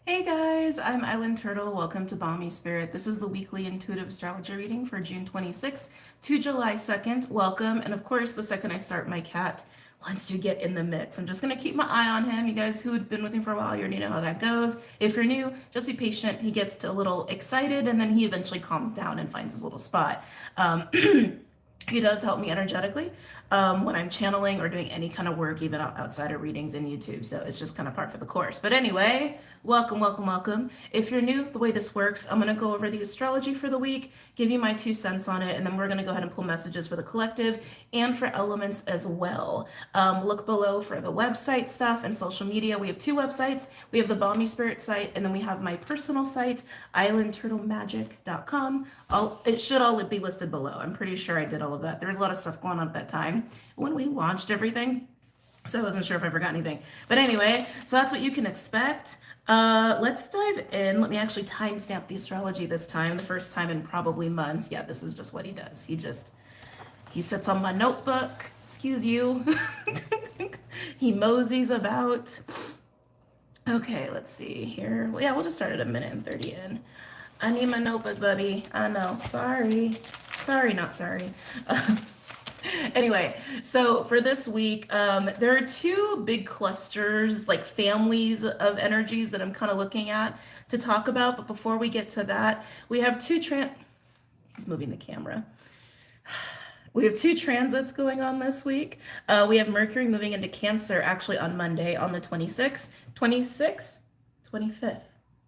Hey guys, I'm Island Turtle. Welcome to BOMISpirit. This is the weekly intuitive astrology reading for June 26th to July 2nd. Welcome. And of course, the second I start, my cat wants to get in the mix. I'm just going to keep my eye on him. You guys who have been with him for a while, you already know how that goes. If you're new, just be patient. He gets a little excited and then he eventually calms down and finds his little spot. He does help me energetically when I'm channeling or doing any kind of work, even outside of readings in YouTube. So it's just kind of part for the course. But anyway, welcome, welcome, welcome. If you're new, the way this works, I'm going to go over the astrology for the week, give you my 2 cents on it, and then we're going to go ahead and pull messages for the collective and for elements as well. Look below for the website stuff and social media. We have 2 websites. We have the BOMISpirit site, and then we have my personal site, islandturtlemagic.com. It should all be listed below. I'm pretty sure I did all of that. There was a lot of stuff going on at that time when we launched everything, so I wasn't sure if I forgot anything. But anyway, so that's what you can expect. Let's dive in. Let me actually timestamp the astrology this time, the first time in probably months. Yeah, this is just what he does. He sits on my notebook, excuse you. He moseys about. Okay, let's see here. Well, yeah, we'll just start at 1:30 in. I need my notebook, buddy. I know. Sorry. Sorry, not sorry. Anyway, so for this week, there are 2 big clusters, like families of energies that I'm kind of looking at to talk about. But before we get to that, we have he's moving the camera. We have 2 transits going on this week. We have Mercury moving into Cancer actually on Monday on the 26th. 25th.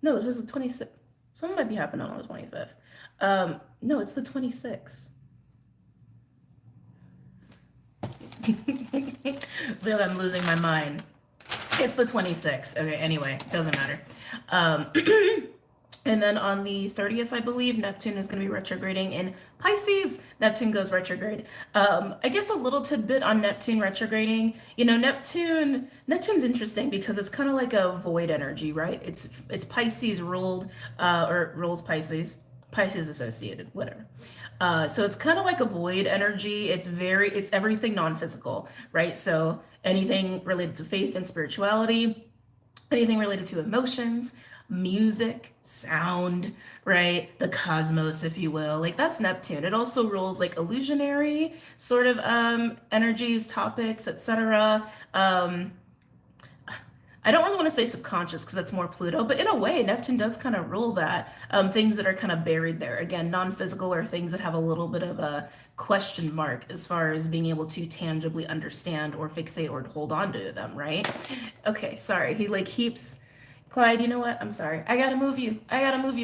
No, this is the 26th. Something might be happening on the 25th. No, it's the 26th. I feel like I'm losing my mind. It's the 26th. Okay, anyway, doesn't matter. And then on the 30th, I believe, Neptune is going to be retrograding in Pisces. Neptune goes retrograde. I guess a little tidbit on Neptune retrograding. You know, Neptune's interesting because it's kind of like a void energy, right? It's Pisces ruled, or rules Pisces associated, whatever. So it's kind of like a void energy. It's everything non-physical, right? So anything related to faith and spirituality, anything related to emotions, music, sound, right? The cosmos, if you will. Like that's Neptune. It also rules like illusionary sort of energies, topics, etc. I don't really want to say subconscious because that's more Pluto, but in a way, Neptune does kind of rule that. Things that are kind of buried there. Again, non-physical or things that have a little bit of a question mark as far as being able to tangibly understand or fixate or hold on to them, right? Okay, sorry. He like keeps... Clyde, you know what? I'm sorry. I gotta move you,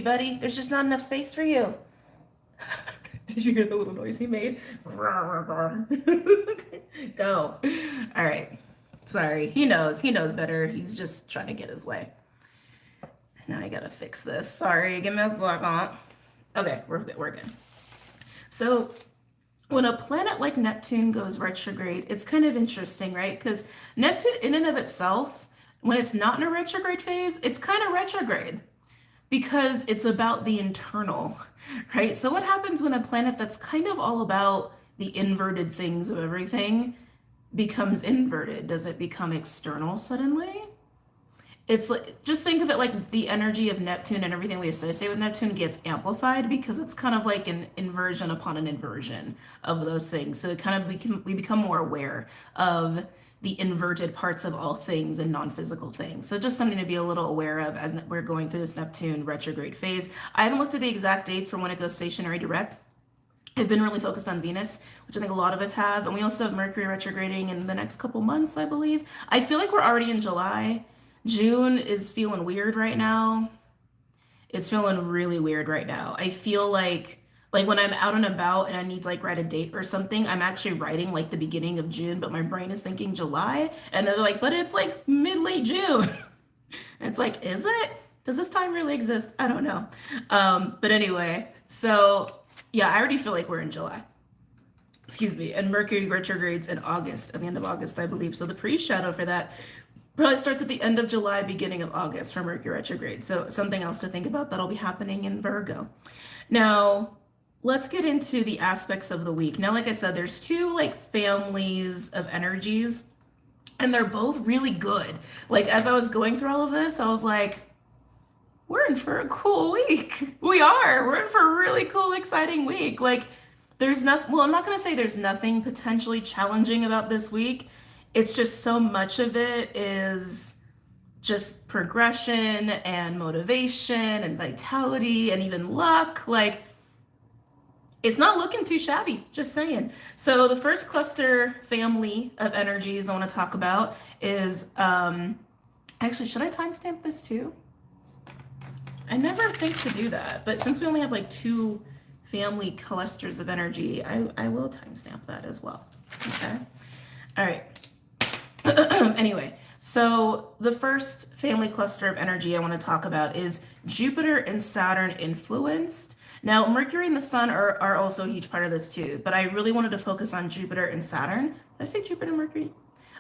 buddy. There's just not enough space for you. Did you hear the little noise he made? Go. All right. Sorry. He knows better. He's just trying to get his way. Now I gotta fix this. Sorry. Give me a second. Okay, we're good. So when a planet like Neptune goes retrograde, it's kind of interesting, right? Because Neptune in and of itself, when it's not in a retrograde phase, it's kind of retrograde because it's about the internal, right? So what happens when a planet that's kind of all about the inverted things of everything becomes inverted? Does it become external suddenly? It's like, just think of it like the energy of Neptune and everything we associate with Neptune gets amplified because it's kind of like an inversion upon an inversion of those things. So it kind of we become more aware of the inverted parts of all things and non-physical things. So just something to be a little aware of as we're going through this Neptune retrograde phase. I haven't looked at the exact dates for when it goes stationary direct. I've been really focused on Venus, which I think a lot of us have. And we also have Mercury retrograding in the next couple months, I believe. I feel like we're already in July. June is feeling weird right now. It's feeling really weird right now. I feel like when I'm out and about and I need to like write a date or something, I'm actually writing like the beginning of June, but my brain is thinking July. And they're like, but it's like late June. And it's like, is it? Does this time really exist? I don't know. But anyway, so yeah, I already feel like we're in July. Excuse me. And Mercury retrogrades in August, at the end of August, I believe. So the pre-shadow for that probably starts at the end of July, beginning of August for Mercury retrograde. So something else to think about that'll be happening in Virgo. Now, let's get into the aspects of the week. Now, like I said, there's 2 like families of energies and they're both really good. Like as I was going through all of this, I was like, we're in for a cool week. We are. We're in for a really cool, exciting week. Like, there's nothing, well, I'm not going to say there's nothing potentially challenging about this week. It's just so much of it is just progression and motivation and vitality and even luck. Like, it's not looking too shabby, just saying. So, the first cluster family of energies I want to talk about is actually, should I timestamp this too? I never think to do that, but since we only have like two family clusters of energy, I will timestamp that as well. Okay. All right. Anyway, so the first family cluster of energy I want to talk about is Jupiter and Saturn influenced. Now, Mercury and the Sun are also a huge part of this too, but I really wanted to focus on Jupiter and Saturn. Did I say Jupiter and Mercury?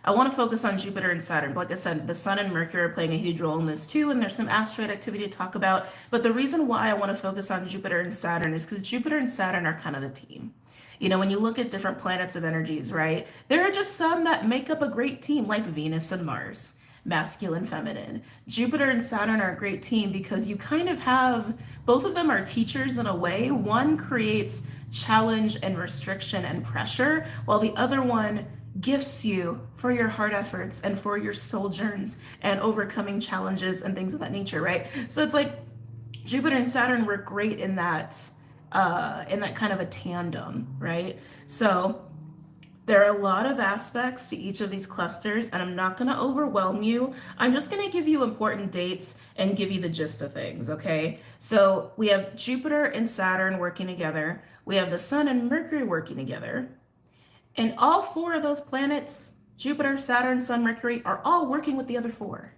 I want to focus on Jupiter and Saturn. Like I said, the Sun and Mercury are playing a huge role in this too, and there's some asteroid activity to talk about. But the reason why I want to focus on Jupiter and Saturn is because Jupiter and Saturn are kind of a team. You know, when you look at different planets of energies, right, there are just some that make up a great team, like Venus and Mars, masculine, feminine. Jupiter and Saturn are a great team because you kind of have, both of them are teachers in a way. One creates challenge and restriction and pressure, while the other one gifts you for your hard efforts and for your sojourns and overcoming challenges and things of that nature, right? So it's like Jupiter and Saturn were great in that kind of a tandem, right? So there are a lot of aspects to each of these clusters, and I'm not going to overwhelm you. I'm just going to give you important dates and give you the gist of things, okay? So we have Jupiter and Saturn working together. We have the Sun and Mercury working together. And all four of those planets, Jupiter, Saturn, Sun, Mercury, are all working with the other four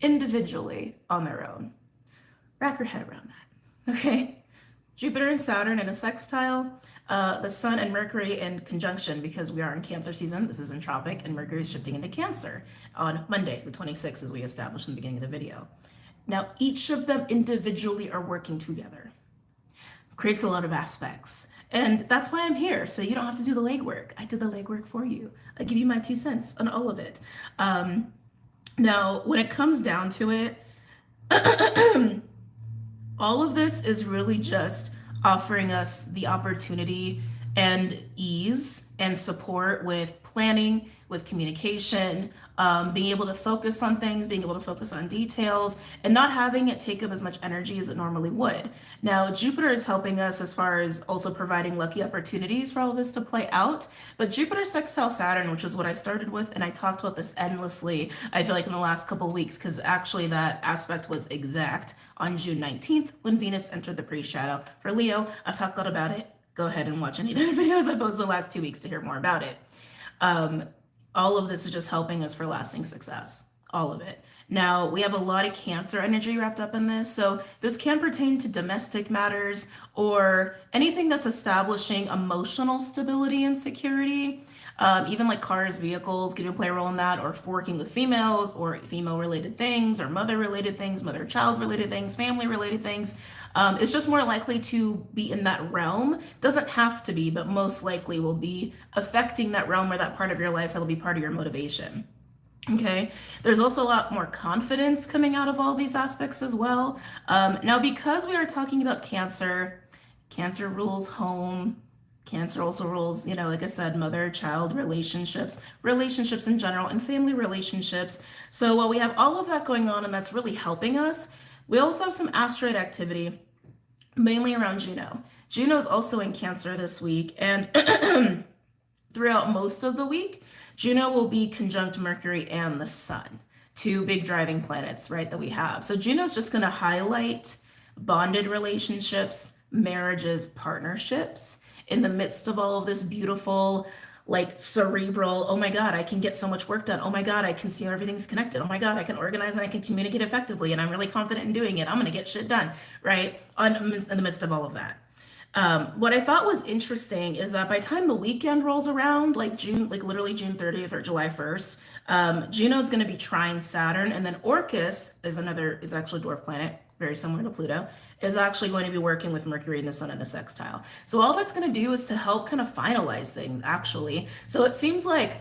individually on their own. Wrap your head around that, okay? Jupiter and Saturn in a sextile, the Sun and Mercury in conjunction because we are in Cancer season. This is entropic, and Mercury is shifting into Cancer on Monday, the 26th, as we established in the beginning of the video. Now, each of them individually are working together. Creates a lot of aspects. And that's why I'm here, so you don't have to do the legwork. I did the legwork for you. I give you my 2 cents on all of it. Now, when it comes down to it, all of this is really just offering us the opportunity and ease and support with planning, with communication, being able to focus on things, being able to focus on details, and not having it take up as much energy as it normally would. Now, Jupiter is helping us as far as also providing lucky opportunities for all of this to play out. But Jupiter sextile Saturn, which is what I started with, and I talked about this endlessly, I feel like in the last couple of weeks, because actually that aspect was exact on June 19th when Venus entered the pre-shadow for Leo. I've talked a lot about it. Go ahead and watch any of the videos I posted the last 2 weeks to hear more about it. All of this is just helping us for lasting success. All of it. Now, we have a lot of Cancer energy wrapped up in this. So this can pertain to domestic matters or anything that's establishing emotional stability and security. Even like cars, vehicles can play a role in that, or working with females or female related things or mother related things, mother child related things, family related things. It's just more likely to be in that realm. Doesn't have to be, but most likely will be affecting that realm or that part of your life, or it'll be part of your motivation. Okay, there's also a lot more confidence coming out of all these aspects as well. Now, because we are talking about Cancer, Cancer rules home. Cancer also rules, you know, like I said, mother-child relationships, relationships in general, and family relationships. So while we have all of that going on, and that's really helping us, we also have some asteroid activity, mainly around Juno. Juno is also in Cancer this week, and throughout most of the week, Juno will be conjunct Mercury and the Sun, two big driving planets, right, that we have. So Juno's just going to highlight bonded relationships, marriages, partnerships, in the midst of all of this beautiful, like cerebral, oh my God, I can get so much work done. Oh my God, I can see how everything's connected. Oh my God, I can organize and I can communicate effectively. And I'm really confident in doing it. I'm going to get shit done, right? In the midst of all of that. What I thought was interesting is that by the time the weekend rolls around, like June, like literally June 30th or July 1st, Juno is going to be trine Saturn, and then Orcus is another, it's actually a dwarf planet, very similar to Pluto, is actually going to be working with Mercury and the Sun in a sextile. So all that's going to do is to help kind of finalize things, actually. So it seems like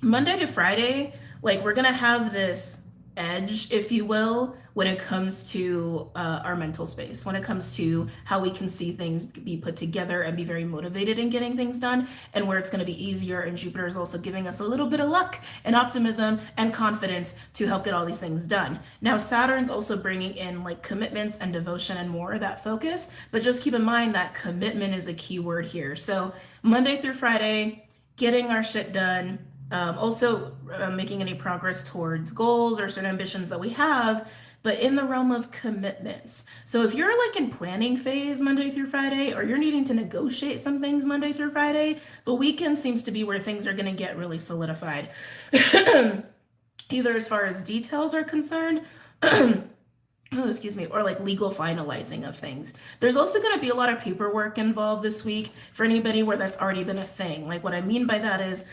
Monday to Friday, like we're going to have this edge, if you will, when it comes to our mental space, when it comes to how we can see things be put together and be very motivated in getting things done, and where it's going to be easier. And Jupiter is also giving us a little bit of luck and optimism and confidence to help get all these things done. Now, Saturn's also bringing in like commitments and devotion and more of that focus, but just keep in mind that commitment is a key word here. So Monday through Friday, getting our shit done, also making any progress towards goals or certain ambitions that we have, but in the realm of commitments. So if you're like in planning phase Monday through Friday, or you're needing to negotiate some things Monday through Friday, the weekend seems to be where things are going to get really solidified. Either as far as details are concerned, or like legal finalizing of things. There's also going to be a lot of paperwork involved this week for anybody where that's already been a thing. Like what I mean by that is,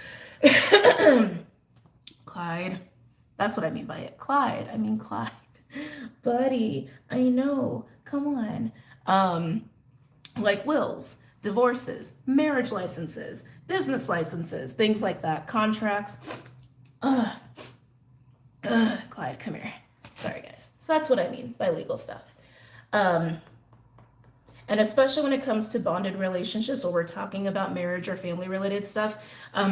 Clyde, that's what I mean by it. Clyde, I mean Clyde. Buddy, I know, come on. Like wills, divorces, marriage licenses, business licenses, things like that, contracts. Clyde, come here. Sorry, guys. So that's what I mean by legal stuff. And especially when it comes to bonded relationships, or we're talking about marriage or family related stuff,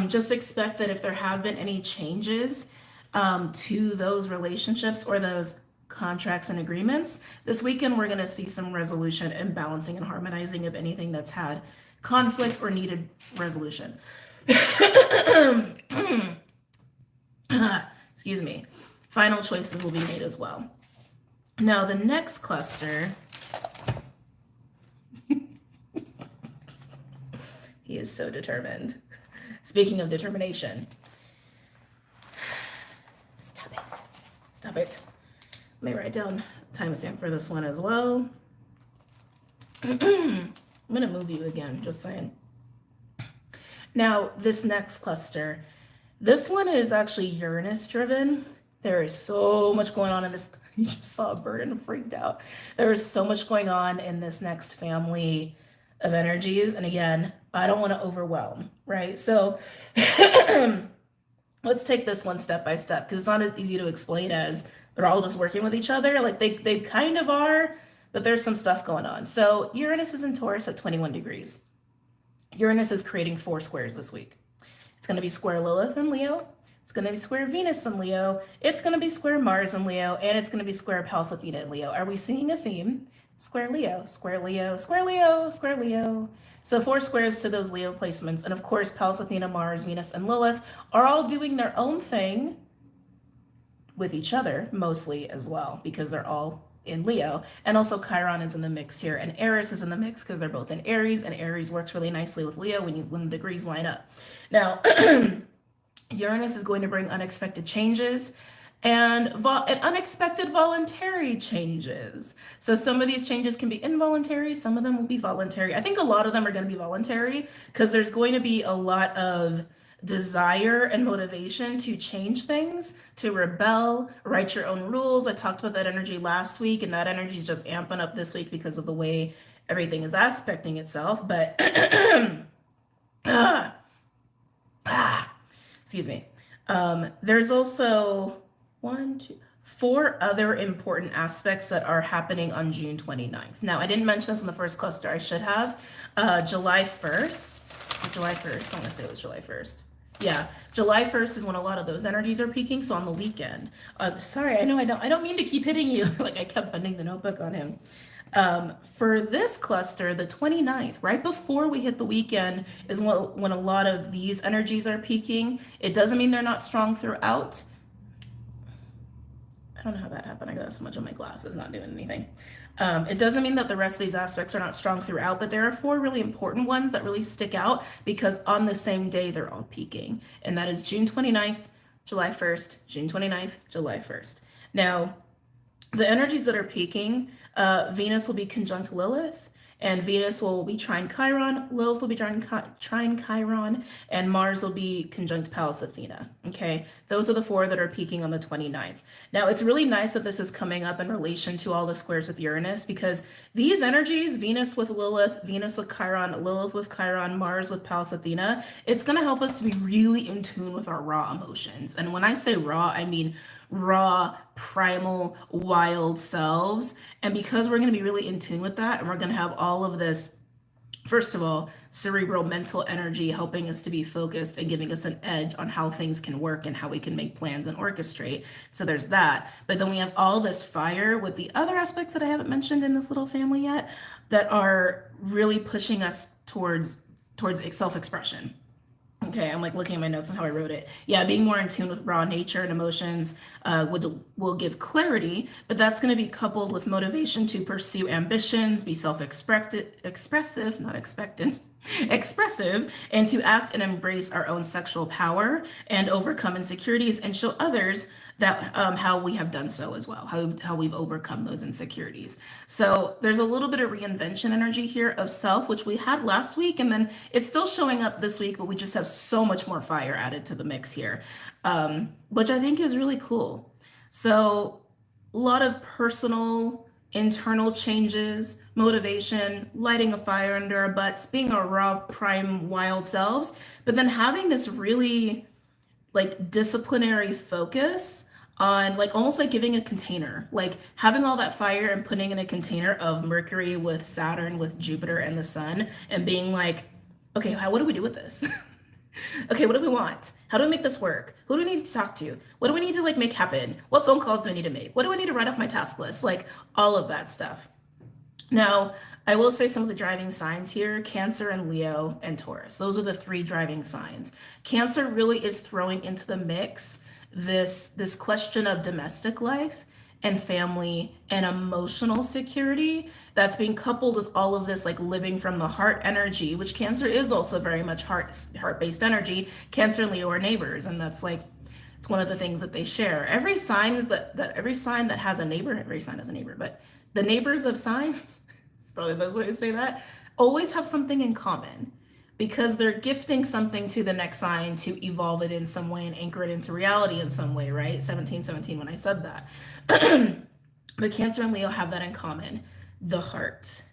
just expect that if there have been any changes to those relationships or those contracts and agreements, this weekend we're going to see some resolution and balancing and harmonizing of anything that's had conflict or needed resolution. Excuse me. Final choices will be made as well. Now, the next cluster, he is so determined. Speaking of determination, stop it. Stop it. Let me write down timestamp for this one as well. I'm going to move you again, just saying. Now, this next cluster, this one is actually Uranus driven. There is so much going on in this. You just saw a bird and freaked out. There is so much going on in this next family of energies. And again, I don't want to overwhelm, right? So let's take this one step by step, because it's not as easy to explain as they're all just working with each other. Like they kind of are, but there's some stuff going on. So Uranus is in Taurus at 21 degrees. Uranus is creating 4 squares this week. It's going to be square Lilith in Leo. It's going to be square Venus in Leo. It's going to be square Mars in Leo. And it's going to be square Pallas Athena in Leo. Are we seeing a theme? Square Leo, square Leo, square Leo, square Leo. So 4 squares to those Leo placements. And of course, Pallas Athena, Mars, Venus, and Lilith are all doing their own thing with each other, mostly as well, because they're all in Leo. And also Chiron is in the mix here. And Eris is in the mix because they're both in Aries. And Aries works really nicely with Leo when the degrees line up. Now, Uranus is going to bring unexpected changes and unexpected voluntary changes. So some of these changes can be involuntary, some of them will be voluntary. I think a lot of them are going to be voluntary because there's going to be a lot of desire and motivation to change things, to rebel, write your own rules. I talked about that energy last week, and that energy is just amping up this week because of the way everything is aspecting itself. But excuse me. There's also 4 other important aspects that are happening on June 29th. Now, I didn't mention this in the first cluster. I should have. July 1st. Is it July 1st? I want to say it was July 1st. Yeah, July 1st is when a lot of those energies are peaking. So on the weekend. Sorry, I know I don't mean to keep hitting you. Like I kept bending the notebook on him. For this cluster, the 29th, right before we hit the weekend, is when a lot of these energies are peaking. It doesn't mean they're not strong throughout. I don't know how that happened. I got so much on my glasses, not doing anything. It doesn't mean that the rest of these aspects are not strong throughout, but there are 4 really important ones that really stick out because on the same day, they're all peaking. And that is June 29th, July 1st, June 29th, July 1st. Now, the energies that are peaking, Venus will be conjunct Lilith, and Venus will be trine Chiron, Lilith will be trine Chiron, and Mars will be conjunct Pallas Athena, okay? Those are the 4 that are peaking on the 29th. Now, it's really nice that this is coming up in relation to all the squares with Uranus, because these energies, Venus with Lilith, Venus with Chiron, Lilith with Chiron, Mars with Pallas Athena, it's going to help us to be really in tune with our raw emotions. And when I say raw, I mean raw, primal, wild selves. And because we're going to be really in tune with that, and we're going to have all of this, first of all, cerebral mental energy helping us to be focused and giving us an edge on how things can work and how we can make plans and orchestrate. So there's that. But then we have all this fire with the other aspects that I haven't mentioned in this little family yet that are really pushing us towards self-expression. Okay, I'm like looking at my notes on how I wrote it. Yeah, being more in tune with raw nature and emotions will give clarity, but that's going to be coupled with motivation to pursue ambitions, be expressive, not expectant, expressive, and to act and embrace our own sexual power and overcome insecurities and show others that how we have done so as well, how we've overcome those insecurities. So there's a little bit of reinvention energy here of self, which we had last week, and then it's still showing up this week, but we just have so much more fire added to the mix here, which I think is really cool. So a lot of personal, internal changes, motivation, lighting a fire under our butts, being our raw, prime, wild selves, but then having this really like disciplinary focus on like almost like giving a container, like having all that fire and putting in a container of Mercury with Saturn with Jupiter and the sun and being like, okay, what do we do with this? Okay, what do we want? How do we make this work? Who do we need to talk to? What do we need to like make happen? What phone calls do I need to make? What do I need to write off my task list? Like all of that stuff. Now, I will say some of the driving signs here, Cancer and Leo and Taurus. Those are the three driving signs. Cancer really is throwing into the mix this question of domestic life and family and emotional security that's being coupled with all of this like living from the heart energy, which Cancer is also very much heart-based energy. Cancer and Leo are neighbors, and that's like it's one of the things that they share. Every sign is that every sign that has a neighbor, every sign has a neighbor, but the neighbors of signs, it's probably the best way to say that, always have something in common because they're gifting something to the next sign to evolve it in some way and anchor it into reality in some way, right? 1717 when I said that. But Cancer and Leo have that in common, the heart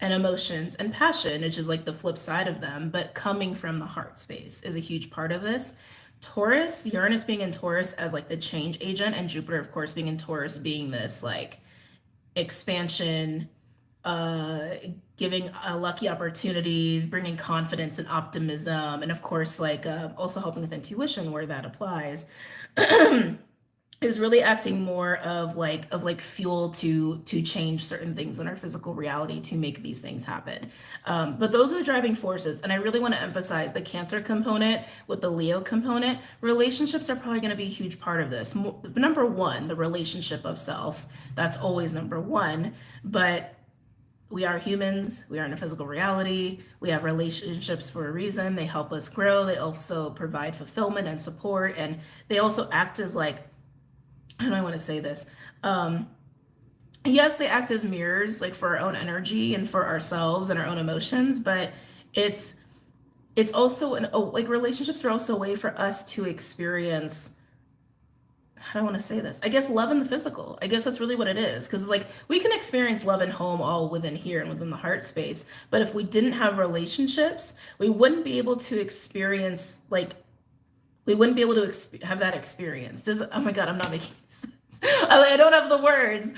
and emotions and passion, which is like the flip side of them, but coming from the heart space is a huge part of this. Taurus, Uranus being in Taurus as like the change agent, and Jupiter, of course, being in Taurus being this like expansion, giving lucky opportunities, bringing confidence and optimism, and of course, like also helping with intuition where that applies. Is really acting more of like fuel to change certain things in our physical reality to make these things happen. But those are the driving forces, and I really want to emphasize the Cancer component with the Leo component. Relationships are probably going to be a huge part of this. Number one, the relationship of self. That's always number one. But we are humans. We are in a physical reality. We have relationships for a reason. They help us grow. They also provide fulfillment and support, and they also act as like, how do I want to say this? Yes, they act as mirrors, like for our own energy and for ourselves and our own emotions, but it's also like relationships are also a way for us to experience, how do I want to say this? I guess love in the physical. I guess that's really what it is. Because like we can experience love and home all within here and within the heart space. But if we didn't have relationships, we wouldn't be able to experience like we wouldn't be able to have that experience. Oh my God, I'm not making sense. I don't have the words.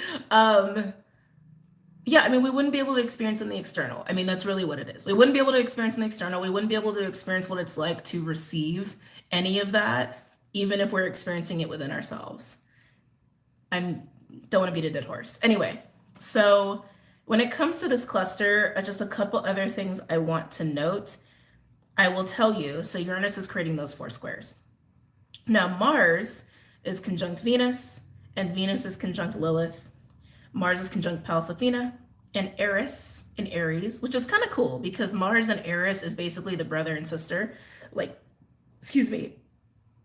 Yeah, I mean, we wouldn't be able to experience in the external. I mean, that's really what it is. We wouldn't be able to experience in the external. We wouldn't be able to experience what it's like to receive any of that, even if we're experiencing it within ourselves. I don't want to beat a dead horse. Anyway, so when it comes to this cluster, just a couple other things I want to note. I will tell you, so Uranus is creating those four squares. Now Mars is conjunct Venus, and Venus is conjunct Lilith. Mars is conjunct Pallas Athena, and Eris in Aries, which is kind of cool because Mars and Eris is basically the brother and sister. Like, excuse me,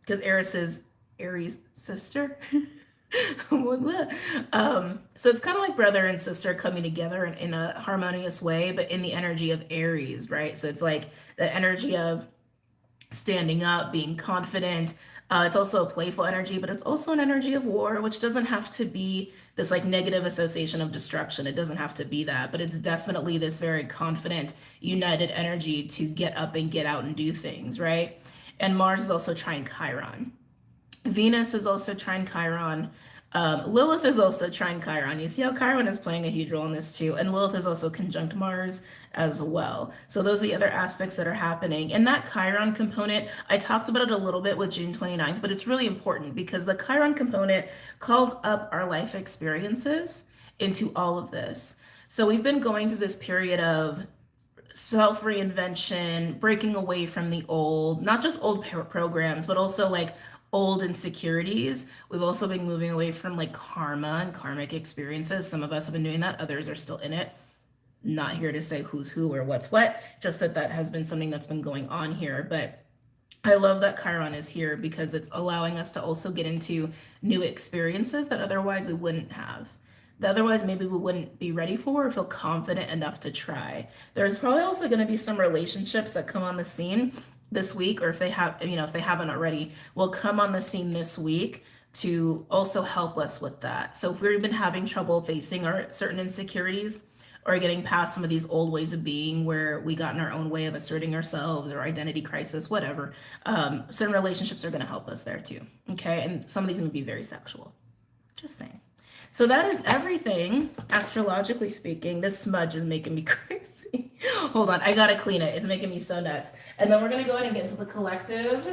because Eris is Aries' sister. So it's kind of like brother and sister coming together in a harmonious way, but in the energy of Aries, right? So it's like the energy of standing up, being confident. It's also a playful energy, but it's also an energy of war, which doesn't have to be this like negative association of destruction. It doesn't have to be that, but it's definitely this very confident, united energy to get up and get out and do things, right? And Mars is also trine Chiron. Venus is also trine Chiron. Lilith is also trine Chiron. You see how Chiron is playing a huge role in this too. And Lilith is also conjunct Mars as well. So those are the other aspects that are happening. And that Chiron component, I talked about it a little bit with June 29th, but it's really important because the Chiron component calls up our life experiences into all of this. So we've been going through this period of self reinvention, breaking away from the old, not just old programs, but also like old insecurities. We've also been moving away from like karma and karmic experiences. Some of us have been doing that, others are still in it. Not here to say who's who or what's what, just that that has been something that's been going on here. But I love that Chiron is here because it's allowing us to also get into new experiences that otherwise we wouldn't have. That otherwise maybe we wouldn't be ready for or feel confident enough to try. There's probably also going to be some relationships that come on the scene this week, or if they have, if they haven't already, will come on the scene this week to also help us with that. So if we've been having trouble facing our certain insecurities or getting past some of these old ways of being where we got in our own way of asserting ourselves or identity crisis, whatever, certain relationships are going to help us there too. Okay. And some of these are going to be very sexual. Just saying. So that is everything, astrologically speaking. This smudge is making me crazy. Hold on, I gotta clean it. It's making me so nuts. And then we're gonna go ahead and get into the collective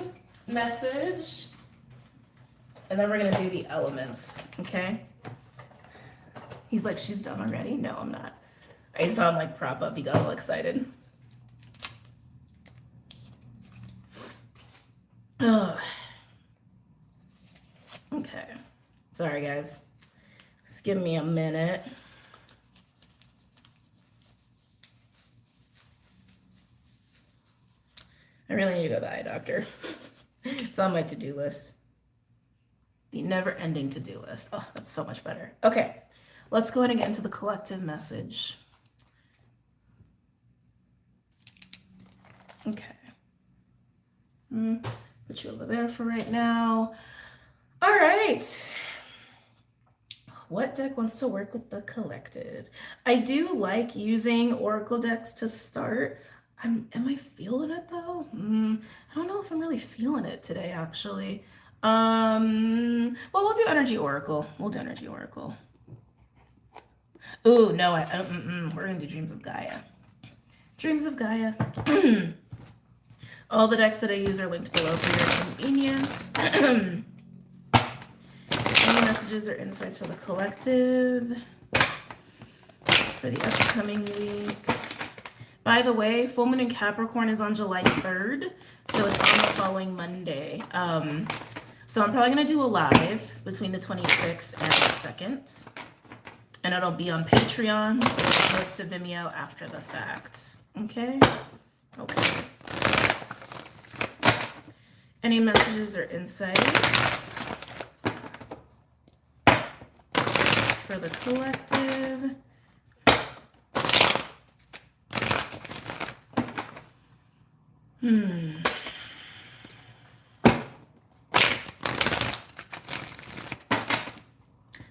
message. And then we're gonna do the elements, okay? He's like, she's done already? No, I'm not. I saw him like prop up, he got all excited. Ugh. Okay, sorry guys. Give me a minute. I really need to go to the eye doctor. It's on my to-do list. The never-ending to-do list. Oh, that's so much better. Okay, let's go ahead and get into the collective message. Okay. Put you over there for right now. All right. What deck wants to work with the collective? I do like using oracle decks to start. Am I feeling it though? I don't know if I'm really feeling it today, actually. Well, we'll do energy oracle. We'll do energy oracle. Ooh, no, we're gonna do dreams of Gaia. Dreams of Gaia. All the decks that I use are linked below for your convenience. Any messages or insights for the collective for the upcoming week? By the way, full moon in Capricorn is on July 3rd, so it's on the following Monday. So I'm probably going to do a live between the 26th and the 2nd, and it'll be on Patreon, or post to Vimeo after the fact. Okay? Okay. Any messages or insights for the collective?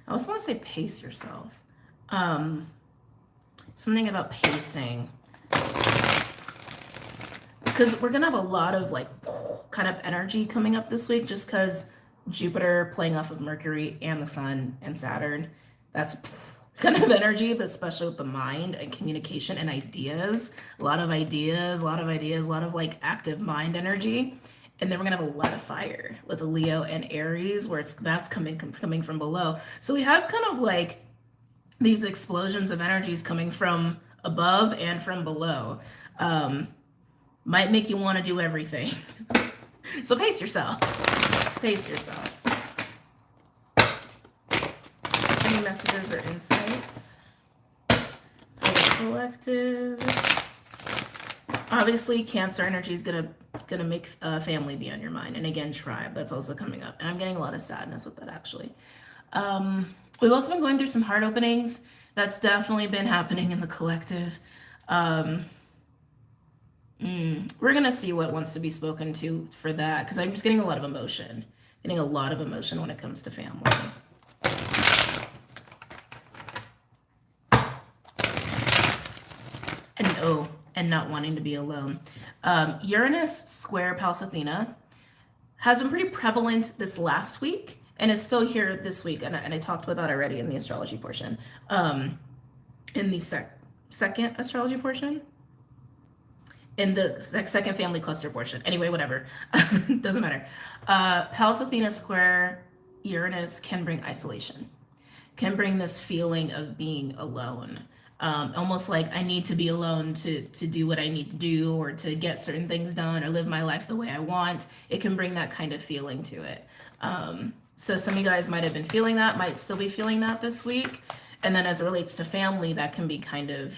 I also want to say pace yourself. Something about pacing. Because we're going to have a lot of like kind of energy coming up this week just because Jupiter playing off of Mercury and the Sun and Saturn. That's kind of energy, but especially with the mind and communication and ideas. A lot of ideas, a lot of like active mind energy. And then we're gonna have a lot of fire with a Leo and Aries, where that's coming from below. So we have kind of like these explosions of energies coming from above and from below. Might make you want to do everything. So pace yourself. Pace yourself. Any messages or insights for the collective? Obviously, Cancer energy is gonna make family be on your mind, and again, tribe. That's also coming up, and I'm getting a lot of sadness with that actually. We've also been going through some heart openings. That's definitely been happening in the collective. We're gonna see what wants to be spoken to for that, because I'm just getting a lot of emotion. Getting a lot of emotion when it comes to family. And not wanting to be alone. Uranus square Pallas Athena has been pretty prevalent this last week and is still here this week. And I talked about that already in the astrology portion. In the second astrology portion, in the second family cluster portion. Anyway, whatever. Doesn't matter. Pallas Athena square Uranus can bring isolation, can bring this feeling of being alone. Almost like I need to be alone to do what I need to do, or to get certain things done, or live my life the way I want. It can bring that kind of feeling to it. So some of you guys might have been feeling that, might still be feeling that this week. And then as it relates to family, that can be kind of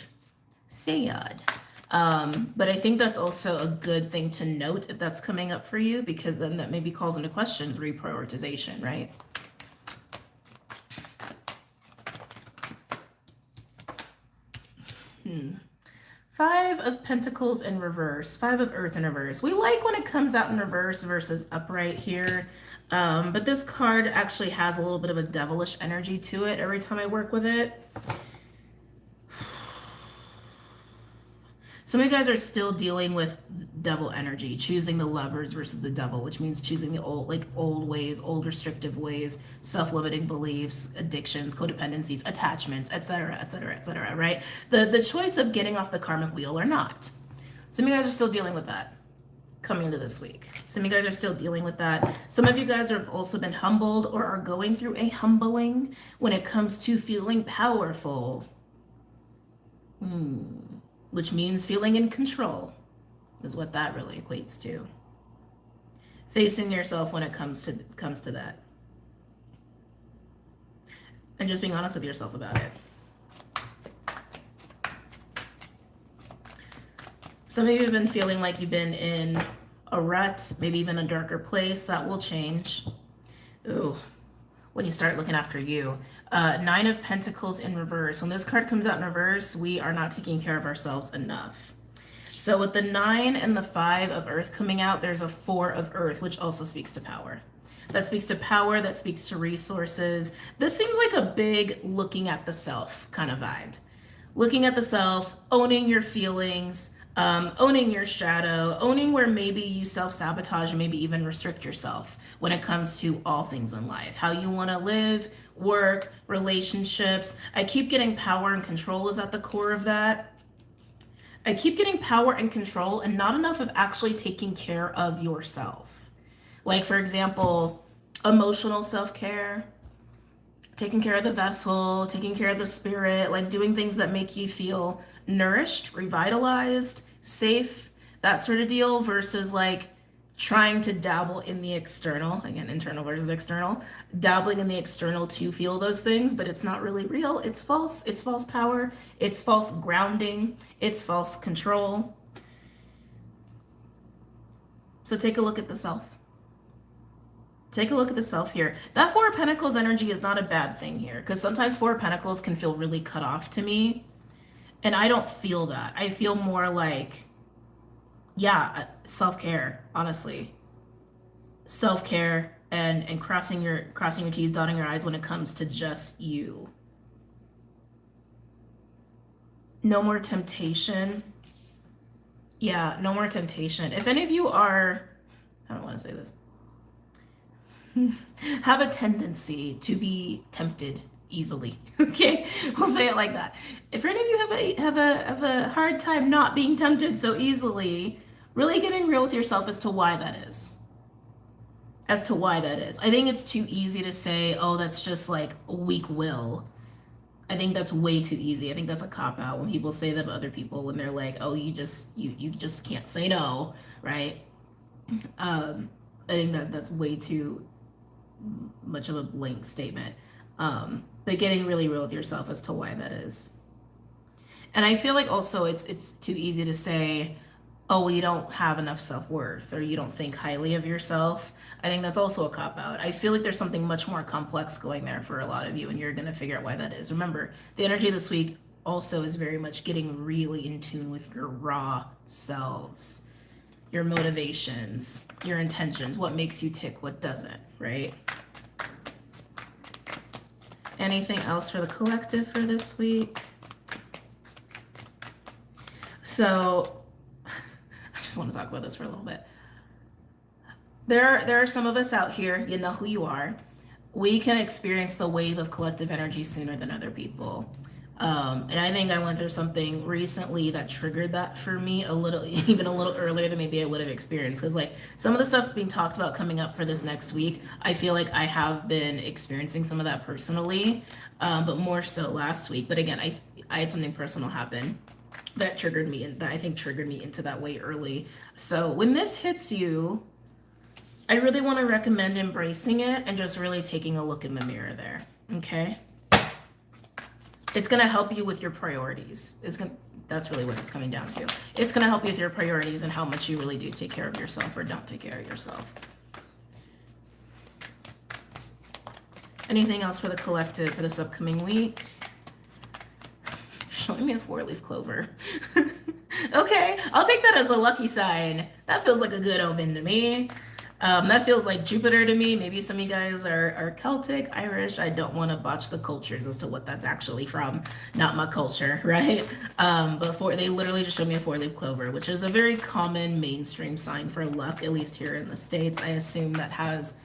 sad. But I think that's also a good thing to note if that's coming up for you, because then that maybe calls into questions reprioritization, right? Five of Pentacles in reverse, Five of Earth in reverse. We like when it comes out in reverse versus upright here. But this card actually has a little bit of a devilish energy to it every time I work with it. Some of you guys are still dealing with devil energy, choosing the Lovers versus the devil, which means choosing the old ways, old restrictive ways, self-limiting beliefs, addictions, codependencies, attachments, etc., etc., etc., right? The choice of getting off the karmic wheel or not. Some of you guys are still dealing with that coming into this week. Some of you guys are still dealing with that. Some of you guys have also been humbled or are going through a humbling when it comes to feeling powerful. Which means feeling in control is what that really equates to. Facing yourself when it comes to that. And just being honest with yourself about it. Some of you have been feeling like you've been in a rut, maybe even a darker place. That will change. Ooh. When you start looking after you. Nine of Pentacles in reverse. When this card comes out in reverse, we are not taking care of ourselves enough. So with the 9 and the 5 of Earth coming out, there's a 4 of Earth, which also speaks to power. That speaks to power, that speaks to resources. This seems like a big looking at the self kind of vibe. Looking at the self, owning your feelings, owning your shadow, owning where maybe you self-sabotage and maybe even restrict yourself when it comes to all things in life. How you want to live, work, relationships. I keep getting power and control is at the core of that. I keep getting power and control and not enough of actually taking care of yourself. Like, for example, emotional self-care, taking care of the vessel, taking care of the spirit, like doing things that make you feel nourished, revitalized, safe, that sort of deal, versus like trying to dabble in the external, again, internal versus external, dabbling in the external to feel those things, but it's not really real. It's false. It's false power. It's false grounding. It's false control. So take a look at the self. Take a look at the self here. That Four of Pentacles energy is not a bad thing here, because sometimes Four of Pentacles can feel really cut off to me. And I don't feel that. I feel more like, yeah, self-care, honestly. Self-care and crossing your T's, dotting your I's when it comes to just you. No more temptation. Yeah, no more temptation. If any of you are, I don't want to say this, have a tendency to be tempted easily. Okay, we'll say it like that. If any of you have a hard time not being tempted so easily, really getting real with yourself as to why that is. As to why that is. I think it's too easy to say, oh, that's just like weak will. I think that's way too easy. I think that's a cop-out when people say that to other people, when they're like, oh, you just can't say no, right? I think that's way too much of a blank statement. But getting really real with yourself as to why that is. And I feel like also it's too easy to say, oh, well, you don't have enough self-worth, or you don't think highly of yourself. I think that's also a cop-out. I feel like there's something much more complex going there for a lot of you, and you're going to figure out why that is. Remember, the energy this week also is very much getting really in tune with your raw selves, your motivations, your intentions, what makes you tick, what doesn't, right? Anything else for the collective for this week? So I just want to talk about this for a little bit. there are some of us out here, you know who you are. We can experience the wave of collective energy sooner than other people. And I think I went through something recently that triggered that for me a little, even a little earlier than maybe I would have experienced. Because like some of the stuff being talked about coming up for this next week, I feel like I have been experiencing some of that personally, but more so last week. But again, I had something personal happen that triggered me, and that I think triggered me into that way early. So when this hits you, I really want to recommend embracing it and just really taking a look in the mirror there. Okay? It's going to help you with your priorities. That's really what it's coming down to. It's going to help you with your priorities and how much you really do take care of yourself or don't take care of yourself. Anything else for the collective for this upcoming week? Showing me a 4-leaf clover. Okay, I'll take that as a lucky sign. That feels like a good omen to me. That feels like Jupiter to me. Maybe some of you guys are Celtic, Irish. I don't want to botch the cultures as to what that's actually from. Not my culture, right? They literally just showed me a 4-leaf clover, which is a very common mainstream sign for luck, at least here in the States. I assume that has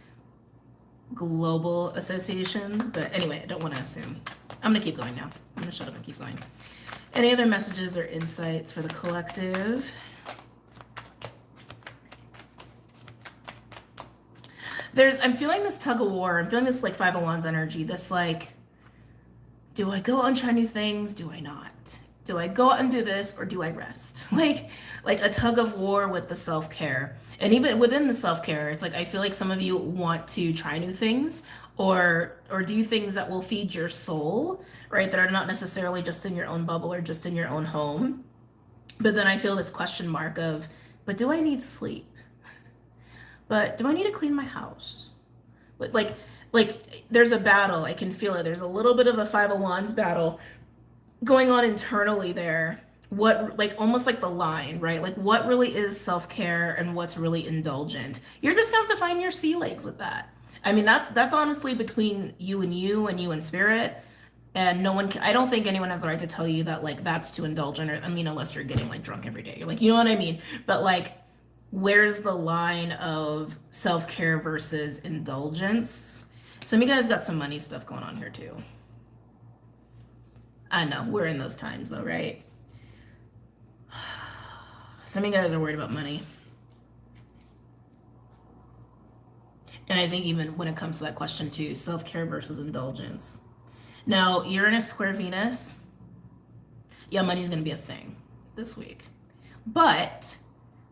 global associations, but anyway, I don't want to assume. I'm going to keep going now. I'm going to shut up and keep going. Any other messages or insights for the collective? I'm feeling this tug of war. I'm feeling this like 5 of Wands energy. This like, do I go out and try new things? Do I not? Do I go out and do this or do I rest? Like a tug of war with the self-care. And even within the self-care, it's like I feel like some of you want to try new things or do things that will feed your soul, right? That are not necessarily just in your own bubble or just in your own home. But then I feel this question mark of, but do I need sleep? But do I need to clean my house? But like there's a battle. I can feel it. There's a little bit of a 5 of Wands battle going on internally there. What, like almost like the line, right? Like what really is self-care and what's really indulgent? You're just gonna have to find your sea legs with that. I mean, that's honestly between you and spirit. And no one I don't think anyone has the right to tell you that like that's too indulgent, or I mean, unless you're getting like drunk every day. You're like, you know what I mean? But like, where's the line of self-care versus indulgence? Some of you guys got some money stuff going on here too. I know, we're in those times though, right? Some of you guys are worried about money. And I think even when it comes to that question too, self-care versus indulgence. Now, Uranus square Venus, yeah, money's gonna be a thing this week. But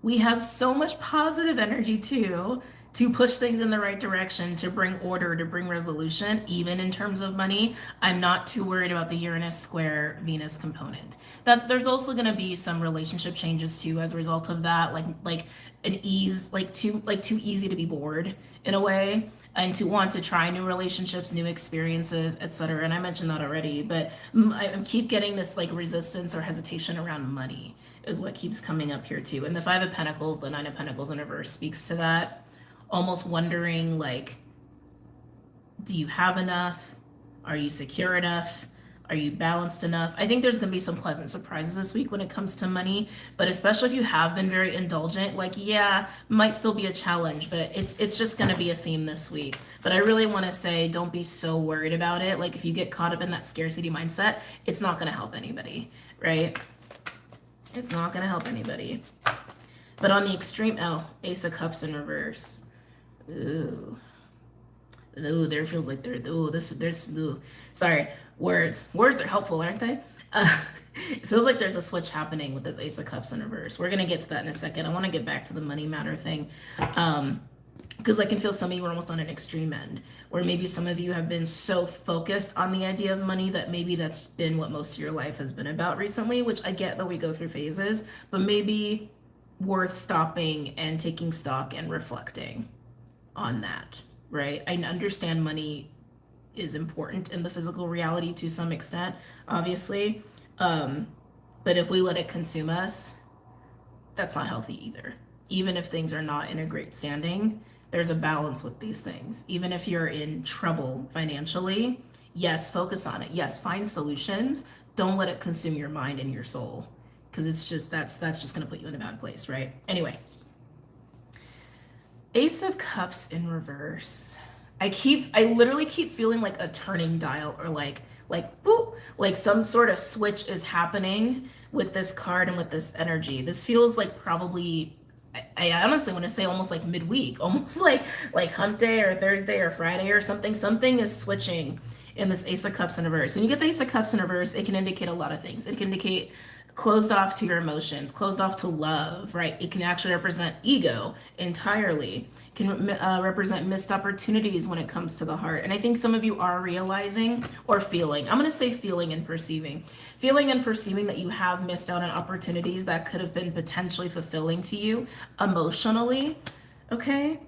we have so much positive energy too to push things in the right direction, to bring order, to bring resolution, even in terms of money. I'm not too worried about the Uranus square Venus component. There's also going to be some relationship changes too as a result of that, like an ease, like too easy to be bored in a way, and to want to try new relationships, new experiences, etc. And I mentioned that already, but I keep getting this like resistance or hesitation around money is what keeps coming up here too. And the 5 of Pentacles, the 9 of Pentacles in reverse speaks to that. Almost wondering like, do you have enough? Are you secure enough? Are you balanced enough? I think there's going to be some pleasant surprises this week when it comes to money, but especially if you have been very indulgent, like, yeah, might still be a challenge, but it's just going to be a theme this week. But I really want to say, don't be so worried about it. Like if you get caught up in that scarcity mindset, it's not going to help anybody, right? It's not going to help anybody. But on the extreme, Ace of Cups in reverse. Ooh, there feels like sorry, words are helpful, aren't they? It feels like there's a switch happening with this Ace of Cups in reverse. We're gonna get to that in a second. I want to get back to the money matter thing, because I can feel some of you are almost on an extreme end, where maybe some of you have been so focused on the idea of money that maybe that's been what most of your life has been about recently, which I get that we go through phases, but maybe worth stopping and taking stock and reflecting on that, right? I understand money is important in the physical reality to some extent, obviously, but if we let it consume us, that's not healthy either. Even if things are not in a great standing, there's a balance with these things. Even if you're in trouble financially, yes, focus on it. Yes, find solutions. Don't let it consume your mind and your soul, because it's just that's just going to put you in a bad place, right? Anyway, Ace of Cups in reverse. I literally keep feeling like a turning dial, or like boop, like some sort of switch is happening with this card and with this energy. This feels like probably, I honestly want to say almost like midweek, almost like hump day or Thursday or Friday or something. Something is switching in this Ace of Cups in reverse. When you get the Ace of Cups in reverse, it can indicate a lot of things. It can indicate closed off to your emotions, closed off to love, right? It can actually represent ego entirely. It can represent missed opportunities when it comes to the heart. And I think some of you are realizing or feeling, I'm going to say feeling and perceiving that you have missed out on opportunities that could have been potentially fulfilling to you emotionally, okay?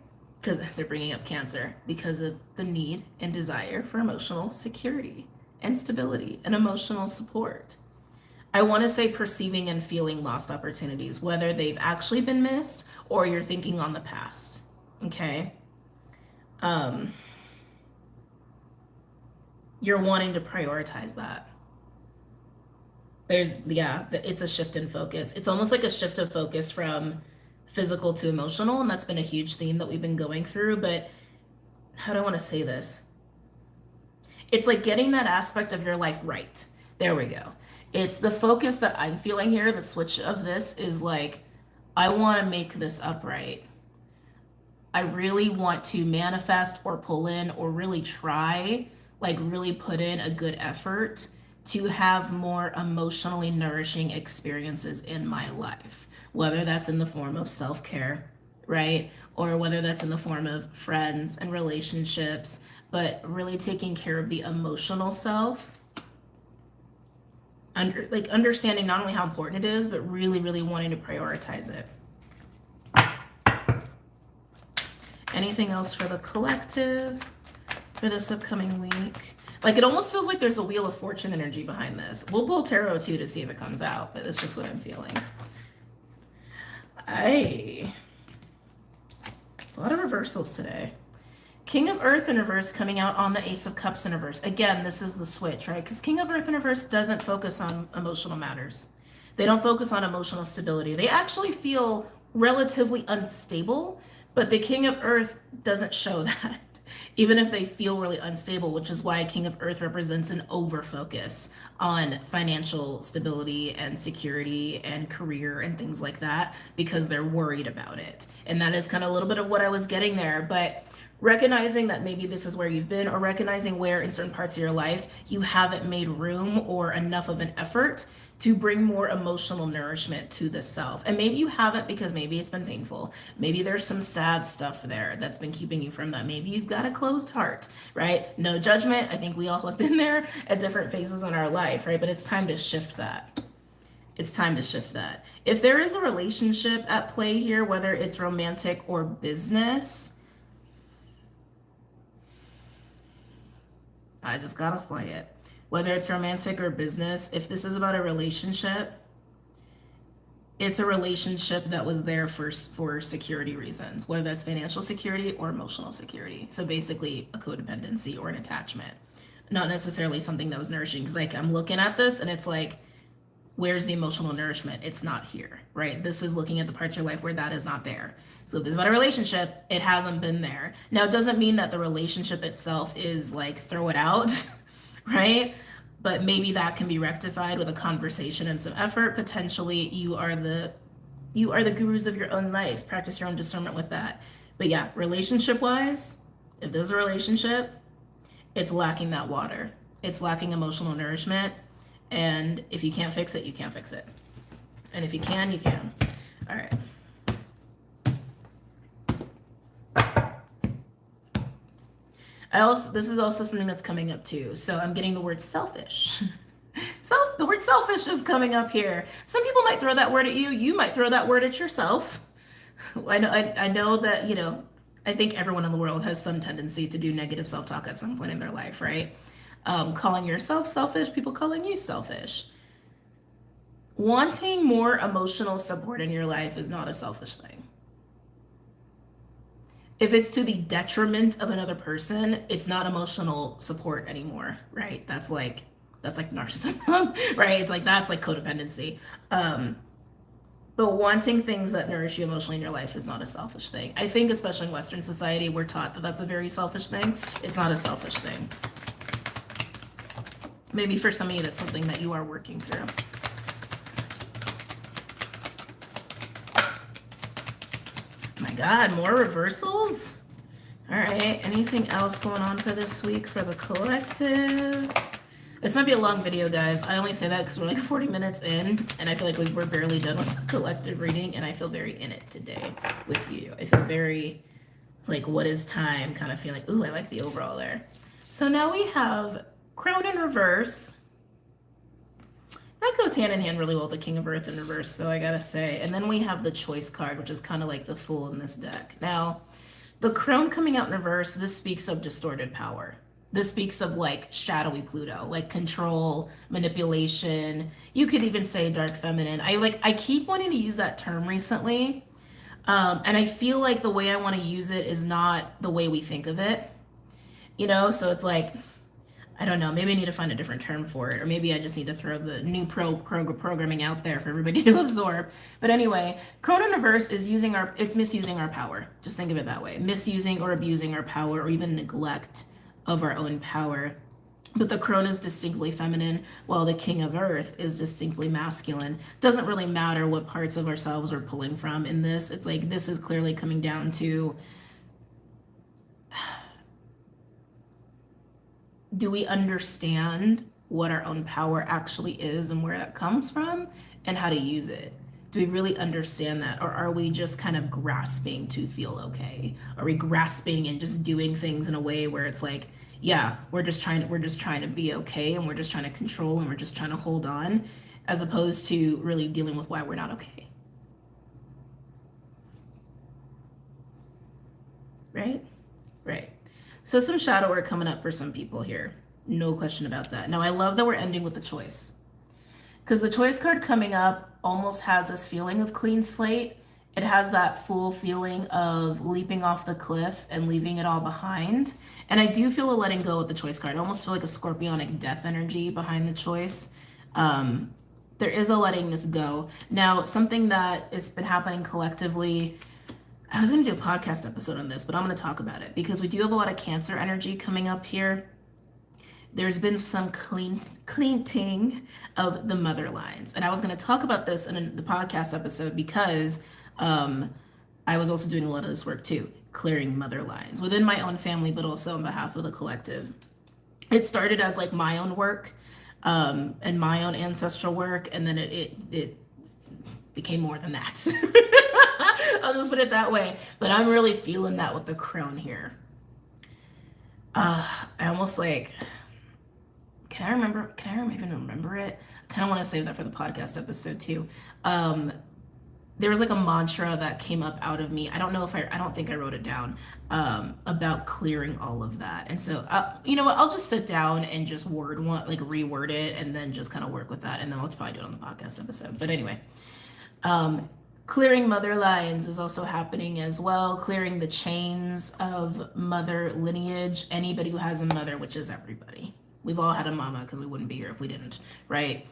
Because they're bringing up Cancer because of the need and desire for emotional security and stability and emotional support. I want to say perceiving and feeling lost opportunities, whether they've actually been missed or you're thinking on the past. Okay. You're wanting to prioritize that. It's a shift in focus. It's almost like a shift of focus from physical to emotional, and that's been a huge theme that we've been going through. But how do I want to say this? It's like getting that aspect of your life right. There we go. It's the focus that I'm feeling here. The switch of this is like, I want to make this upright. I really want to manifest or pull in or really try, like really put in a good effort to have more emotionally nourishing experiences in my life, whether that's in the form of self-care, right? Or whether that's in the form of friends and relationships, but really taking care of the emotional self. Understanding not only how important it is, but really wanting to prioritize it. Anything else for the collective for this upcoming week? Like, it almost feels like there's a Wheel of Fortune energy behind this. We'll pull tarot too to see if it comes out, but it's just what I'm feeling. A lot of reversals today. King of Earth in reverse coming out on the Ace of Cups in reverse. Again, this is the switch, right? Because King of Earth in reverse doesn't focus on emotional matters. They don't focus on emotional stability. They actually feel relatively unstable, but the King of Earth doesn't show that. Even if they feel really unstable, which is why King of Earth represents an over-focus on financial stability and security and career and things like that, because they're worried about it. And that is kind of a little bit of what I was getting there. But recognizing that maybe this is where you've been, or recognizing where in certain parts of your life you haven't made room or enough of an effort to bring more emotional nourishment to the self. And maybe you haven't because maybe it's been painful. Maybe there's some sad stuff there that's been keeping you from that. Maybe you've got a closed heart, right? No judgment. I think we all have been there at different phases in our life, right? But it's time to shift that. It's time to shift that. If there is a relationship at play here, whether it's romantic or business, I just gotta play it. Whether it's romantic or business, if this is about a relationship, it's a relationship that was there for security reasons, whether that's financial security or emotional security. So basically a codependency or an attachment, not necessarily something that was nourishing. Because like I'm looking at this and it's like, where's the emotional nourishment? It's not here, right? This is looking at the parts of your life where that is not there. So if this is about a relationship, it hasn't been there. Now, it doesn't mean that the relationship itself is like, throw it out, right? But maybe that can be rectified with a conversation and some effort. Potentially, you are the gurus of your own life. Practice your own discernment with that. But yeah, relationship-wise, if there's a relationship, it's lacking that water. It's lacking emotional nourishment. And if you can't fix it, you can't fix it. And if you can, you can. All right. This is also something that's coming up too. So I'm getting the word selfish. The word selfish is coming up here. Some people might throw that word at you. You might throw that word at yourself. I know that, I think everyone in the world has some tendency to do negative self-talk at some point in their life, right? Calling yourself selfish, people calling you selfish. Wanting more emotional support in your life is not a selfish thing. If it's to the detriment of another person, it's not emotional support anymore, right? That's like narcissism, right? It's like, that's like codependency. But wanting things that nourish you emotionally in your life is not a selfish thing. I think, especially in Western society, we're taught that that's a very selfish thing. It's not a selfish thing. Maybe for some of you, that's something that you are working through. My God, more reversals? All right, anything else going on for this week for the collective? This might be a long video, guys. I only say that because we're like 40 minutes in, and I feel like we're barely done with the collective reading, and I feel very in it today with you. I feel very like, what is time? Kind of feel like, ooh, I like the overall there. So now we have Crown in reverse. That goes hand in hand really well with the King of Earth in reverse, though, I gotta say. And then we have the Choice card, which is kind of like the Fool in this deck. Now, the Crown coming out in reverse, this speaks of distorted power. This speaks of like shadowy Pluto, like control, manipulation. You could even say dark feminine. I keep wanting to use that term recently. And I feel like the way I want to use it is not the way we think of it. You know, so it's like, I don't know, maybe I need to find a different term for it, or maybe I just need to throw the new programming out there for everybody to absorb. But anyway, Crown in reverse is it's misusing our power. Just think of it that way. Misusing or abusing our power, or even neglect of our own power. But the Crone is distinctly feminine, while the King of Earth is distinctly masculine. Doesn't really matter what parts of ourselves we're pulling from in this. It's like, this is clearly coming down to, do we understand what our own power actually is and where that comes from and how to use it? Do we really understand that? Or are we just kind of grasping to feel okay? Are we grasping and just doing things in a way where it's like, yeah, we're just trying to be okay, and we're just trying to control, and we're just trying to hold on, as opposed to really dealing with why we're not okay. Right? Right. So some shadow work coming up for some people here. No question about that. Now, I love that we're ending with the Choice, because the Choice card coming up almost has this feeling of clean slate. It has that full feeling of leaping off the cliff and leaving it all behind. And I do feel a letting go with the Choice card. I almost feel like a scorpionic death energy behind the Choice. There is a letting this go. Now, something that has been happening collectively, I was going to do a podcast episode on this, but I'm going to talk about it because we do have a lot of Cancer energy coming up here. There's been some cleaning of the mother lines. And I was going to talk about this in the podcast episode because I was also doing a lot of this work too, clearing mother lines within my own family, but also on behalf of the collective. It started as like my own work and my own ancestral work, and then it became more than that. I'll just put it that way. But I'm really feeling that with the Crown here. I almost like, can I even remember it? I kind of want to save that for the podcast episode too. There was like a mantra that came up out of me. I don't think I wrote it down, about clearing all of that. And so, you know what, I'll just sit down and just reword it, and then just kind of work with that. And then I'll probably do it on the podcast episode. But anyway, clearing mother lines is also happening as well. Clearing the chains of mother lineage. Anybody who has a mother, which is everybody. We've all had a mama, because we wouldn't be here if we didn't, right?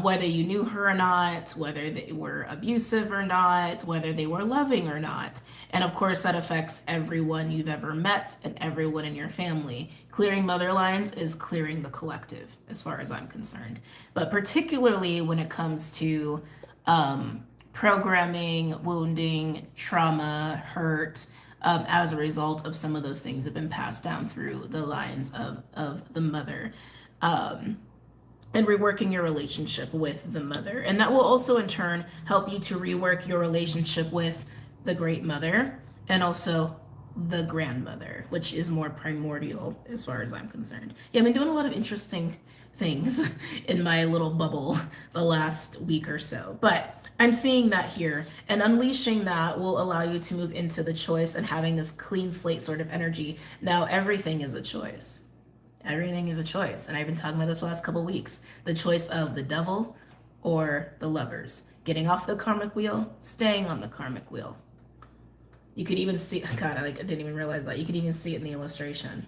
Whether you knew her or not, whether they were abusive or not, whether they were loving or not. And of course, that affects everyone you've ever met and everyone in your family. Clearing mother lines is clearing the collective, as far as I'm concerned. But particularly when it comes to programming, wounding, trauma, hurt, as a result of some of those things that have been passed down through the lines of the mother. And reworking your relationship with the mother. And that will also in turn help you to rework your relationship with the great mother and also the grandmother, which is more primordial as far as I'm concerned. Yeah, I've been doing a lot of interesting things in my little bubble the last week or so, but I'm seeing that here, and unleashing that will allow you to move into the Choice and having this clean slate sort of energy. Now, everything is a choice. Everything is a choice. And I've been talking about this the last couple of weeks. The choice of the Devil or the Lovers. Getting off the karmic wheel, staying on the karmic wheel. You could even see, God, I didn't even realize that. You could even see it in the illustration.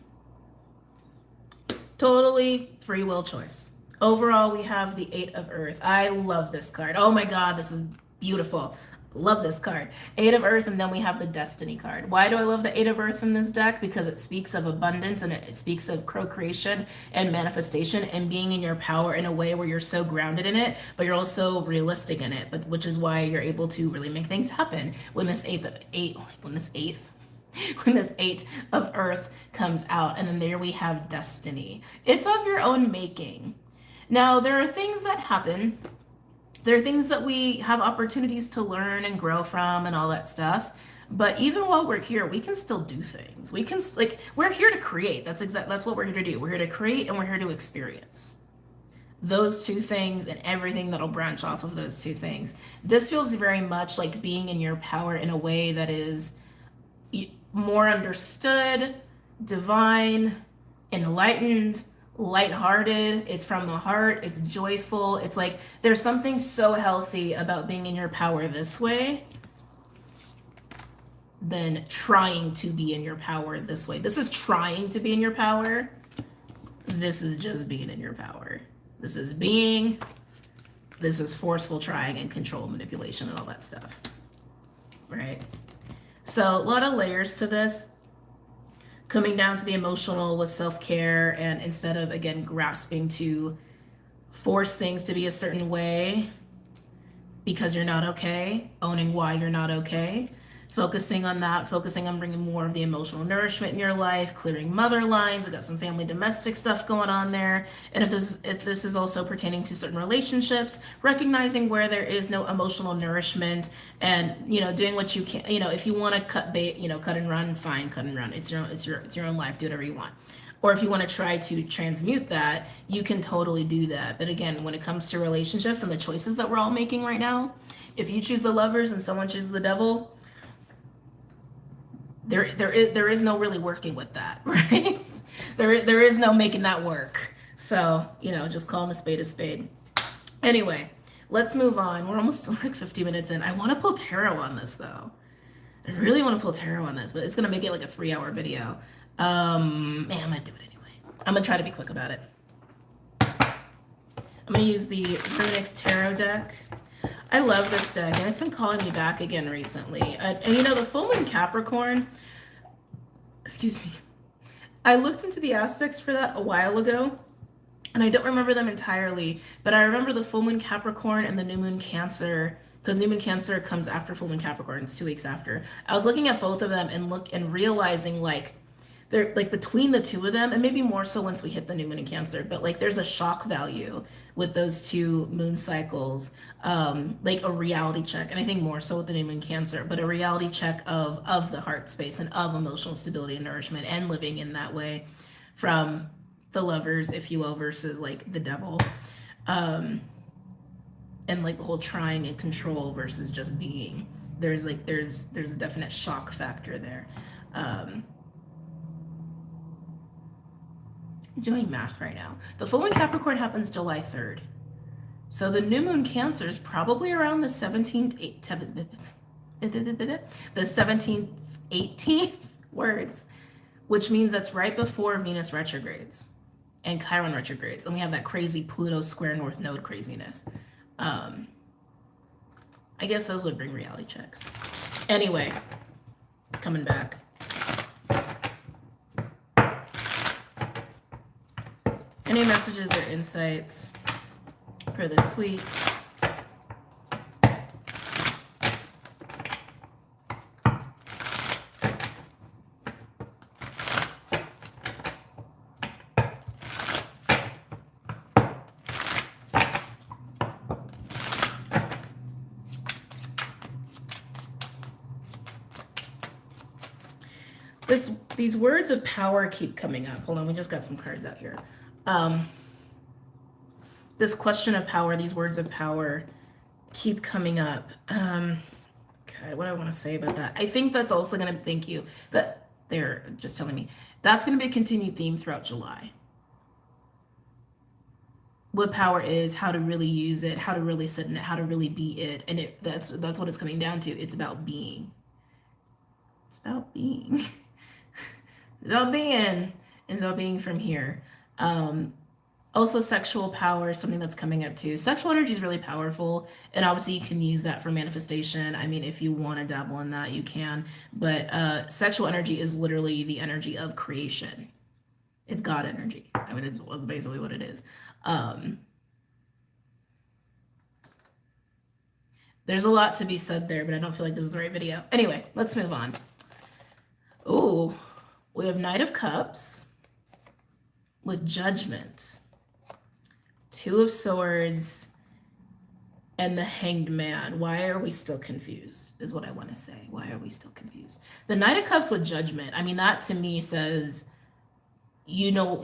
Totally free will choice. Overall, we have the 8 of Earth. I love this card. Oh my God, this is Beautiful. Love this card. Eight of Earth, and then we have the Destiny card. Why do I love the Eight of Earth in this deck? Because it speaks of abundance and it speaks of procreation and manifestation and being in your power in a way where you're so grounded in it, but you're also realistic in it, but which is why you're able to really make things happen when this when this eight of Earth comes out. And then there we have Destiny. It's of your own making. Now, there are things that happen. There are things that we have opportunities to learn and grow from and all that stuff. But even while we're here, we can still do things. We can, like, we're here to create. That's what we're here to do. We're here to create and we're here to experience. Those two things and everything that'll branch off of those two things. This feels very much like being in your power in a way that is more understood, divine, enlightened, lighthearted. It's from the heart. It's joyful. It's like there's something so healthy about being in your power this way than trying to be in your power this way. This is trying to be in your power. This is just being in your power. This is being. This is forceful trying and control, manipulation, and all that stuff. Right? So a lot of layers to this. Coming down to the emotional with self-care, and instead of, again, grasping to force things to be a certain way because you're not okay, owning why you're not okay, focusing on that, focusing on bringing more of the emotional nourishment in your life, clearing mother lines. We got some family domestic stuff going on there. And if this is also pertaining to certain relationships, recognizing where there is no emotional nourishment and, doing what you can, if you want to cut bait, cut and run, fine, cut and run. It's your own life. Do whatever you want. Or if you want to try to transmute that, you can totally do that. But again, when it comes to relationships and the choices that we're all making right now, if you choose the Lovers and someone chooses the Devil, there is no really working with that, right? There is no making that work. So, just calling a spade a spade. Anyway, let's move on. We're almost like 50 minutes in. I want to pull tarot on this though. I really want to pull tarot on this, but it's gonna make it like a 3-hour video. I'm gonna do it anyway. I'm gonna try to be quick about it. I'm gonna use the Runic Tarot deck. I love this deck, and it's been calling me back again recently. And the full moon Capricorn, excuse me, I looked into the aspects for that a while ago, and I don't remember them entirely, but I remember the full moon Capricorn and the new moon Cancer, because new moon Cancer comes after full moon Capricorn. It's 2 weeks after. I was looking at both of them and realizing they're like between the two of them, and maybe more so once we hit the new moon in Cancer, but like there's a shock value with those two moon cycles, like a reality check. And I think more so with the new moon Cancer, but a reality check of the heart space and of emotional stability and nourishment and living in that way from the Lovers, if you will, versus like the Devil. And like the whole trying and control versus just being. There's a definite shock factor there. I'm doing math right now. The full moon Capricorn happens July 3rd. So the new moon Cancer is probably around the 17th, the 17th, 18th words, which means that's right before Venus retrogrades and Chiron retrogrades. And we have that crazy Pluto square north node craziness. I guess those would bring reality checks. Anyway, coming back. Any messages or insights for this week? These words of power keep coming up. Hold on, we just got some cards out here. This question of power, these words of power keep coming up. God, what do I want to say about that? I think that's also going to, thank you, that they're just telling me, that's going to be a continued theme throughout July. What power is, how to really use it, how to really sit in it, how to really be it. And that's what it's coming down to. It's about being. It's about being. It's about being. It's about being from here. Also, sexual power is something that's coming up too. Sexual energy is really powerful, and obviously you can use that for manifestation. I mean, if you want to dabble in that, you can. But sexual energy is literally the energy of creation. It's God energy. I mean, it's basically what it is. There's a lot to be said there, but I don't feel like this is the right video. Anyway, let's move on. Ooh, we have Knight of Cups with Judgment, Two of Swords, and the Hanged Man. Why are we still confused is what I want to say. Why are we still confused? The Knight of Cups with Judgment. I mean, that to me says, you know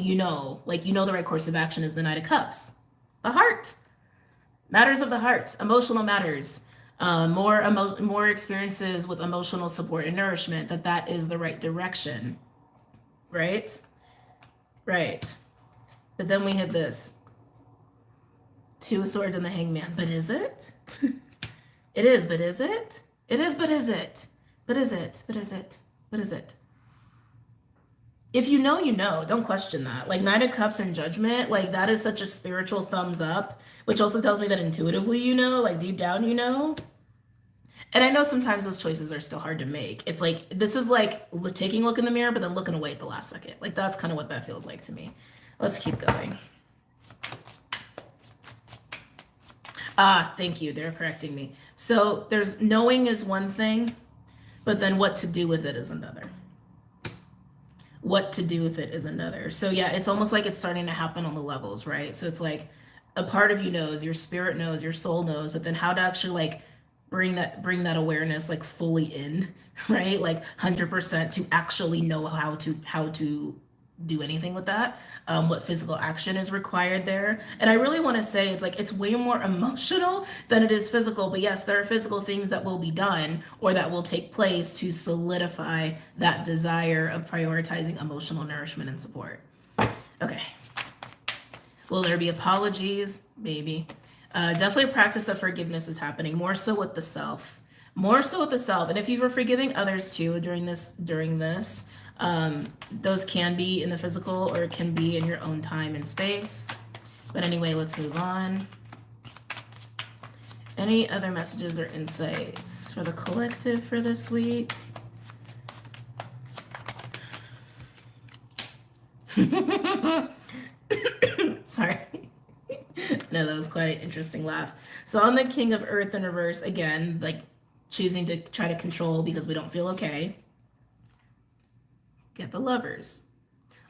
the right course of action is the Knight of Cups. The heart. Matters of the heart. Emotional matters. More experiences with emotional support and nourishment, that is the right direction. Right? Right. But then we hit this. Two of Swords and the Hangman. But is it? It is, but is it? It is, but is it? But is it? But is it? But is it? If you know, you know. Don't question that. Like Knight of Cups and Judgment, like that is such a spiritual thumbs up, which also tells me that intuitively you know, like deep down you know. And I know sometimes those choices are still hard to make. It's like, this is like taking a look in the mirror, but then looking away at the last second. Like that's kind of what that feels like to me. Let's keep going. Ah, thank you. They're correcting me. So there's knowing is one thing, but then what to do with it is another. What to do with it is another. So yeah, it's almost like it's starting to happen on the levels, right? So it's like a part of you knows, your spirit knows, your soul knows, but then how to actually like bring that awareness like fully in, right? Like 100% to actually know how to do anything with that, what physical action is required there. And I really want to say it's way more emotional than it is physical, but yes, there are physical things that will be done or that will take place to solidify that desire of prioritizing emotional nourishment and support. Okay. Will there be apologies? Maybe. Definitely a practice of forgiveness is happening, more so with the self. More so with the self. And if you were forgiving others too during this, those can be in the physical or it can be in your own time and space. But anyway, let's move on. Any other messages or insights for the collective for this week? Sorry. No, that was quite an interesting laugh. So on the King of Earth in reverse, again, like choosing to try to control because we don't feel okay. Get the Lovers,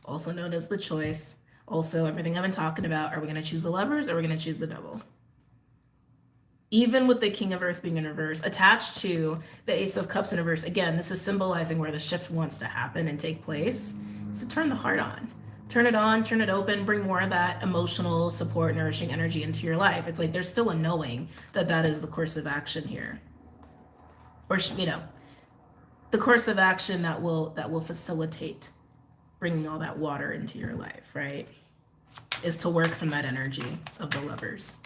also known as the Choice. Also, everything I've been talking about, are we going to choose the Lovers or are we going to choose the Devil? Even with the King of Earth being in reverse, attached to the Ace of Cups in reverse, again, this is symbolizing where the shift wants to happen and take place. So turn the heart on. Turn it on, turn it open, bring more of that emotional support, nourishing energy into your life. It's like there's still a knowing that is the course of action here. Or, the course of action that will facilitate bringing all that water into your life, right? Is to work from that energy of the Lovers.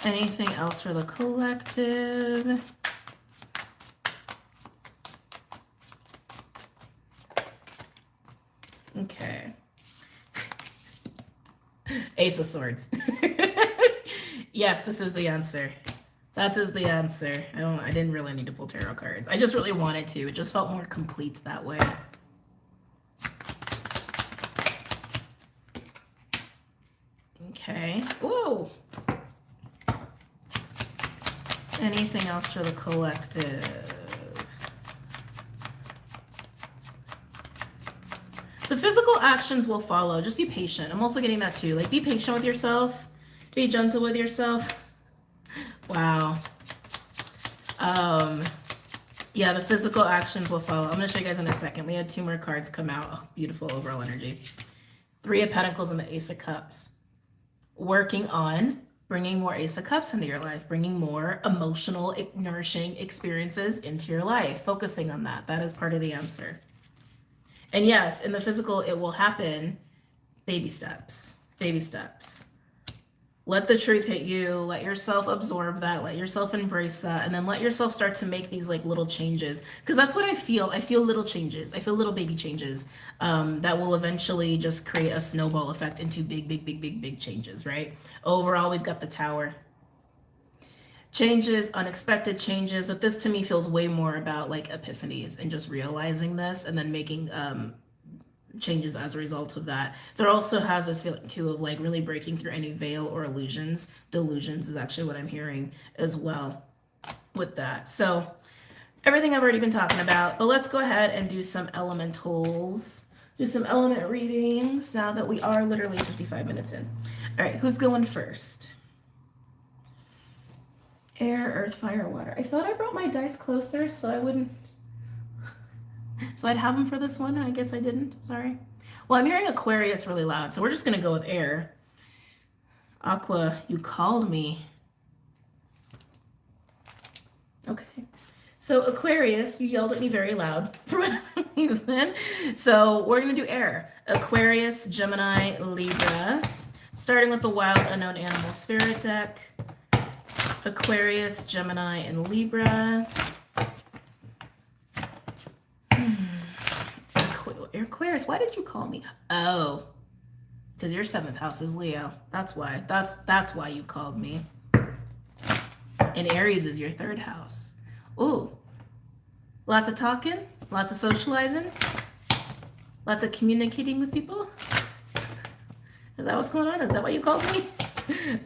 Anything else for the collective? Okay. Ace of Swords. Yes, this is the answer. That is the answer. I didn't really need to pull tarot cards. I just really wanted to. It just felt more complete that way. Okay. Ooh. Anything else for the collective? The physical actions will follow. Just be patient. I'm also getting that too. Like, be patient with yourself. Be gentle with yourself. Wow. Yeah, the physical actions will follow. I'm going to show you guys in a second. We had 2 more cards come out. Oh, beautiful overall energy. 3 of Pentacles and the Ace of Cups. Working on bringing more Ace of Cups into your life, bringing more emotional, nourishing experiences into your life, focusing on that. That is part of the answer. And yes, in the physical, it will happen. Baby steps. Baby steps. Let the truth hit you. Let yourself absorb that. Let yourself embrace that. And then let yourself start to make these like little changes. Because that's what I feel. I feel little changes. I feel little baby changes that will eventually just create a snowball effect into big, big, big, big, big changes, right? Overall, we've got the Tower. Changes, unexpected changes. But this to me feels way more about like epiphanies and just realizing this and then making changes as a result of that. There also has this feeling too of like really breaking through any veil or illusions. Delusions is actually what I'm hearing as well with that. So everything I've already been talking about, but let's go ahead and do some elementals, do some element readings now that we are literally 55 minutes in. All right, who's going first? Air, earth, fire, water. I thought I brought my dice closer so I wouldn't, so I'd have them for this one. I guess I didn't. Sorry. Well, I'm hearing Aquarius really loud, so we're just going to go with air. Aqua, you called me. Okay. So Aquarius, you yelled at me very loud for whatever reason. So we're going to do air. Aquarius, Gemini, Libra. Starting with the Wild Unknown Animal Spirit deck. Aquarius, Gemini, and Libra. Aquarius, why did you call me? Oh, because your 7th house is Leo. That's why. That's why you called me. And Aries is your 3rd house. Ooh, lots of talking, lots of socializing, lots of communicating with people. Is that what's going on? Is that why you called me?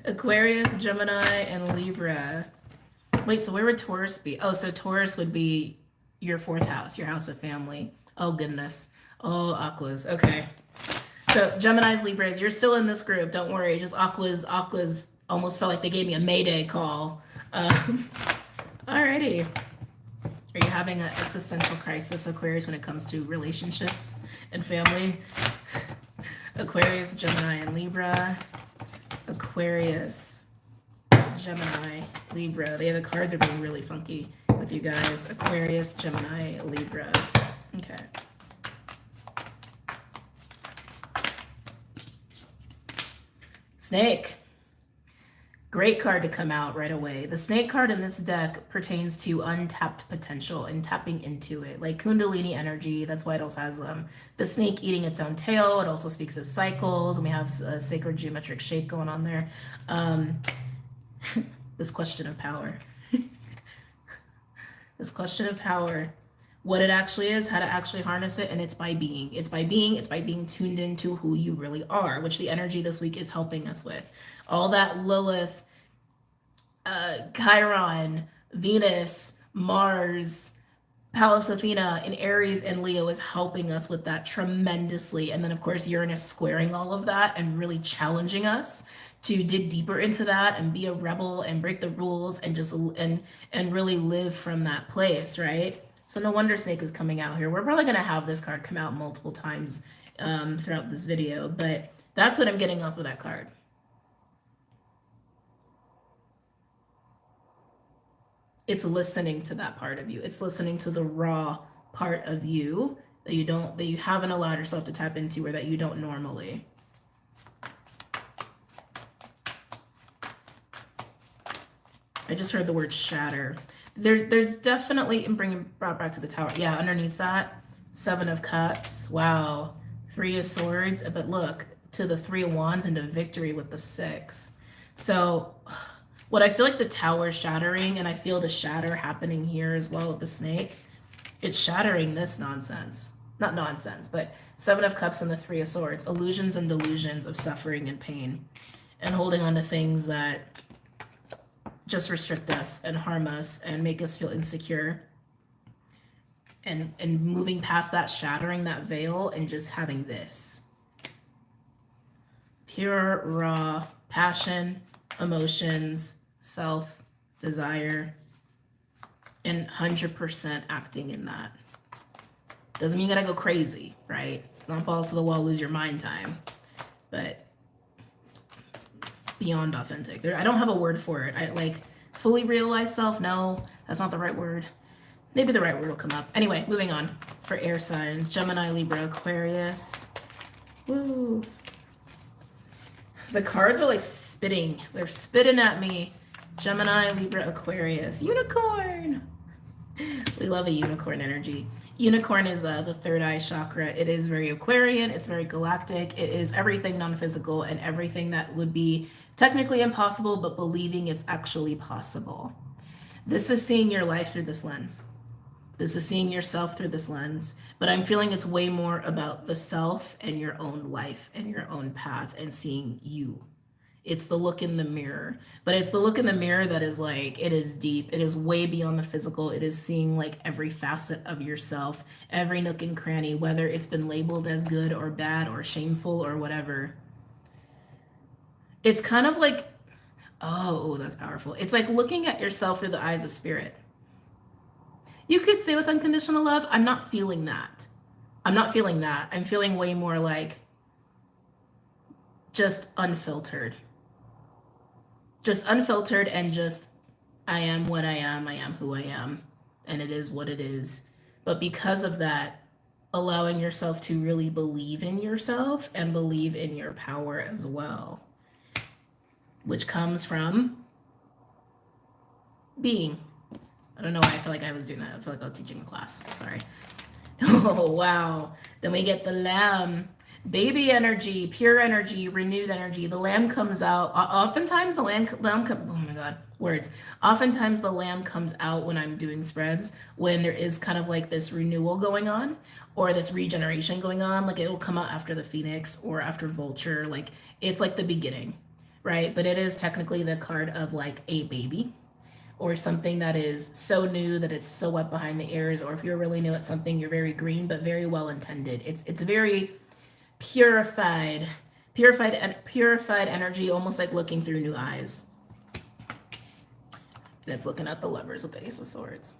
Aquarius, Gemini, and Libra. Wait, so where would Taurus be? Oh, so Taurus would be your 4th house, your house of family. Oh, goodness. Oh, Aquas. Okay. So Gemini's, Libras, you're still in this group. Don't worry. Just Aquas almost felt like they gave me a Mayday call. Alrighty. Are you having an existential crisis, Aquarius, when it comes to relationships and family? Aquarius, Gemini, and Libra. Aquarius, Gemini, Libra. The other cards are being really funky with you guys. Aquarius, Gemini, Libra. Okay. Snake. Great card to come out right away. The snake card in this deck pertains to untapped potential and tapping into it, like Kundalini energy. That's why it also has the snake eating its own tail. It also speaks of cycles, and we have a sacred geometric shape going on there. This question of power. This question of power. What it actually is, how to actually harness it, and it's by being. It's by being tuned into who you really are, which the energy this week is helping us with. All that Lilith, Chiron, Venus, Mars, Pallas Athena in Aries and Leo is helping us with that tremendously. And then of course Uranus squaring all of that and really challenging us to dig deeper into that and be a rebel and break the rules and just and really live from that place, right? So no wonder Snake is coming out here. We're probably going to have this card come out multiple times throughout this video, but that's what I'm getting off of that card. It's listening to that part of you. It's listening to the raw part of you that you haven't allowed yourself to tap into or that you don't normally. I just heard the word shatter. There's definitely, and brought back to the Tower. Yeah, underneath that, 7 of Cups. Wow. 3 of Swords. But look, to the 3 of Wands into victory with the 6. So what I feel like the Tower shattering, and I feel the shatter happening here as well with the Snake, it's shattering this nonsense. Not nonsense, but 7 of Cups and the 3 of Swords. Illusions and delusions of suffering and pain. And holding on to things that just restrict us and harm us and make us feel insecure, and moving past that, shattering that veil and just having this pure raw passion, emotions, self, desire, and 100% acting in that. Doesn't mean you gotta go crazy, right? It's not falls to the wall, lose your mind time, but beyond authentic. I don't have a word for it. I like fully realized self. No, that's not the right word. Maybe the right word will come up. Anyway, moving on. For air signs, Gemini, Libra, Aquarius. Woo. The cards are like spitting. They're spitting at me. Gemini, Libra, Aquarius. Unicorn! We love a unicorn energy. Unicorn is the third eye chakra. It is very Aquarian. It's very galactic. It is everything non-physical and everything that would be technically impossible, but believing it's actually possible. This is seeing your life through this lens. This is seeing yourself through this lens. But I'm feeling it's way more about the self and your own life and your own path and seeing you. It's the look in the mirror, but it's the look in the mirror that is like, it is deep. It is way beyond the physical. It is seeing like every facet of yourself, every nook and cranny, whether it's been labeled as good or bad or shameful or whatever. It's kind of like, oh, that's powerful. It's like looking at yourself through the eyes of spirit. You could say with unconditional love, I'm not feeling that. I'm not feeling that. I'm feeling way more like just unfiltered. Just unfiltered and just, I am what I am who I am, and it is what it is. But because of that, allowing yourself to really believe in yourself and believe in your power as well, which comes from being. I don't know why I feel like I was doing that. I feel like I was teaching a class. Sorry. Oh, wow. Then we get the Lamb. Baby energy, pure energy, renewed energy. The Lamb comes out. Oftentimes the lamb oh my God, words. Oftentimes the Lamb comes out when I'm doing spreads, when there is kind of like this renewal going on or this regeneration going on. Like it will come out after the Phoenix or after Vulture. Like it's like the beginning, right? But it is technically the card of like a baby or something that is so new that it's so wet behind the ears. Or if you're really new at something, you're very green, but very well intended. It's very purified energy, almost like looking through new eyes. That's looking at the Lovers with the Ace of Swords.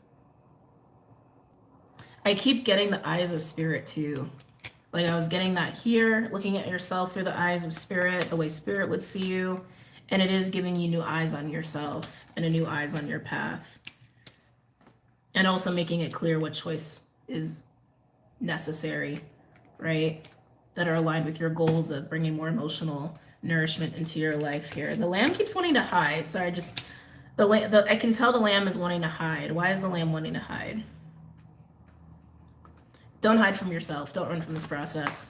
I keep getting the eyes of spirit too. Like I was getting that here, looking at yourself through the eyes of spirit, the way spirit would see you. And it is giving you new eyes on yourself and a new eyes on your path. And also making it clear what choice is necessary, right? That are aligned with your goals of bringing more emotional nourishment into your life here. The Lamb keeps wanting to hide. Sorry, just I can tell the Lamb is wanting to hide. Why is the Lamb wanting to hide? Don't hide from yourself. Don't run from this process.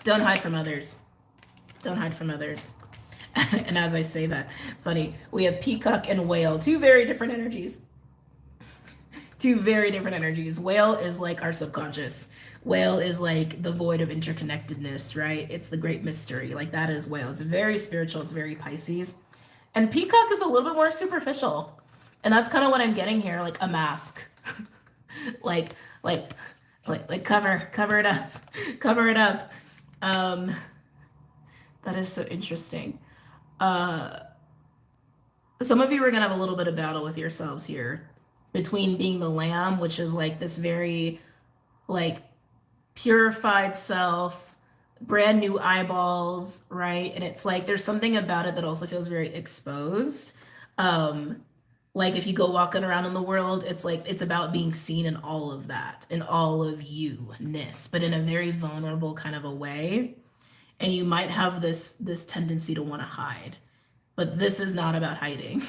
Don't hide from others. Don't hide from others. And as I say that, funny, we have Peacock and Whale, two very different energies. Two very different energies. Whale is like our subconscious. Whale is like the void of interconnectedness, right? It's the great mystery. Like that is Whale. It's very spiritual. It's very Pisces. And Peacock is a little bit more superficial. And that's kind of what I'm getting here, like a mask. like cover it up. Cover it up. That is so interesting. Some of you are going to have a little bit of battle with yourselves here between being the Lamb, which is like this very like purified self, brand new eyeballs, right? And it's like there's something about it that also feels very exposed. Like if you go walking around in the world, it's like it's about being seen in all of that, in all of you-ness, but in a very vulnerable kind of a way. And you might have this tendency to want to hide, but this is not about hiding.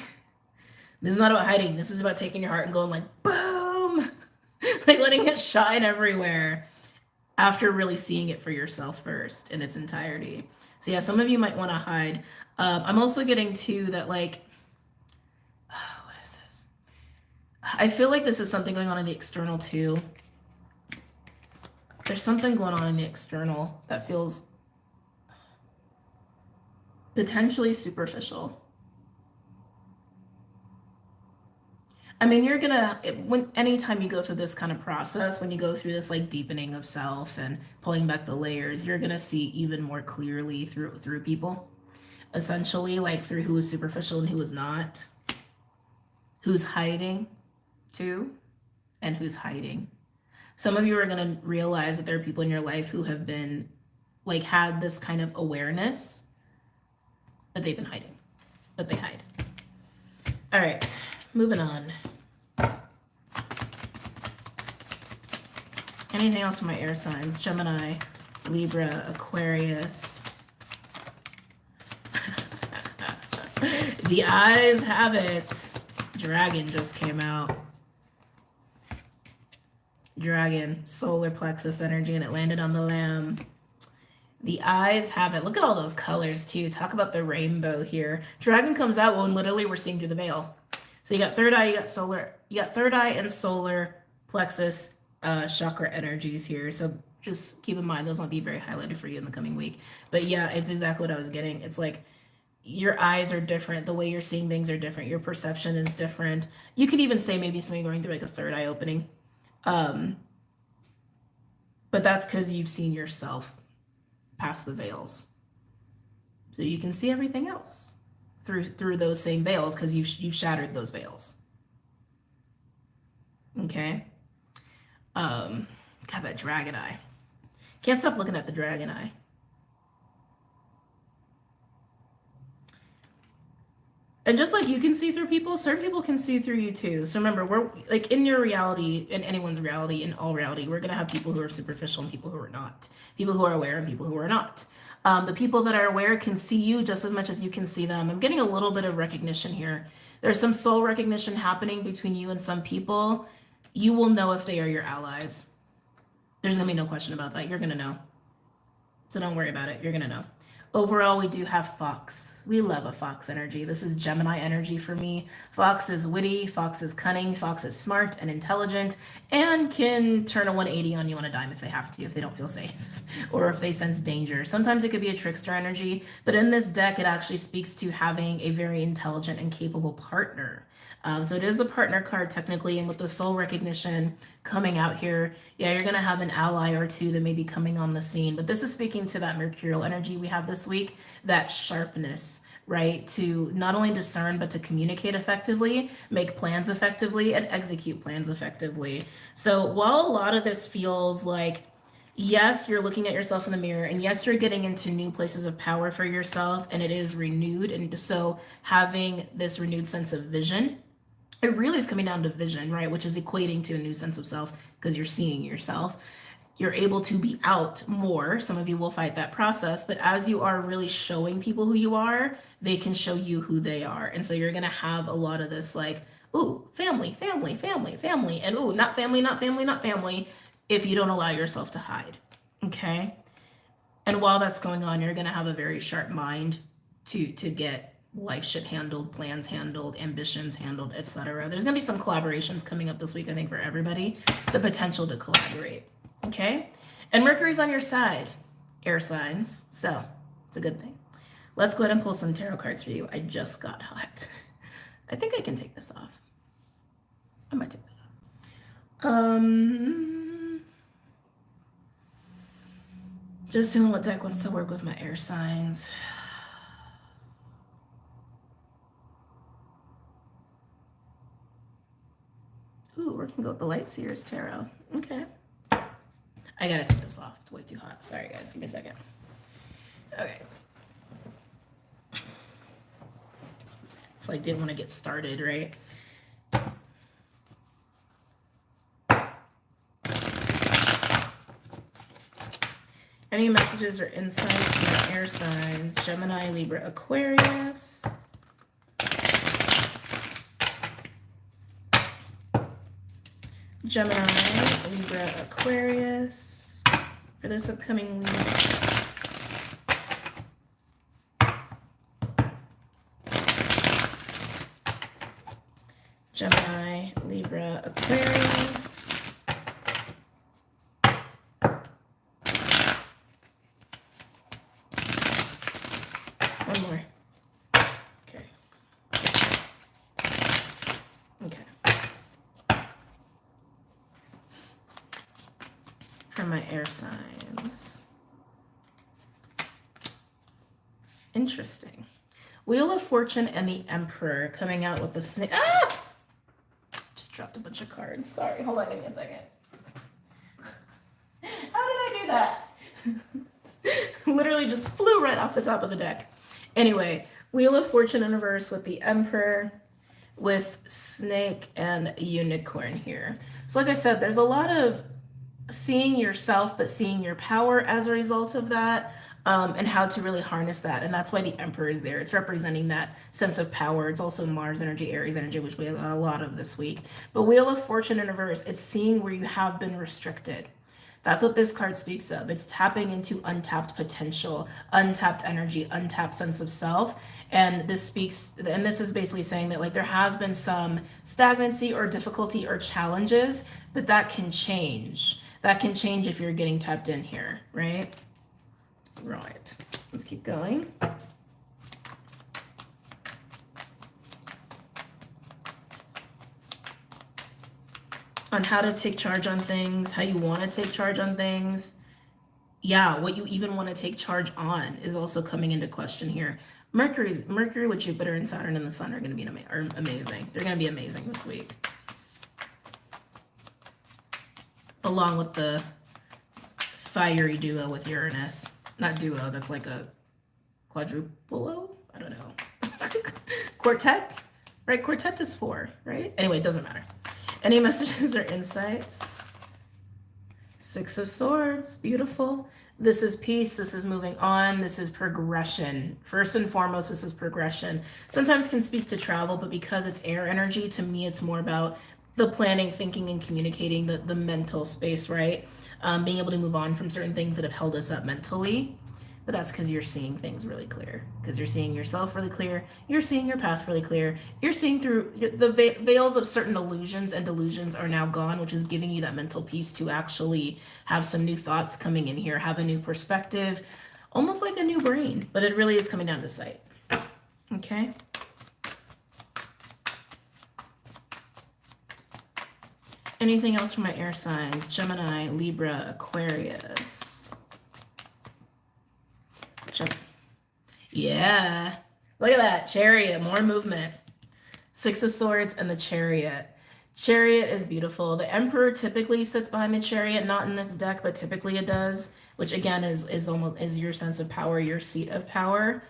This is not about hiding. This is about taking your heart and going like, boom, like letting it shine everywhere after really seeing it for yourself first in its entirety. So yeah, some of you might want to hide. I'm also getting too that like, what is this? I feel like this is something going on in the external too. There's something going on in the external that feels potentially superficial. I mean, you're gonna, anytime you go through this kind of process, when you go through this like deepening of self and pulling back the layers, you're gonna see even more clearly through people, essentially, like through who is superficial and who is not, who's hiding too, and who's hiding. Some of you are gonna realize that there are people in your life who have been like had this kind of awareness, but they've been hiding, but they hide. All right, moving on. Anything else for my air signs? Gemini, Libra, Aquarius. The eyes have it. Dragon just came out. Dragon, solar plexus energy, and it landed on the lamb. The eyes have it. Look at all those colors too. Talk about the rainbow here. Dragon comes out when literally we're seeing through the veil. So you got third eye, you got solar, you got third eye and solar plexus chakra energies here. So just keep in mind those won't be very highlighted for you in the coming week. But yeah, it's exactly what I was getting. It's like your eyes are different. The way you're seeing things are different. Your perception is different. You could even say maybe something going through like a third eye opening. But that's because you've seen yourself past the veils. So you can see everything else through those same veils because you've shattered those veils. Okay. God, that dragon eye. Can't stop looking at the dragon eye. And just like you can see through people, certain people can see through you too. So remember, we're like in your reality, in anyone's reality, in all reality, we're going to have people who are superficial and people who are not. People who are aware and people who are not. The people that are aware can see you just as much as you can see them. I'm getting a little bit of recognition here. There's some soul recognition happening between you and some people. You will know if they are your allies. There's going to be no question about that. You're going to know. So don't worry about it. You're going to know. Overall, we do have Fox. We love a Fox energy. This is Gemini energy for me. Fox is witty, Fox is cunning, Fox is smart and intelligent, and can turn a 180 on you on a dime if they have to, if they don't feel safe, or if they sense danger. Sometimes it could be a trickster energy, but in this deck, it actually speaks to having a very intelligent and capable partner. So it is a partner card technically, and with the soul recognition coming out here, yeah, you're going to have an ally or two that may be coming on the scene. But this is speaking to that mercurial energy we have this week, that sharpness, right? To not only discern, but to communicate effectively, make plans effectively, and execute plans effectively. So while a lot of this feels like, yes, you're looking at yourself in the mirror, and yes, you're getting into new places of power for yourself, and it is renewed. And so having this renewed sense of vision, it really is coming down to vision, right? Which is equating to a new sense of self because you're seeing yourself. You're able to be out more. Some of you will fight that process, but as you are really showing people who you are, they can show you who they are. And so you're going to have a lot of this like, ooh, family, family, family, family, and ooh, not family, not family, not family, if you don't allow yourself to hide. Okay? And while that's going on, you're going to have a very sharp mind to get life shit handled, plans handled, ambitions handled, etc. There's going to be some collaborations coming up this week, I think, for everybody. The potential to collaborate. Okay? And Mercury's on your side, air signs. So it's a good thing. Let's go ahead and pull some tarot cards for you. I just got hot. I think I can take this off. I might take this off. Just doing what deck wants to work with my air signs. Ooh, we're gonna go with the Light Seers Tarot. Okay. I gotta take this off. It's way too hot. Sorry, guys. Give me a second. Okay. It's like didn't want to get started, right? Any messages or insights from air signs? Gemini, Libra, Aquarius. Gemini, Libra, Aquarius for this upcoming week. Gemini, Libra, Aquarius. One more. Okay. Okay. For my air signs. Interesting. Wheel of Fortune and the Emperor coming out with the snake. Ah! Just dropped a bunch of cards. Sorry. Hold on. Give me a second. How did I do that? Literally just flew right off the top of the deck. Anyway, Wheel of Fortune in reverse with the Emperor, with Snake and Unicorn here. So like I said, there's a lot of seeing yourself, but seeing your power as a result of that. and how to really harness that. And that's why the Emperor is there. It's representing that sense of power. It's also Mars energy, Aries energy, which we have a lot of this week. But Wheel of Fortune in reverse, it's seeing where you have been restricted. That's what this card speaks of. It's tapping into untapped potential, untapped energy, untapped sense of self. And this is basically saying that like there has been some stagnancy or difficulty or challenges, but that can change. That can change if you're getting tapped in here, right? Right. Let's keep going. On how to take charge on things, how you want to take charge on things. Yeah, what you even want to take charge on is also coming into question here. Mercury with Jupiter and Saturn and the Sun are going to be amazing. They're going to be amazing this week. Along with the fiery duo with Uranus. Not duo, that's like a quadruple? I don't know. Quartet? Right, quartet is 4, right? Anyway, it doesn't matter. Any messages or insights? 6 of Swords, beautiful. This is peace, this is moving on, this is progression. First and foremost, this is progression. Sometimes can speak to travel, but because it's air energy, to me it's more about the planning, thinking, and communicating, the mental space, right? Being able to move on from certain things that have held us up mentally. But that's because you're seeing things really clear. Because you're seeing yourself really clear. You're seeing your path really clear. You're seeing through the veils of certain illusions, and delusions are now gone, which is giving you that mental peace to actually have some new thoughts coming in here, have a new perspective, almost like a new brain. But it really is coming down to sight. Okay? Anything else from my air signs? Gemini, Libra, Aquarius. Yeah, look at that. Chariot, more movement. 6 of Swords and the Chariot. Chariot is beautiful. The Emperor typically sits behind the Chariot, not in this deck, but typically it does, which again is your sense of power, your seat of power.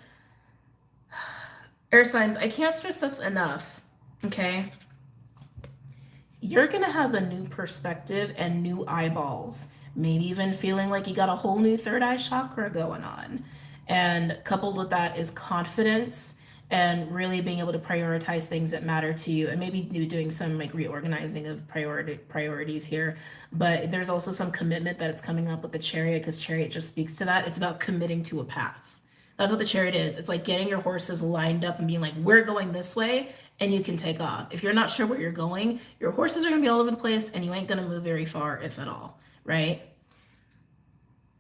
Air signs, I can't stress this enough, okay? You're going to have a new perspective and new eyeballs. Maybe even feeling like you got a whole new third eye chakra going on. And coupled with that is confidence and really being able to prioritize things that matter to you, and maybe doing some like reorganizing of priorities here. But there's also some commitment that it's coming up with the Chariot, because Chariot just speaks to that. It's about committing to a path. That's what the Chariot is. It's like getting your horses lined up and being like, we're going this way, and you can take off. If you're not sure where you're going, your horses are going to be all over the place and you ain't going to move very far, if at all, right?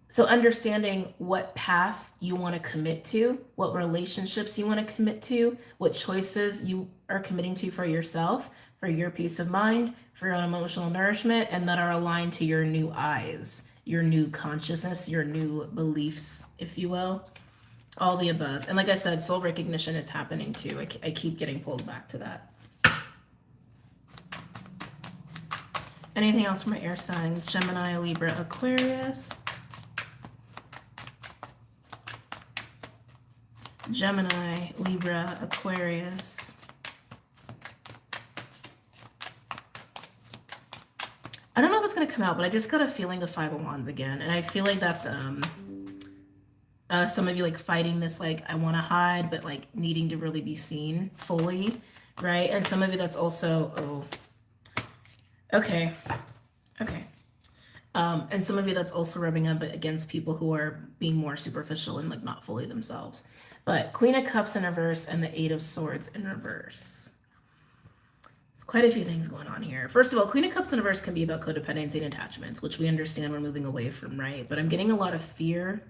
So understanding what path you want to commit to, what relationships you want to commit to, what choices you are committing to for yourself, for your peace of mind, for your own emotional nourishment, and that are aligned to your new eyes, your new consciousness, your new beliefs, if you will. All the above. And like I said, soul recognition is happening too. I keep getting pulled back to that. Anything else from my air signs? Gemini, Libra, Aquarius. Gemini, Libra, Aquarius. I don't know what's going to come out, but I just got a feeling the 5 of Wands again. And I feel like that's some of you like fighting this, like, I want to hide, but like needing to really be seen fully, right? And some of you that's also, okay. And some of you that's also rubbing up against people who are being more superficial and like not fully themselves. But Queen of Cups in reverse and the 8 of Swords in reverse. There's quite a few things going on here. First of all, Queen of Cups in reverse can be about codependency and attachments, which we understand we're moving away from, right? But I'm getting a lot of fear.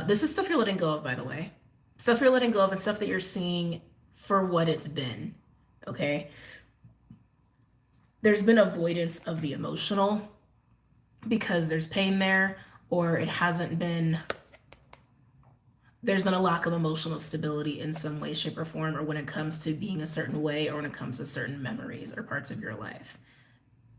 This is stuff you're letting go of, by the way. Stuff you're letting go of and stuff that you're seeing for what it's been, okay? There's been avoidance of the emotional because there's pain there, or it hasn't been... There's been a lack of emotional stability in some way, shape, or form, or when it comes to being a certain way, or when it comes to certain memories or parts of your life.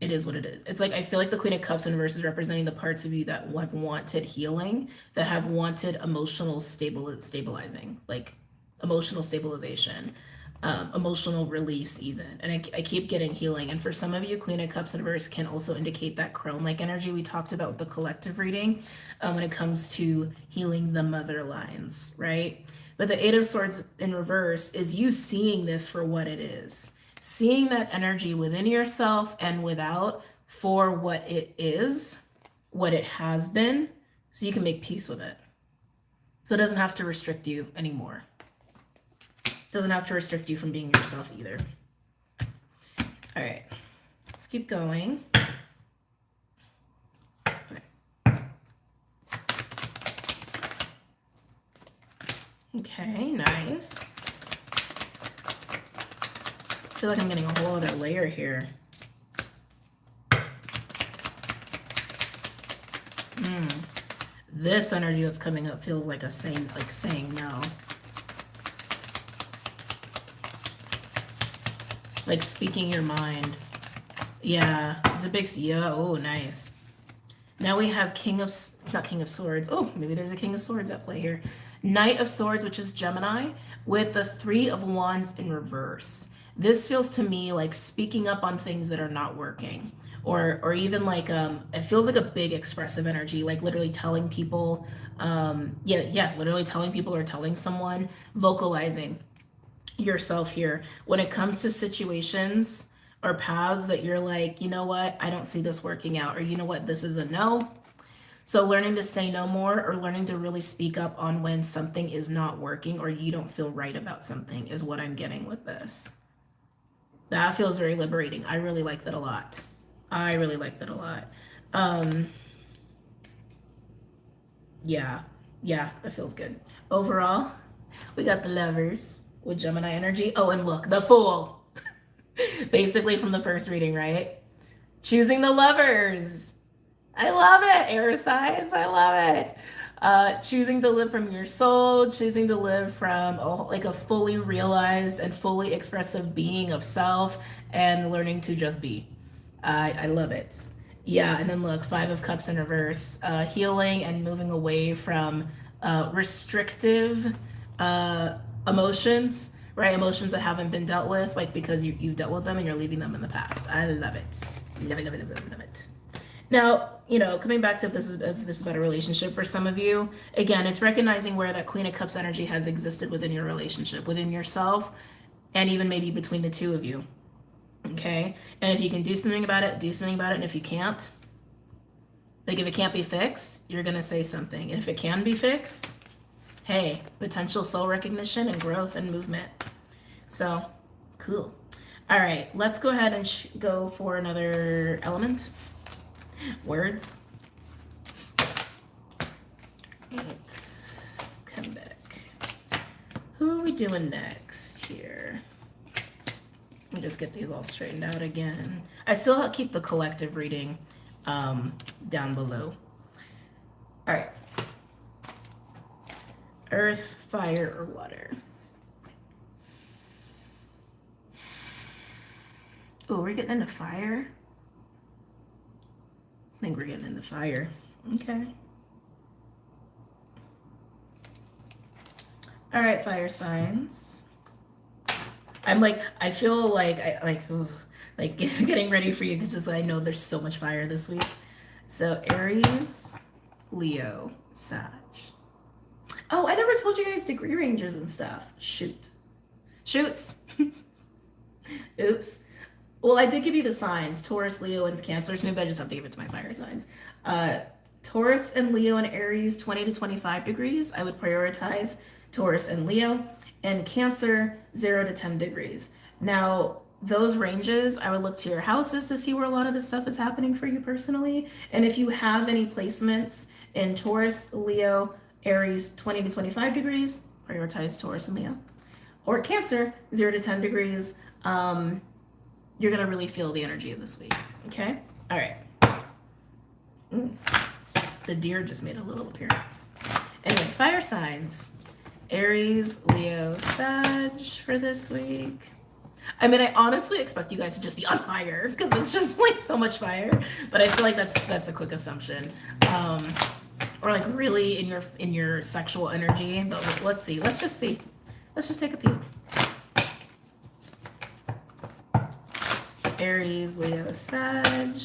It is what it is. It's like, I feel like the Queen of Cups in reverse is representing the parts of you that have wanted healing, that have wanted emotional stabilizing, like emotional stabilization. emotional release even. And I keep getting healing. And for some of you, Queen of Cups in reverse can also indicate that crone-like energy we talked about with the collective reading when it comes to healing the mother lines, right? But the Eight of Swords in reverse is you seeing this for what it is. Seeing that energy within yourself and without for what it is, what it has been, so you can make peace with it. So it doesn't have to restrict you anymore. Doesn't have to restrict you from being yourself either. All right, let's keep going. Okay, nice. I feel like I'm getting a whole other layer here. This energy that's coming up feels like saying no. Like speaking your mind. Yeah, it's a big, yeah, oh, nice. Now we have not King of Swords. Oh, maybe there's a King of Swords at play here. Knight of Swords, which is Gemini, with the Three of Wands in reverse. This feels to me like speaking up on things that are not working. Or even like, it feels like a big expressive energy, like literally telling people, literally telling people or telling someone, vocalizing yourself here when it comes to situations or paths that you're like, you know what, I don't see this working out, or you know what, this is a no. So learning to say no more, or learning to really speak up on when something is not working or you don't feel right about something is what I'm getting with this. That feels very liberating. I really like that a lot. I really like that a lot. Yeah, that feels good. Overall, we got the Lovers with Gemini energy. Oh, and look, the Fool. Basically from the first reading, right? Choosing the Lovers. I love it, air signs. I love it. Choosing to live from your soul, choosing to live from a fully realized and fully expressive being of self, and learning to just be. I love it. Yeah, and then look, Five of Cups in reverse. Healing and moving away from restrictive emotions, right? Emotions that haven't been dealt with, like because you've dealt with them and you're leaving them in the past. I love it. Love it, love it, love it, love it. Now, coming back to if this is about a relationship for some of you, again, it's recognizing where that Queen of Cups energy has existed within your relationship, within yourself, and even maybe between the two of you. Okay? And if you can do something about it, do something about it. And if you can't, like if it can't be fixed, you're going to say something. And if it can be fixed, hey, potential soul recognition and growth and movement. So, cool. All right, let's go ahead and go for another element. Words. Let's come back. Who are we doing next here? Let me just get these all straightened out again. I still keep the collective reading down below. All right. Earth, fire, or water? Oh, we're getting into fire? I think we're getting into fire. Okay. All right, fire signs. I feel like getting ready for you because just I know there's so much fire this week. So Aries, Leo, Sag. Oh, I never told you guys degree ranges and stuff. Shoots. Oops. Well, I did give you the signs, Taurus, Leo, and Cancer, so maybe I just have to give it to my fire signs. Taurus and Leo and Aries, 20 to 25 degrees. I would prioritize Taurus and Leo. And Cancer, 0 to 10 degrees. Now, those ranges, I would look to your houses to see where a lot of this stuff is happening for you personally. And if you have any placements in Taurus, Leo, Aries, 20 to 25 degrees, prioritize Taurus and Leo. Or Cancer, 0 to 10 degrees. You're going to really feel the energy of this week. Okay? All right. The deer just made a little appearance. Anyway, fire signs. Aries, Leo, Sag for this week. I mean, I honestly expect you guys to just be on fire because it's just like so much fire. But I feel like that's a quick assumption. Or like really in your sexual energy. But let's see. Let's just see. Let's just take a peek. Aries, Leo, Sag.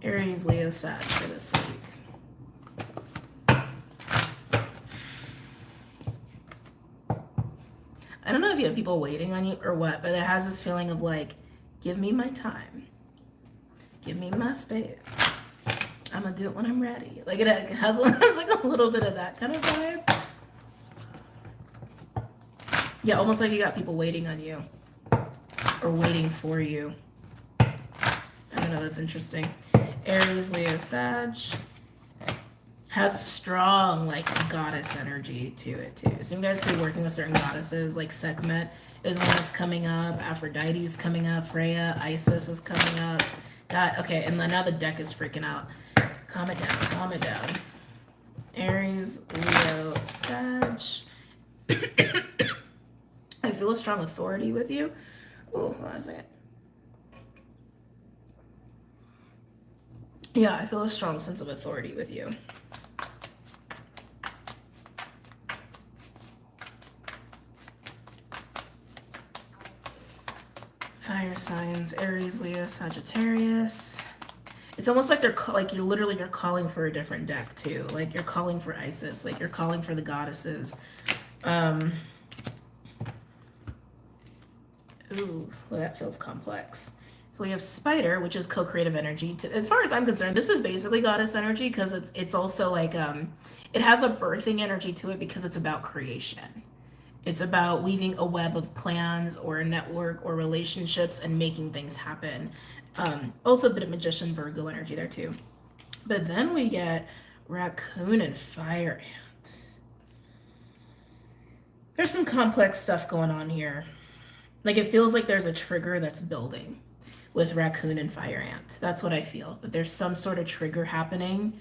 Aries, Leo, Sag for this week. I don't know if you have people waiting on you or what, but it has this feeling of like, give me my time. Give me my space. I'm gonna do it when I'm ready. Like it has like a little bit of that kind of vibe. Yeah, almost like you got people waiting on you or waiting for you. I don't know, that's interesting. Aries, Leo, Sag has strong like goddess energy to it too. So you guys could be working with certain goddesses, like Sekhmet is one that's coming up, Aphrodite's coming up, Freya, Isis is coming up. God, okay, and then now the deck is freaking out. Calm it down, calm it down. Aries, Leo, Sag. I feel a strong authority with you. Oh, hold on a second. Yeah, I feel a strong sense of authority with you. Fire signs, Aries, Leo, Sagittarius. It's almost like they're like you're calling for a different deck too. Like you're calling for Isis, like you're calling for the goddesses. Ooh, well, that feels complex. So we have Spider, which is co-creative energy. As far as I'm concerned, this is basically goddess energy because it's also like it has a birthing energy to it because it's about creation. It's about weaving a web of plans or a network or relationships and making things happen. Also a bit of Magician Virgo energy there too. But then we get Raccoon and Fire Ant. There's some complex stuff going on here. Like it feels like there's a trigger that's building with Raccoon and Fire Ant. That's what I feel. That there's some sort of trigger happening.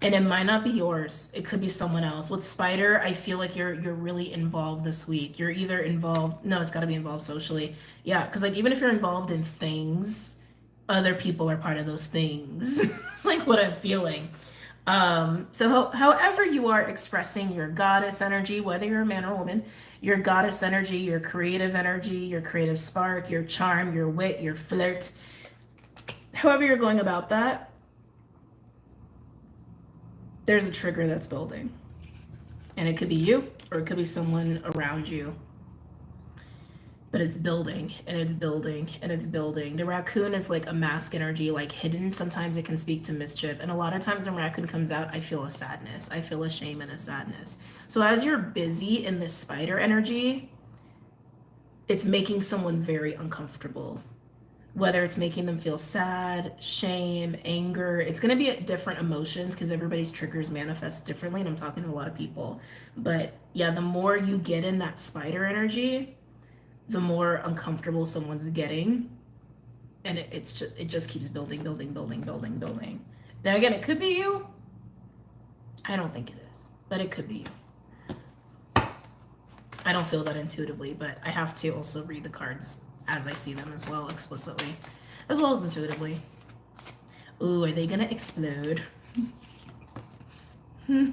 And it might not be yours. It could be someone else. With Spider, I feel like you're really involved this week. You're either involved, no, it's got to be involved socially. Yeah, because like even if you're involved in things, other people are part of those things. It's like what I'm feeling. So however you are expressing your goddess energy, whether you're a man or a woman, your goddess energy, your creative spark, your charm, your wit, your flirt, however you're going about that, there's a trigger that's building. And it could be you or it could be someone around you. But it's building and it's building and it's building. The raccoon is like a mask energy, like hidden. Sometimes it can speak to mischief. And a lot of times when raccoon comes out, I feel a sadness. I feel a shame and a sadness. So as you're busy in this spider energy, it's making someone very uncomfortable. Whether it's making them feel sad, shame, anger, it's going to be at different emotions because everybody's triggers manifest differently. And I'm talking to a lot of people. But yeah, the more you get in that spider energy, the more uncomfortable someone's getting. And it just keeps building. Now again, it could be you. I don't think it is, but it could be you. I don't feel that intuitively, but I have to also read the cards as I see them as well, explicitly, as well as intuitively. Ooh, are they gonna explode? I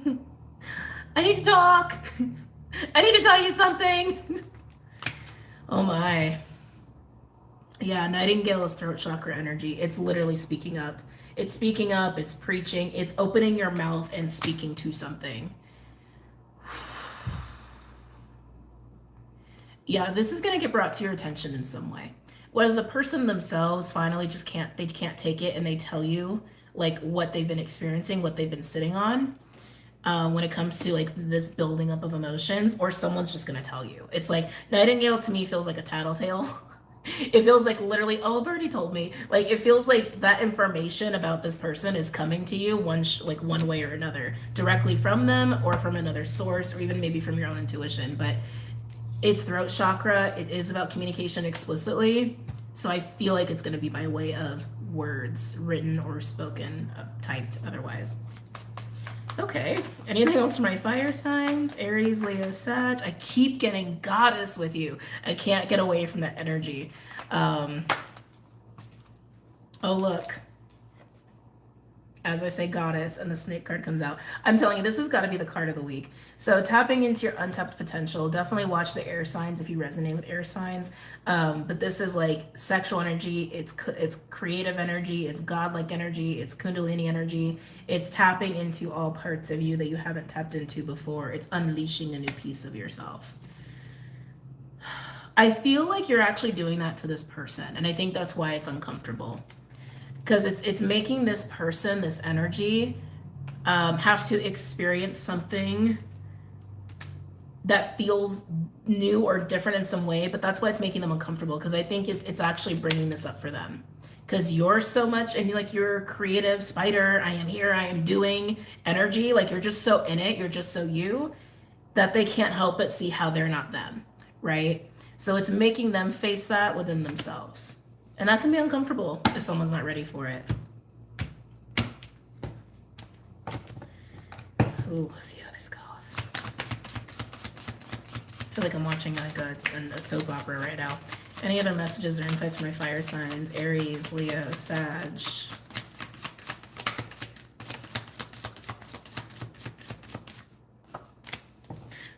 need to talk. I need to tell you something. Oh my. Yeah, Nightingale is throat chakra energy. It's literally speaking up. It's speaking up, it's preaching, it's opening your mouth and speaking to something. Yeah, this is going to get brought to your attention in some way. Whether the person themselves finally just can't take it and they tell you like what they've been experiencing, what they've been sitting on when it comes to like this building up of emotions, or someone's just going to tell you. It's like Nightingale to me feels like a tattletale. It feels like literally, oh, Birdie told me. Like it feels like that information about this person is coming to you one way or another, directly from them or from another source, or even maybe from your own intuition. But it's throat chakra. It is about communication explicitly. So I feel like it's going to be by way of words, written or spoken, typed otherwise. Okay. Anything else for my fire signs? Aries, Leo, Sag. I keep getting goddess with you. I can't get away from that energy. Oh, look. As I say, goddess, and the snake card comes out. I'm telling you, this has got to be the card of the week. So tapping into your untapped potential. Definitely watch the air signs if you resonate with air signs. But this is like sexual energy. It's creative energy. It's godlike energy. It's kundalini energy. It's tapping into all parts of you that you haven't tapped into before. It's unleashing a new piece of yourself. I feel like you're actually doing that to this person, and I think that's why it's uncomfortable. Because it's making this person, this energy, have to experience something that feels new or different in some way, but that's why it's making them uncomfortable, because I think it's actually bringing this up for them. Because you're so much, and you're creative, spider, I am here, I am doing energy, like you're just so in it, you're just so you, that they can't help but see how they're not them, right? So it's making them face that within themselves. And that can be uncomfortable if someone's not ready for it. Ooh, let's see how this goes. I feel like I'm watching like a soap opera right now. Any other messages or insights for my fire signs? Aries, Leo, Sag.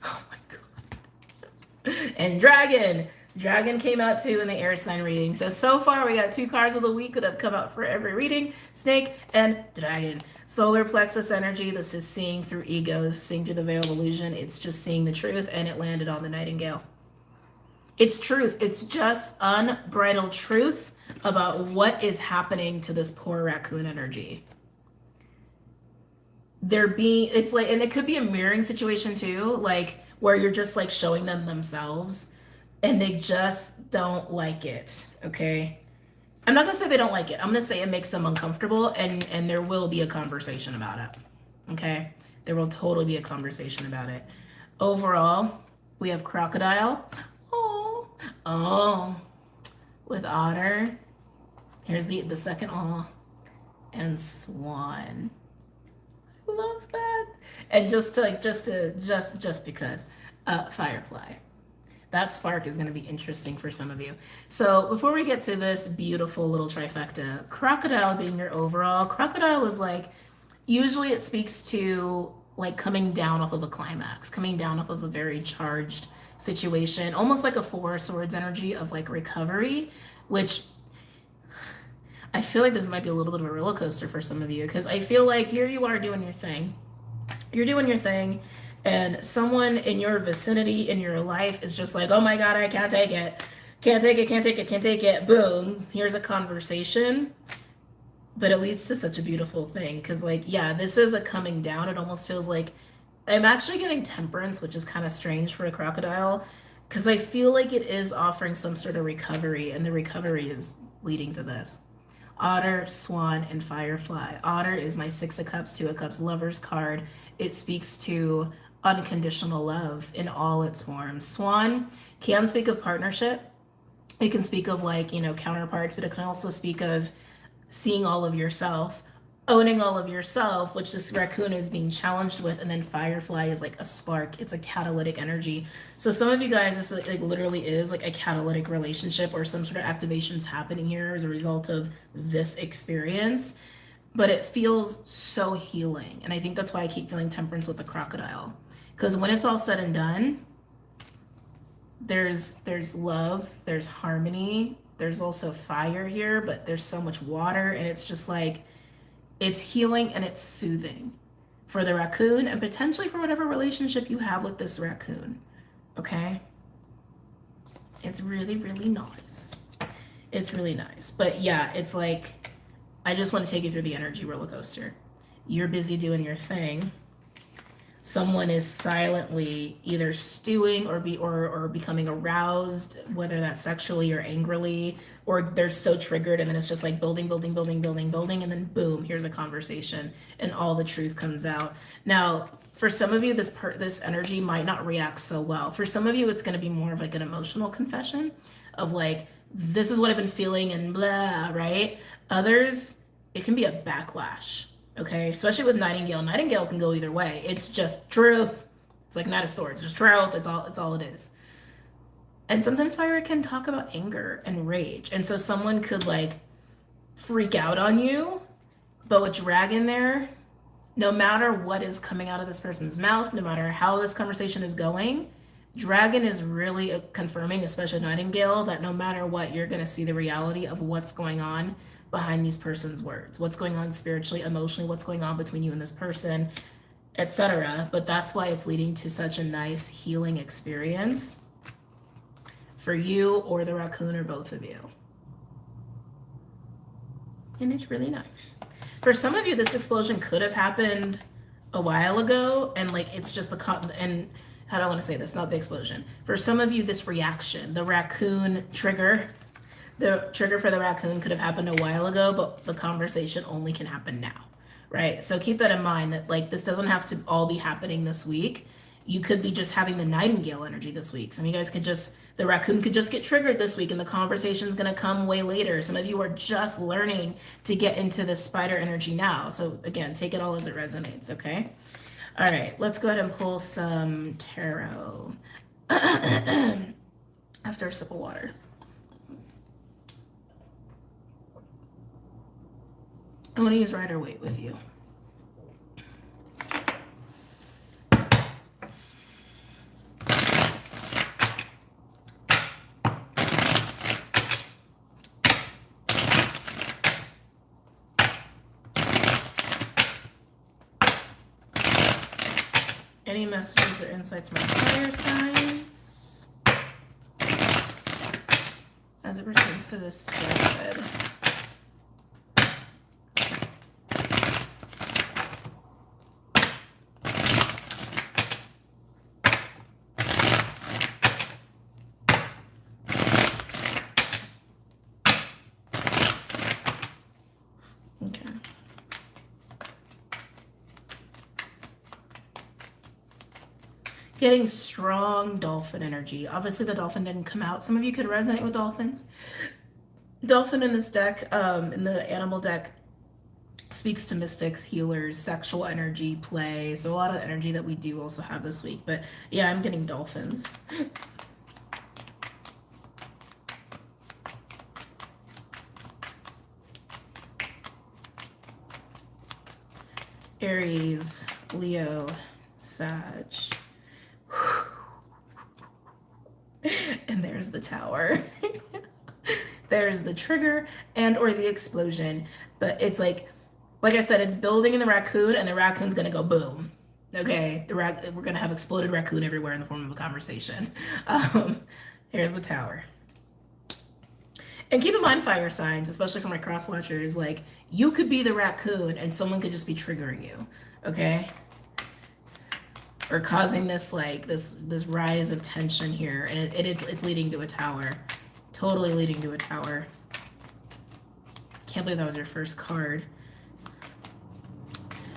Oh my God. And Dragon. Dragon came out too in the air sign reading. So far we got 2 cards of the week that have come out for every reading. Snake and Dragon. Solar plexus energy. This is seeing through egos, seeing through the veil of illusion. It's just seeing the truth, and it landed on the Nightingale. It's truth. It's just unbridled truth about what is happening to this poor raccoon energy. It's like, and it could be a mirroring situation too, like where you're just like showing them themselves and they just don't like it, okay? I'm not gonna say they don't like it. I'm gonna say it makes them uncomfortable, and there will be a conversation about it, okay? There will totally be a conversation about it. Overall, we have crocodile. Oh, with otter. Here's the second and swan. I love that. And just because, firefly. That spark is going to be interesting for some of you. So before we get to this beautiful little trifecta, crocodile being your overall, crocodile is like, usually it speaks to like coming down off of a climax, coming down off of a very charged situation, almost like a 4 of Swords energy of like recovery, which I feel like this might be a little bit of a roller coaster for some of you, because I feel like here you are doing your thing. You're doing your thing, and someone in your vicinity, in your life, is just like, oh my God, I can't take it. Can't take it, can't take it, can't take it. Boom, here's a conversation. But it leads to such a beautiful thing, because like, yeah, this is a coming down. It almost feels like I'm actually getting temperance, which is kind of strange for a crocodile, because I feel like it is offering some sort of recovery, and the recovery is leading to this. Otter, swan, and firefly. Otter is my 6 of Cups, 2 of Cups lovers card. It speaks to unconditional love in all its forms. Swan can speak of partnership. It can speak of like, counterparts, but it can also speak of seeing all of yourself, owning all of yourself, which this raccoon is being challenged with. And then firefly is like a spark. It's a catalytic energy. So some of you guys, this like literally is like a catalytic relationship, or some sort of activations happening here as a result of this experience. But it feels so healing. And I think that's why I keep feeling temperance with the crocodile. Because when it's all said and done, there's love, there's harmony, there's also fire here, but there's so much water, and it's just like, it's healing and it's soothing for the raccoon, and potentially for whatever relationship you have with this raccoon, okay? It's really, really nice. It's really nice. But yeah, it's like, I just want to take you through the energy roller coaster. You're busy doing your thing. Someone is silently either stewing or becoming aroused, whether that's sexually or angrily, or they're so triggered, and then it's just like building, and then boom, here's a conversation, and all the truth comes out. Now, for some of you, this energy might not react so well. For some of you, it's going to be more of like an emotional confession of like, this is what I've been feeling and blah, right? Others, it can be a backlash. Okay, especially with Nightingale. Nightingale can go either way. It's just truth. It's like Knight of Swords. It's truth. It's all it is. And sometimes fire can talk about anger and rage. And so someone could like freak out on you, But with dragon there, no matter what is coming out of this person's mouth, no matter how this conversation is going, dragon is really confirming, especially Nightingale, that no matter what, you're going to see the reality of what's going on behind these person's words, what's going on spiritually, emotionally, what's going on between you and this person, etc. But that's why it's leading to such a nice healing experience for you or the raccoon or both of you. And it's really nice. For some of you, this explosion could have happened a while ago, and like it's just and how do I want to say this? Not the explosion. For some of you, this reaction, the raccoon trigger, the trigger for the raccoon could have happened a while ago, but the conversation only can happen now, right? So keep that in mind, that like this doesn't have to all be happening this week. You could be just having the Nightingale energy this week. Some of you guys could just, the raccoon could just get triggered this week and the conversation is going to come way later. Some of you are just learning to get into the spider energy now. So again, take it all as it resonates, okay? All right, let's go ahead and pull some tarot after a sip of water. I want to use Rider Waite with you. Any messages or insights from my fire signs as it pertains to this spread? Getting strong dolphin energy. Obviously the dolphin didn't come out. Some of you could resonate with dolphins. Dolphin in this deck, in the animal deck, speaks to mystics, healers, sexual energy, play. So a lot of the energy that we do also have this week. But yeah, I'm getting dolphins. Aries, Leo, Sag. And there's the tower. There's the trigger and or the explosion. But it's like I said, it's building in the raccoon and the raccoon's gonna go boom. Okay, we're gonna have exploded raccoon everywhere in the form of a conversation. Here's the tower. And keep in mind, fire signs, especially for my cross watchers, like you could be the raccoon and someone could just be triggering you, okay? Or causing this like this rise of tension here, and it's leading to a tower, totally leading to a tower. Can't believe that was your first card.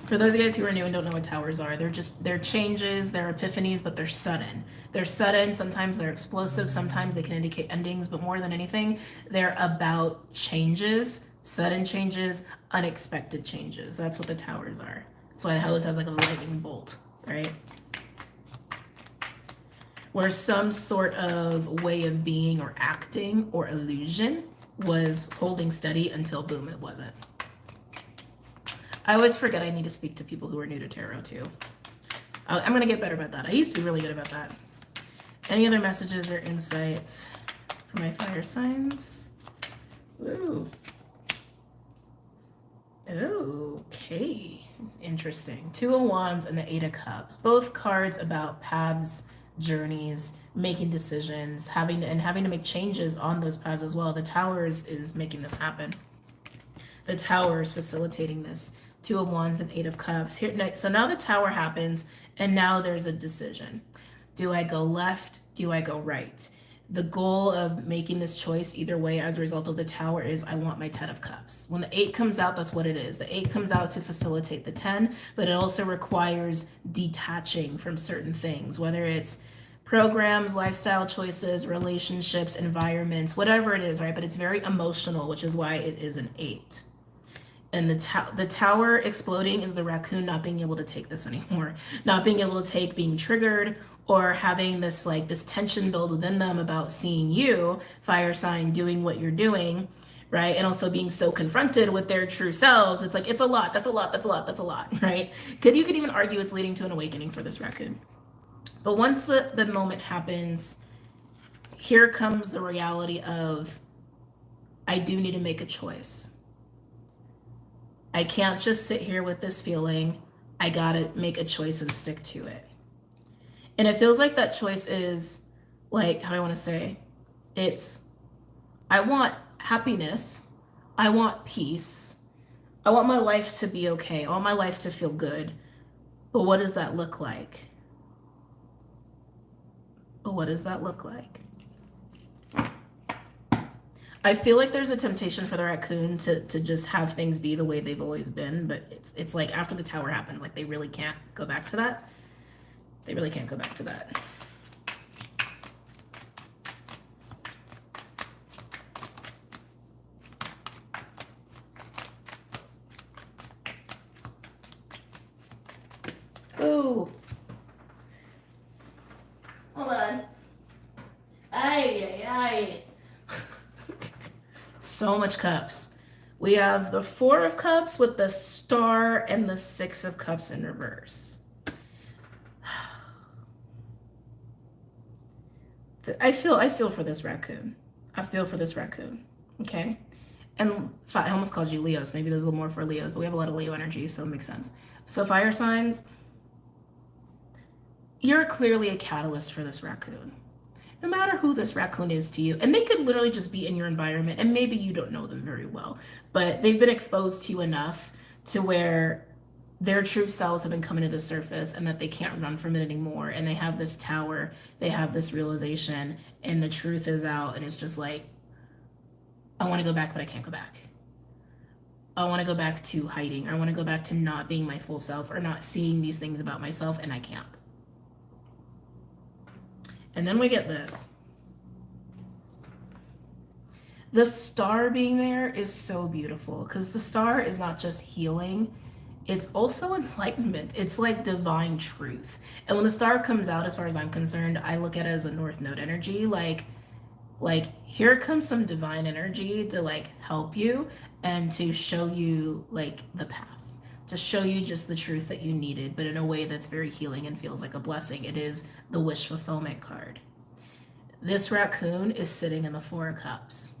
For those of you guys who are new and don't know what towers are, they're changes, they're epiphanies, but they're sudden. They're sudden, sometimes they're explosive, sometimes they can indicate endings, but more than anything, they're about changes, sudden changes, unexpected changes. That's what the towers are. That's why the house has like a lightning bolt, right? Where some sort of way of being or acting or illusion was holding steady until boom, it wasn't. I always forget I need to speak to people who are new to tarot too. I'm going to get better about that. I used to be really good about that. Any other messages or insights for my fire signs? Ooh. Okay. Interesting. Two of Wands and the Eight of Cups. Both cards about paths, journeys, making decisions, having to make changes on those paths as well. The Tower is making this happen. The Tower is facilitating this. Two of Wands and Eight of Cups. Here next, so now the Tower happens, and now there's a decision. Do I go left? Do I go right? The goal of making this choice either way as a result of the Tower is I want my 10 of Cups. When the 8 comes out, that's what it is. The 8 comes out to facilitate the 10, but it also requires detaching from certain things, whether it's programs, lifestyle choices, relationships, environments, whatever it is, right? But it's very emotional, which is why it is an 8. And the Tower exploding is the raccoon not being able to take this anymore, not being able to take being triggered or having this like this tension build within them about seeing you, fire sign, doing what you're doing, right? And also being so confronted with their true selves. It's like, it's a lot, that's a lot, that's a lot, that's a lot, right? You could even argue it's leading to an awakening for this raccoon. But once the moment happens, here comes the reality of, I do need to make a choice. I can't just sit here with this feeling. I gotta make a choice and stick to it. And it feels like that choice is like, how do I want to say? It's, I want happiness. I want peace. I want my life to be okay. I want my life to feel good. But what does that look like? But what does that look like? I feel like there's a temptation for the raccoon to just have things be the way they've always been, but it's like after the tower happens, like they really can't go back to that. They really can't go back to that. Oh. Hold on. Ay, ay, ay. So much cups. We have the 4 of cups with the star and the 6 of cups in reverse. I feel for this raccoon. I feel for this raccoon. Okay. And I almost called you Leos. Maybe there's a little more for Leos, but we have a lot of Leo energy, so it makes sense. So fire signs, you're clearly a catalyst for this raccoon. No matter who this raccoon is to you, and they could literally just be in your environment, and maybe you don't know them very well, but they've been exposed to you enough to where their true selves have been coming to the surface and that they can't run from it anymore. And they have this tower, they have this realization, and the truth is out, and it's just like, I want to go back, but I can't go back. I want to go back to hiding. I want to go back to not being my full self or not seeing these things about myself, and I can't. And then we get this. The star being there is so beautiful because the star is not just healing, it's also enlightenment. It's like divine truth. And when the star comes out, as far as I'm concerned, I look at it as a North Node energy. Like here comes some divine energy to like help you and to show you like the path. To show you just the truth that you needed, but in a way that's very healing and feels like a blessing. It is the wish fulfillment card. This raccoon is sitting in the 4 of cups.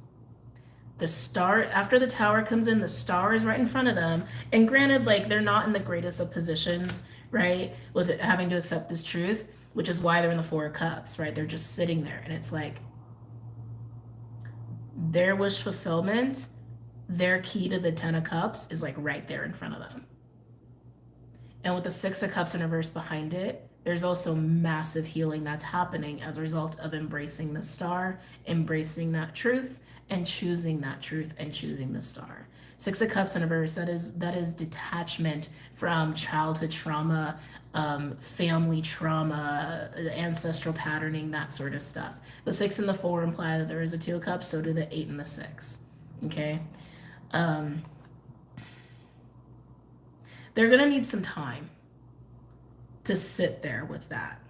The star, after the tower comes in, the star is right in front of them. And granted, like they're not in the greatest of positions, right? With it, having to accept this truth, which is why they're in the 4 of cups, right? They're just sitting there. And it's like their wish fulfillment, their key to the 10 of cups is like right there in front of them. And with the 6 of cups in reverse behind it, there's also massive healing that's happening as a result of embracing the star, embracing that truth, and choosing that truth and choosing the star. 6 of cups in reverse, that is detachment from childhood trauma, family trauma, ancestral patterning, that sort of stuff. The 6 and the 4 imply that there is a 2 of cups, so do the 8 and the 6. Okay? They're gonna need some time to sit there with that.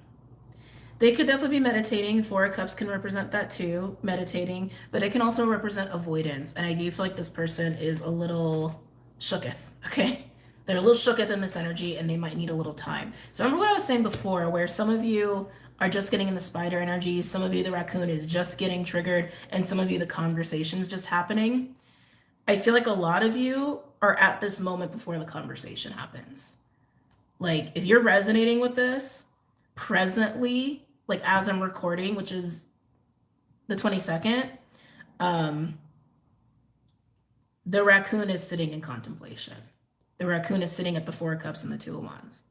They could definitely be meditating. 4 of Cups can represent that too, meditating, but it can also represent avoidance. And I do feel like this person is a little shooketh, okay? They're a little shooketh in this energy and they might need a little time. So remember what I was saying before, where some of you are just getting in the spider energy, some of you, the raccoon is just getting triggered, and some of you, the conversation's just happening. I feel like a lot of you are at this moment before the conversation happens. Like if you're resonating with this presently, like as I'm recording, which is the 22nd, the raccoon is sitting in contemplation. The raccoon is sitting at the 4 of Cups and the 2 of Wands.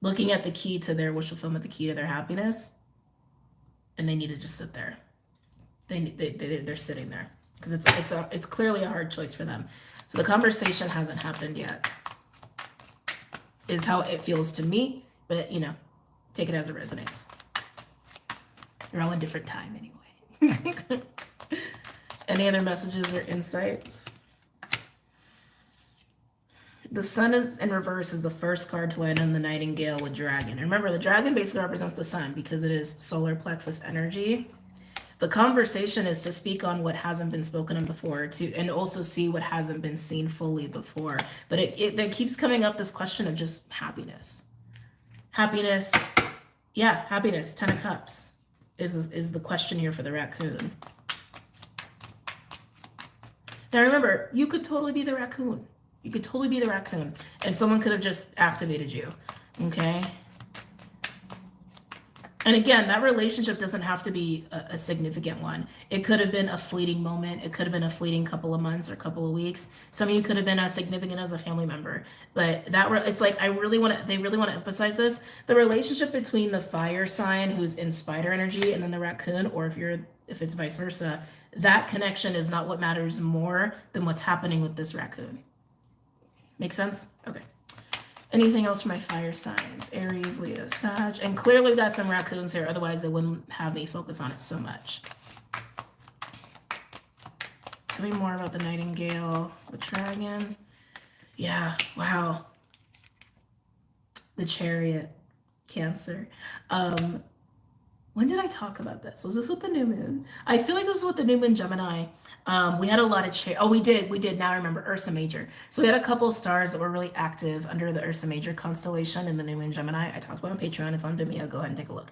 Looking at the key to their wish fulfillment, the key to their happiness, and they need to just sit there. They're sitting there. Because it's clearly a hard choice for them. So the conversation hasn't happened yet, is how it feels to me, but you know, take it as it resonates. You're all in different time anyway. Any other messages or insights? The sun is in reverse is the first card to land on the Nightingale with Dragon. And remember, the dragon basically represents the sun because it is solar plexus energy. The conversation is to speak on what hasn't been spoken on before, and also see what hasn't been seen fully before. But there keeps coming up this question of just happiness. Happiness, yeah, happiness. 10 of Cups is the question here for the raccoon. Now remember, you could totally be the raccoon. You could totally be the raccoon, and someone could have just activated you, okay? And again, that relationship doesn't have to be a significant one. It could have been a fleeting moment. It could have been a fleeting couple of months or couple of weeks. Some of you could have been as significant as a family member. But it's like, they really want to emphasize this. The relationship between the fire sign who's in spider energy and then the raccoon, or if it's vice versa, that connection is not what matters more than what's happening with this raccoon. Make sense? Okay. Anything else for my fire signs? Aries, Leo, Sag. And clearly we've got some raccoons here. Otherwise, they wouldn't have me focus on it so much. Tell me more about the Nightingale, the Dragon. Yeah, wow. The Chariot, Cancer. When did I talk about this? Was this with the new moon? I feel like this was with the new moon, Gemini. We had a lot of we did. Now I remember Ursa Major. So we had a couple of stars that were really active under the Ursa Major constellation in the new moon Gemini. I talked about it on Patreon. It's on Vimeo. Go ahead and take a look.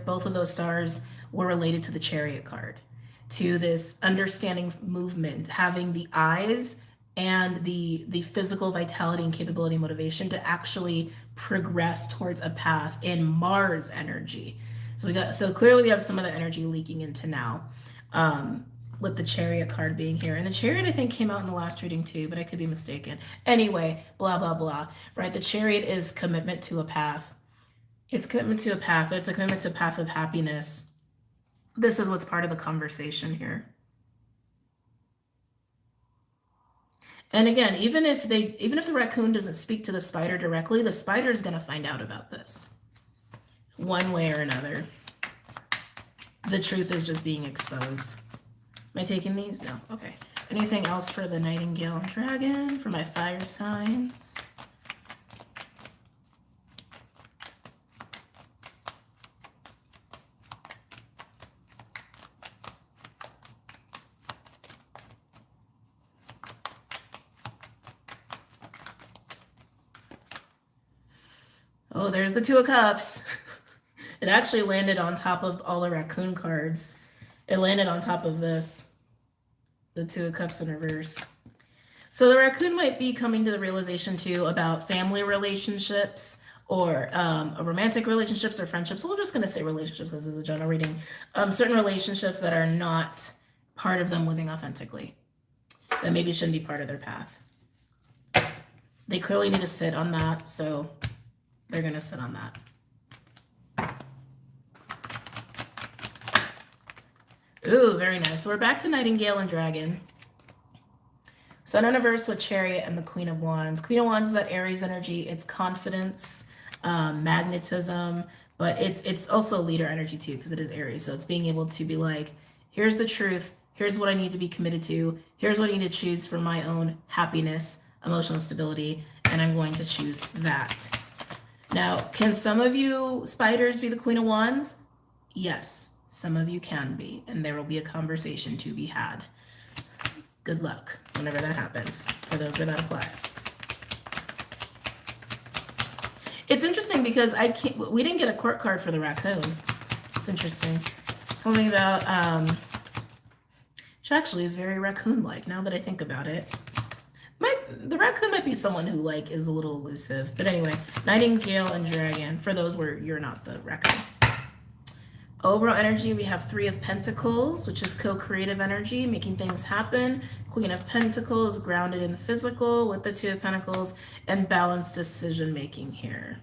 Both of those stars were related to the Chariot card, to this understanding movement, having the eyes and the physical vitality and capability and motivation to actually progress towards a path in Mars energy. So clearly we have some of the energy leaking into now, with the Chariot card being here. And the Chariot, I think, came out in the last reading too, but I could be mistaken. Anyway, blah, blah, blah, right? The Chariot is commitment to a path. It's commitment to a path, but it's a commitment to a path of happiness. This is what's part of the conversation here. And again, even if the raccoon doesn't speak to the spider directly, the spider is going to find out about this one way or another. The truth is just being exposed. Am I taking these? No. Okay. Anything else for the Nightingale and Dragon, for my fire signs? Oh, there's the Two of Cups. It actually landed on top of all the raccoon cards. It landed on top of this, the Two of Cups in reverse. So the raccoon might be coming to the realization too about family relationships or romantic relationships or friendships. So we're just going to say relationships. This is a general reading. Certain relationships that are not part of them living authentically, that maybe shouldn't be part of their path. They clearly need to sit on that, so they're going to sit on that. Ooh, very nice. So we're back to Nightingale and Dragon. Sun in reverse with Chariot and the Queen of Wands. Queen of Wands is that Aries energy. It's confidence, magnetism, but it's also leader energy too, because it is Aries. So it's being able to be like, here's the truth. Here's what I need to be committed to. Here's what I need to choose for my own happiness, emotional stability, and I'm going to choose that. Now, can some of you spiders be the Queen of Wands? Yes, some of you can be, and there will be a conversation to be had. Good luck whenever that happens, for those where that applies. It's interesting because we didn't get a court card for the raccoon. It's interesting. Told me about, which actually is very raccoon-like now that I think about it. The raccoon might be someone who is a little elusive, but anyway, Nightingale and Dragon, for those where you're not the raccoon. Overall energy, we have Three of Pentacles, which is co-creative energy, making things happen. Queen of Pentacles, grounded in the physical with the Two of Pentacles, and balanced decision-making here.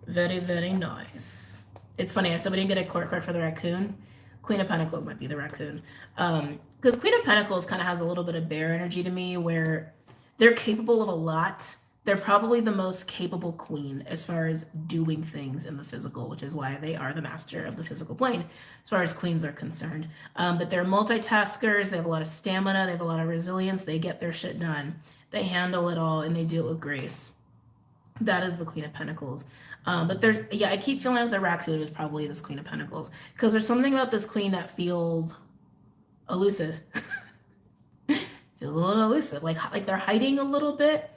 Very, very nice. It's funny, I said we didn't get a court card for the raccoon. Queen of Pentacles might be the raccoon. Because Queen of Pentacles kind of has a little bit of bear energy to me, where they're capable of a lot. They're probably the most capable queen as far as doing things in the physical, which is why they are the master of the physical plane as far as queens are concerned. But they're multitaskers. They have a lot of stamina. They have a lot of resilience. They get their shit done. They handle it all, and they do it with grace. That is the Queen of Pentacles. But there, yeah, I keep feeling like the raccoon is probably this Queen of Pentacles, because there's something about this queen that feels elusive. Feels a little elusive, like they're hiding a little bit.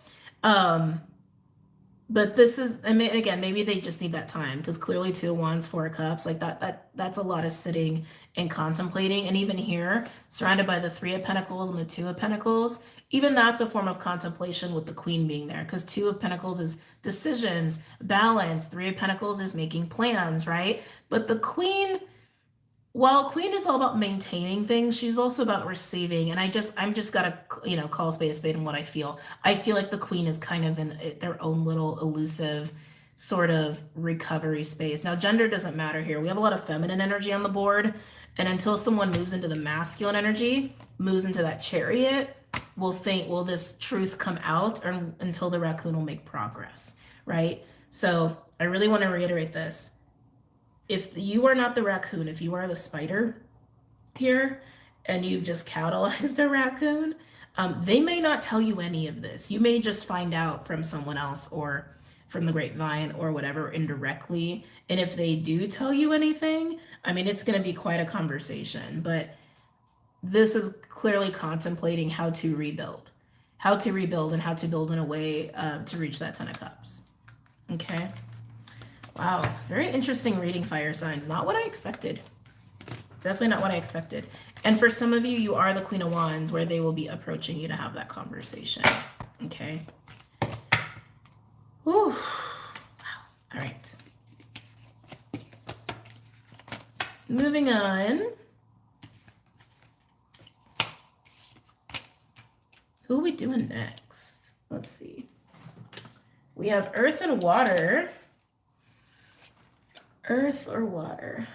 But this is, I mean, again, maybe they just need that time, because clearly 2 of Wands, 4 of Cups, like that's a lot of sitting and contemplating. And even here, surrounded by the 3 of Pentacles and the 2 of Pentacles, even that's a form of contemplation with the Queen being there, because 2 of Pentacles is decisions, balance, 3 of Pentacles is making plans, right? But the Queen, while Queen is all about maintaining things, she's also about receiving. And I'm just gotta, call a spade in what I feel. I feel like the Queen is kind of in their own little elusive sort of recovery space. Now, gender doesn't matter here. We have a lot of feminine energy on the board. And until someone moves into the masculine energy, moves into that Chariot, we'll think, will this truth come out, or until the raccoon will make progress, right? So I really want to reiterate this. If you are not the raccoon, if you are the spider here, and you've just catalyzed a raccoon, they may not tell you any of this. You may just find out from someone else, or from the grapevine, or whatever, indirectly. And if they do tell you anything, I mean, it's going to be quite a conversation. But this is clearly contemplating how to rebuild, and how to build in a way to reach that 10 of Cups. Okay. Wow, very interesting reading, fire signs. Not what I expected. Definitely not what I expected. And for some of you, you are the Queen of Wands, where they will be approaching you to have that conversation. Okay. Whew. Wow. All right. Moving on. Who are we doing next? Let's see. We have Earth and Water. Earth or water?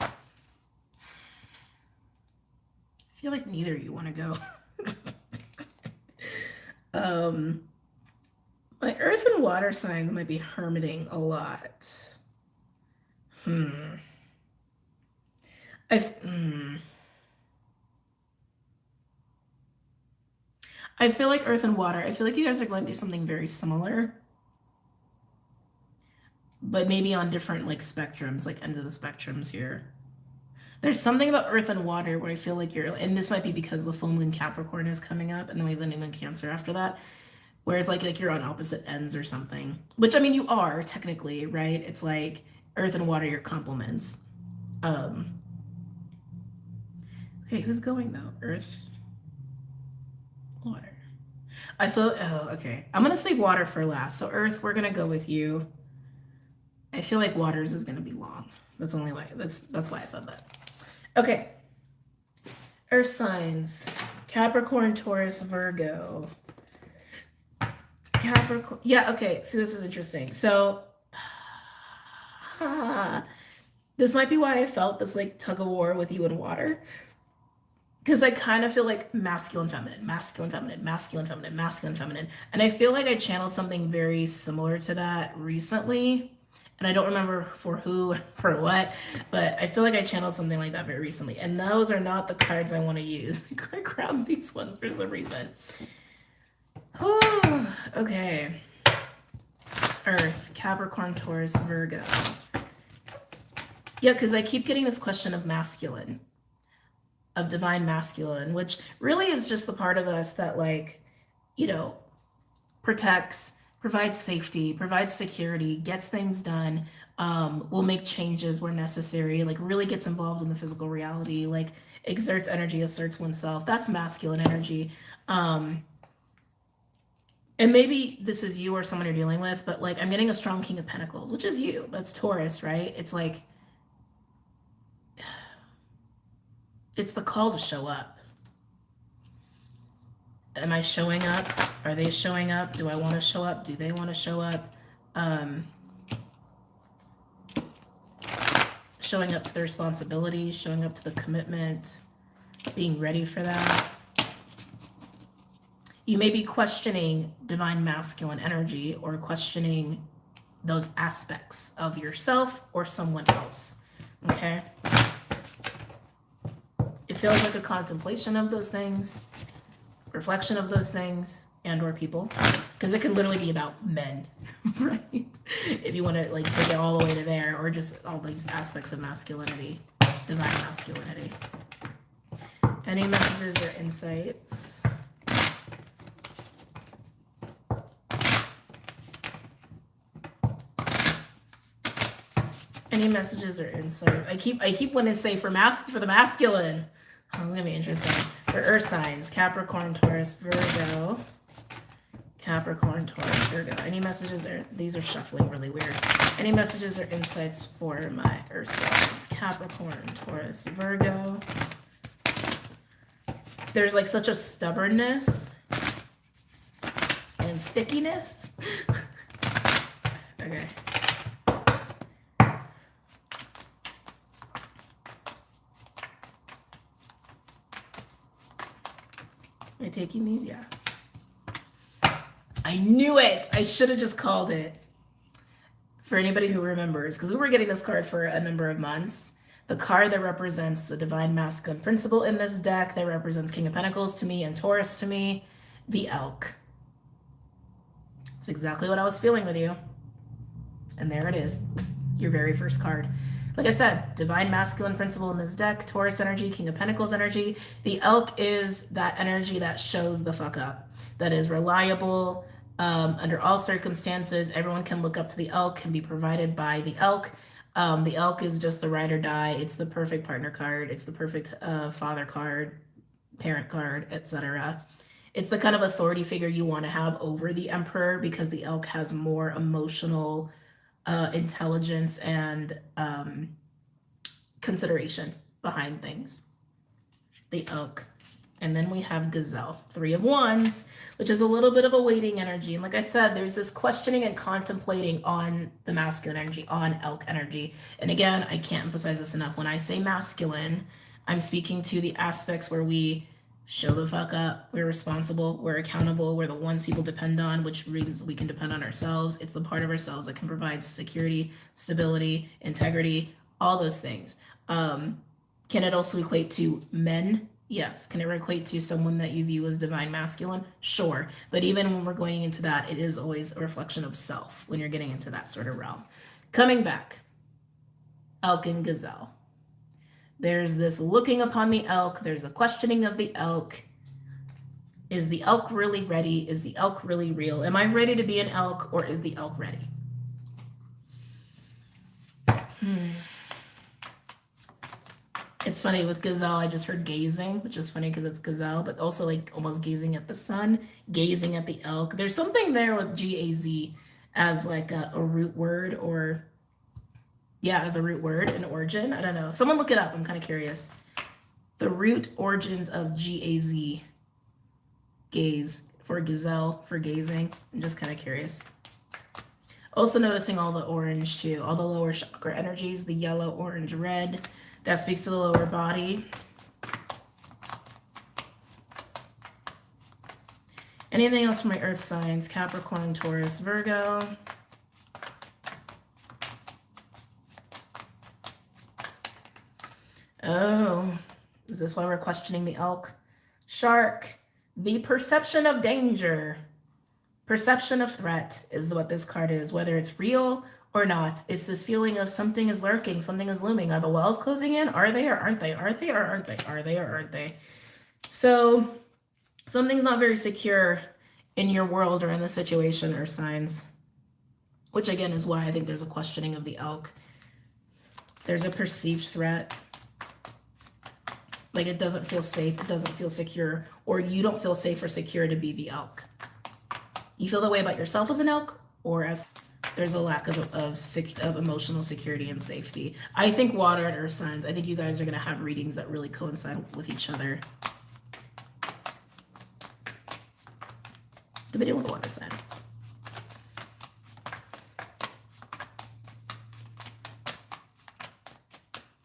I feel like neither of you want to go. My Earth and Water signs might be hermiting a lot. I feel like Earth and Water, I feel like you guys are going through something very similar, but maybe on different spectrums, end of the spectrums here. There's something about Earth and Water where I feel like you're, and this might be because the full moon Capricorn is coming up, and then we have the new moon Cancer after that, where it's like you're on opposite ends or something. Which, I mean, you are technically, right? It's like Earth and Water, your complements. Okay, who's going though? Earth, Water. I feel, okay. I'm gonna say Water for last. So Earth, we're gonna go with you. I feel like Waters is gonna be long. That's the only way. That's why I said that. Okay. Earth signs. Capricorn, Taurus, Virgo. Capricorn. Yeah, okay. See, this is interesting. So this might be why I felt this tug of war with you and Water. Because I kind of feel like masculine, feminine, masculine, feminine, masculine, feminine, masculine, feminine. And I feel like I channeled something very similar to that recently. And I don't remember for who, for what, but I feel like I channeled something like that very recently. And those are not the cards I want to use. I grabbed these ones for some reason. Oh, okay. Earth, Capricorn, Taurus, Virgo. Yeah, because I keep getting this question of masculine, of divine masculine, which really is just the part of us that protects, provides safety, provides security, gets things done, will make changes where necessary, really gets involved in the physical reality, exerts energy, asserts oneself. That's masculine energy. And maybe this is you or someone you're dealing with, but I'm getting a strong King of Pentacles, which is you. That's Taurus, right? It's it's the call to show up. Am I showing up? Are they showing up? Do I want to show up? Do they want to show up? Showing up to the responsibility, showing up to the commitment, being ready for that. You may be questioning divine masculine energy, or questioning those aspects of yourself or someone else. Okay? If feels like a contemplation of those things, reflection of those things, and or people, because it can literally be about men, right? If you want to like take it all the way to there, or just all these aspects of masculinity, divine masculinity. Any messages or insights? Any messages or insight? I keep wanting to say for the masculine. Oh, it's gonna be interesting. For earth signs, Capricorn, Taurus, Virgo. Capricorn, Taurus, Virgo. Any messages or these are shuffling really weird. Any messages or insights for my earth signs? Capricorn, Taurus, Virgo. There's like such a stubbornness and stickiness. Okay. Am I taking these? Yeah. I knew it. I should have just called it. For anybody who remembers, because we were getting this card for a number of months. The card that represents the divine masculine principle in this deck, that represents King of Pentacles to me and Taurus to me, the Elk. It's exactly what I was feeling with you. And there it is. Your very first card. Like I said, divine masculine principle in this deck, Taurus energy, King of Pentacles energy. The Elk is that energy that shows the fuck up, that is reliable under all circumstances. Everyone can look up to the Elk, can be provided by the Elk. The Elk is just the ride or die. It's the perfect partner card. It's the perfect father card, parent card, etc. It's the kind of authority figure you want to have over the Emperor, because the Elk has more emotional intelligence and consideration behind things. The Elk. And then we have Gazelle, 3 of Wands, which is a little bit of a waiting energy. And like I said, there's this questioning and contemplating on the masculine energy, on Elk energy. And again, I can't emphasize this enough. When I say masculine, I'm speaking to the aspects where we show the fuck up, we're responsible, we're accountable, we're the ones people depend on, which means we can depend on ourselves. It's the part of ourselves that can provide security, stability, integrity, all those things. Can it also equate to men? Yes. Can it equate to someone that you view as divine masculine? Sure. But even when we're going into that, it is always a reflection of self when you're getting into that sort of realm. Coming back, Elk and Gazelle. There's this looking upon the Elk. There's a questioning of the Elk. Is the Elk really ready? Is the Elk really real? Am I ready to be an Elk, or is the Elk ready? It's funny with Gazelle, I just heard gazing, which is funny because it's Gazelle, but also like almost gazing at the sun, gazing at the Elk. There's something there with G-A-Z as like a root word, or yeah, as a root word, an origin. I don't know. Someone look it up. I'm kind of curious. The root origins of G-A-Z, gaze, for Gazelle, for gazing. I'm just kind of curious. Also noticing all the orange too, all the lower chakra energies, the yellow, orange, red. That speaks to the lower body. Anything else for my earth signs? Capricorn, Taurus, Virgo. Oh, is this why we're questioning the Elk? Shark, the perception of danger. Perception of threat is what this card is, whether it's real or not. It's this feeling of something is lurking, something is looming. Are the walls closing in? Are they or aren't they? Are they or aren't they? Are they or aren't they? So something's not very secure in your world or in the situation or signs, which again is why I think there's a questioning of the Elk. There's a perceived threat. Like it doesn't feel safe, it doesn't feel secure, or you don't feel safe or secure to be the Elk. You feel the way about yourself as an Elk, or as there's a lack of emotional security and safety. I think water and earth signs, I think you guys are going to have readings that really coincide with each other. The video with the water sign.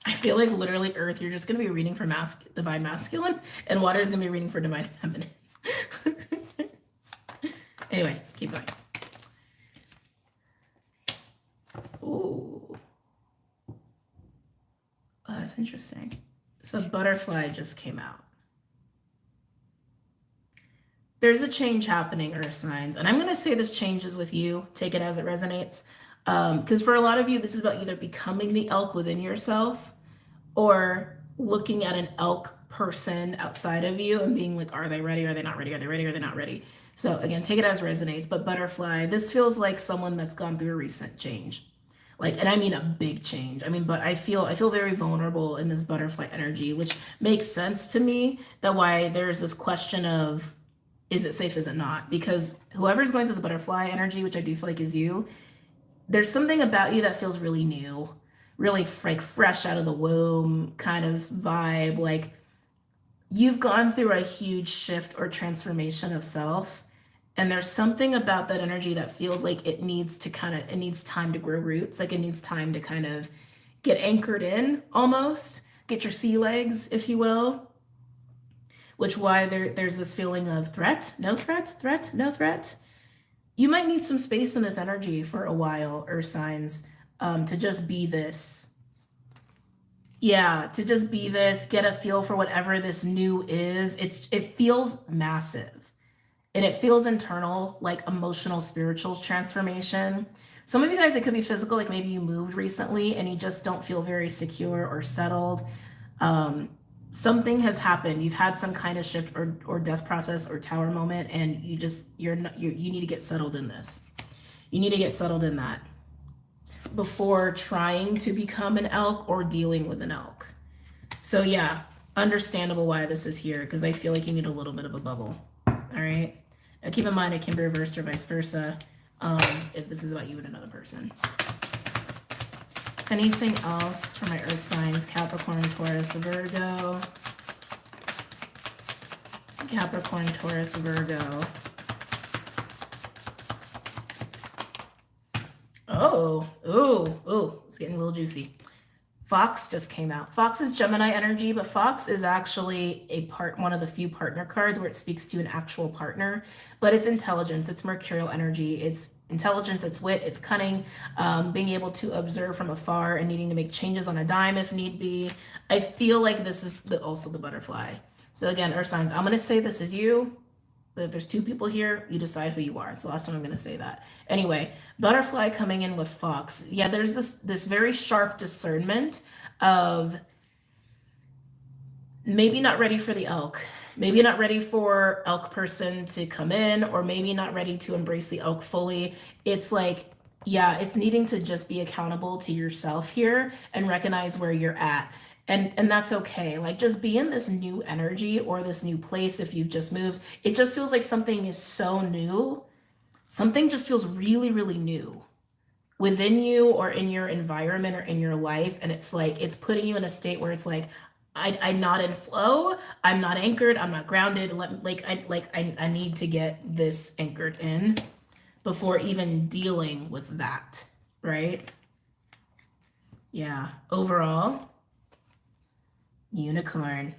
I feel like literally earth, you're just going to be reading for divine masculine, and water is going to be reading for divine feminine. Anyway, keep going. Ooh. Oh, that's interesting. So butterfly just came out. There's a change happening, Earth signs. And I'm going to say this change is with you. Take it as it resonates. Because for a lot of you, this is about either becoming the elk within yourself or looking at an elk person outside of you and being like, are they ready? Are they not ready? Are they ready? Are they not ready? So again, take it as resonates. But butterfly, this feels like someone that's gone through a recent change. Like, and I mean a big change. I mean, but I feel very vulnerable in this butterfly energy, which makes sense to me. That why there's this question of, is it safe? Is it not? Because whoever's going through the butterfly energy, which I do feel like is you, there's something about you that feels really new, really like fresh out of the womb kind of vibe. Like you've gone through a huge shift or transformation of self. And there's something about that energy that feels like it needs time to grow roots. Like it needs time to kind of get anchored in almost, get your sea legs, if you will. Which why there's this feeling of threat, no threat, threat, no threat. You might need some space in this energy for a while, Earth signs, to just be this. Yeah, to just be this, get a feel for whatever this new is. It feels massive. And it feels internal, like emotional, spiritual transformation. Some of you guys, it could be physical, like maybe you moved recently and you just don't feel very secure or settled. Something has happened. You've had some kind of shift or death process or tower moment, and you need to get settled in this. You need to get settled in that before trying to become an elk or dealing with an elk. So yeah, understandable why this is here, because I feel like you need a little bit of a bubble. All right. Now keep in mind it can be reversed or vice versa if this is about you and another person. Anything else for my earth signs? Capricorn, Taurus, Virgo. Capricorn, Taurus, Virgo. Oh, it's getting a little juicy. Fox just came out. Fox is Gemini energy, but Fox is actually one of the few partner cards where it speaks to an actual partner, but it's intelligence, it's mercurial energy, it's intelligence, it's wit, it's cunning, being able to observe from afar and needing to make changes on a dime if need be. I feel like this is also the butterfly. So again, earth signs, I'm going to say this is you. But if there's two people here, you decide who you are. It's the last time I'm going to say that. Anyway, butterfly coming in with fox. Yeah, there's this very sharp discernment of maybe not ready for the elk. Maybe not ready for elk person to come in, or maybe not ready to embrace the elk fully. It's like, yeah, it's needing to just be accountable to yourself here and recognize where you're at. And that's okay. Like just be in this new energy or this new place if you've just moved. It just feels like something is so new. Something just feels really, really new within you or in your environment or in your life. And it's like, it's putting you in a state where it's like, I'm not in flow. I'm not anchored. I'm not grounded. I need to get this anchored in before even dealing with that, right? Yeah, overall, unicorn,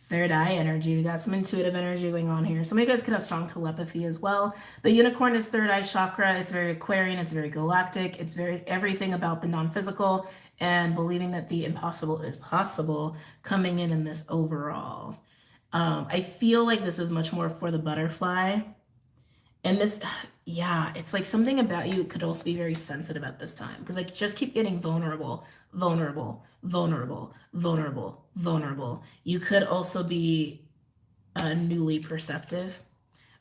third eye energy. We got some intuitive energy going on here. Some of you guys could have strong telepathy as well, but unicorn is third eye chakra. It's very Aquarian. It's very galactic. It's very everything about the non-physical and believing that the impossible is possible coming in this overall. I feel like this is much more for the butterfly. And this, yeah, it's like something about you could also be very sensitive at this time because I just keep getting vulnerable, vulnerable, vulnerable, vulnerable, vulnerable. You could also be newly perceptive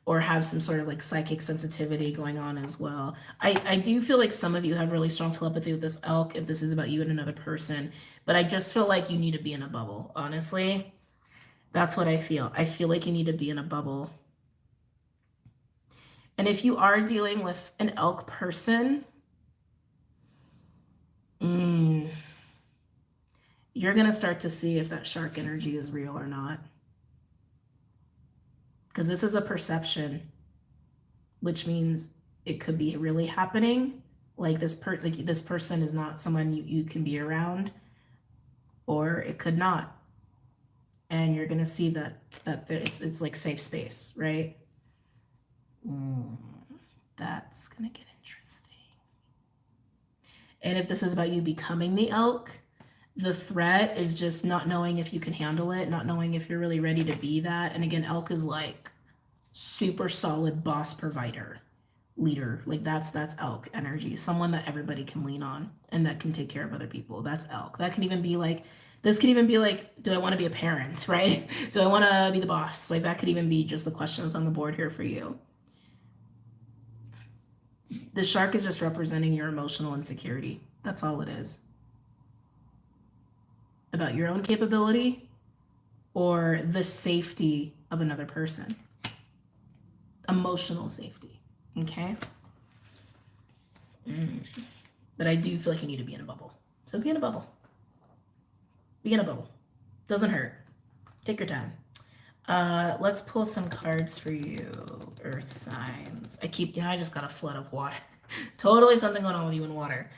or have some sort of like psychic sensitivity going on as well. I do feel like some of you have really strong telepathy with this elk if this is about you and another person, but I just feel like you need to be in a bubble, honestly. That's what I feel. I feel like you need to be in a bubble. And if you are dealing with an elk person, you're going to start to see if that shark energy is real or not. Because this is a perception, which means it could be really happening. Like this person is not someone you can be around, or it could not. And you're going to see that it's like safe space, right? That's going to get interesting. And if this is about you becoming the elk, The threat is just not knowing if you can handle it, not knowing if you're really ready to be that. And again, elk is like super solid boss provider, leader. Like that's elk energy. Someone that everybody can lean on and that can take care of other people. That's elk. That can even be like, this could even be like, do I want to be a parent, right? Do I want to be the boss? Like that could even be just the questions on the board here for you. The shark is just representing your emotional insecurity. That's all it is. About your own capability or the safety of another person. Emotional safety. Okay? But I do feel like you need to be in a bubble. So be in a bubble. Be in a bubble. Doesn't hurt. Take your time. Let's pull some cards for you, Earth signs. I just got a flood of water. Totally something going on with you in water.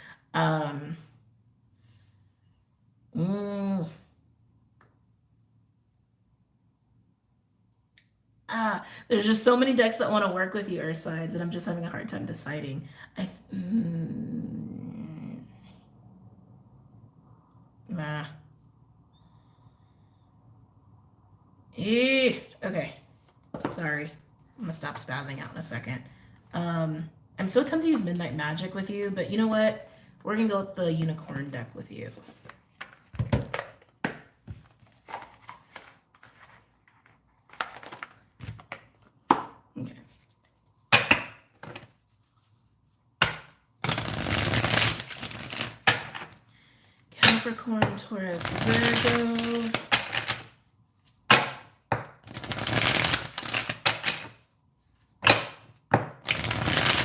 There's just so many decks that want to work with you, Earth signs, and I'm just having a hard time deciding. Okay. Sorry. I'm gonna stop spazzing out in a second. I'm so tempted to use Midnight Magic with you, but you know what? We're gonna go with the Unicorn deck with you. Okay. Capricorn, Taurus, Virgo.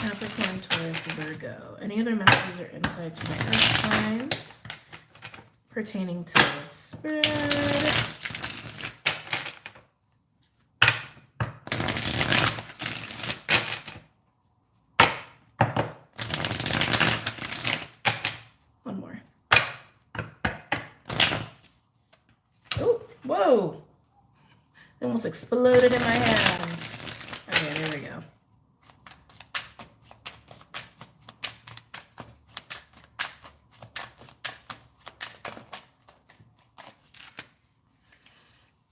Capricorn, Taurus, Virgo. Any other messages or insights from my Earth signs pertaining to the spirit? One more. Oh, whoa! It almost exploded in my hands. Okay, there we go.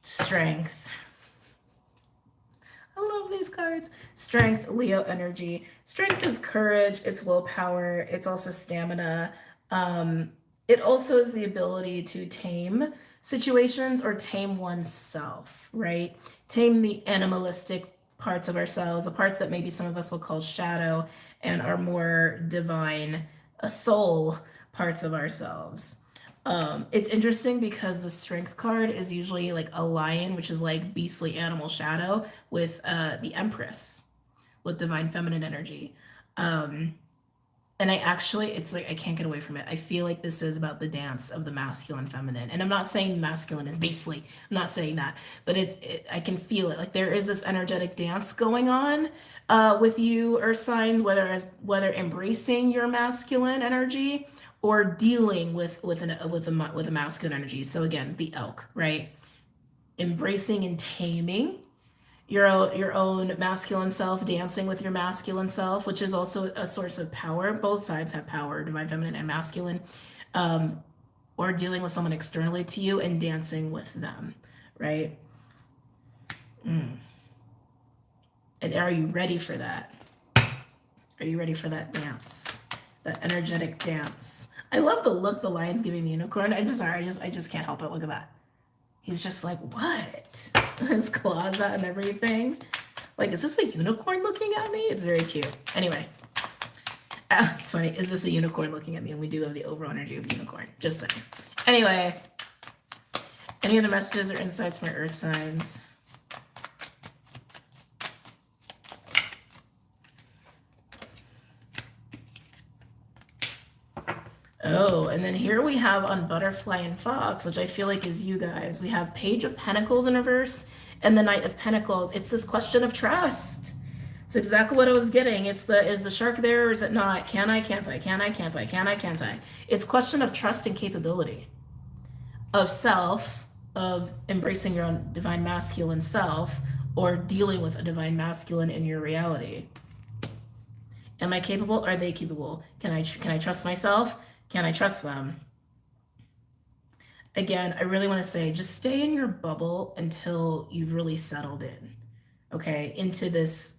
Strength. I love these cards. Strength, Leo energy. Strength is courage, it's willpower, it's also stamina. It also is the ability to tame situations or tame oneself, right? Tame the animalistic parts of ourselves, the parts that maybe some of us will call shadow and are more divine, soul parts of ourselves. It's interesting because the strength card is usually like a lion, which is like beastly animal shadow, with the Empress, with divine feminine energy. And it's like I can't get away from it. I feel like this is about the dance of the masculine feminine. And I'm not saying masculine is beastly. I'm not saying that. But I can feel it. Like there is this energetic dance going on with you, Earth signs, whether embracing your masculine energy or dealing with a masculine energy. So again, the elk, right? Embracing and taming your own masculine self, dancing with your masculine self, which is also a source of power. Both sides have power, divine feminine and masculine, or dealing with someone externally to you and dancing with them, right? And are you ready for that? Are you ready for that dance? That energetic dance. I love the look the lion's giving the unicorn. I'm sorry, I just can't help it. Look at that. He's just like, what? His claws out and everything. Like, is this a unicorn looking at me? It's very cute. Anyway, it's funny. Is this a unicorn looking at me? And we do have the overall energy of unicorn. Just saying. Anyway, any other messages or insights from my Earth signs? Oh, and then here we have on Butterfly and Fox, which I feel like is you guys. We have Page of Pentacles in reverse and the Knight of Pentacles. It's this question of trust. It's exactly what I was getting. Is the shark there or is it not? Can I, can't I? Can I, can't I? Can I, can't I? It's question of trust and capability. Of self, of embracing your own divine masculine self or dealing with a divine masculine in your reality. Am I capable? Are they capable? Can I trust myself? Can I trust them? Again, I really want to say just stay in your bubble until you've really settled in, okay, into this,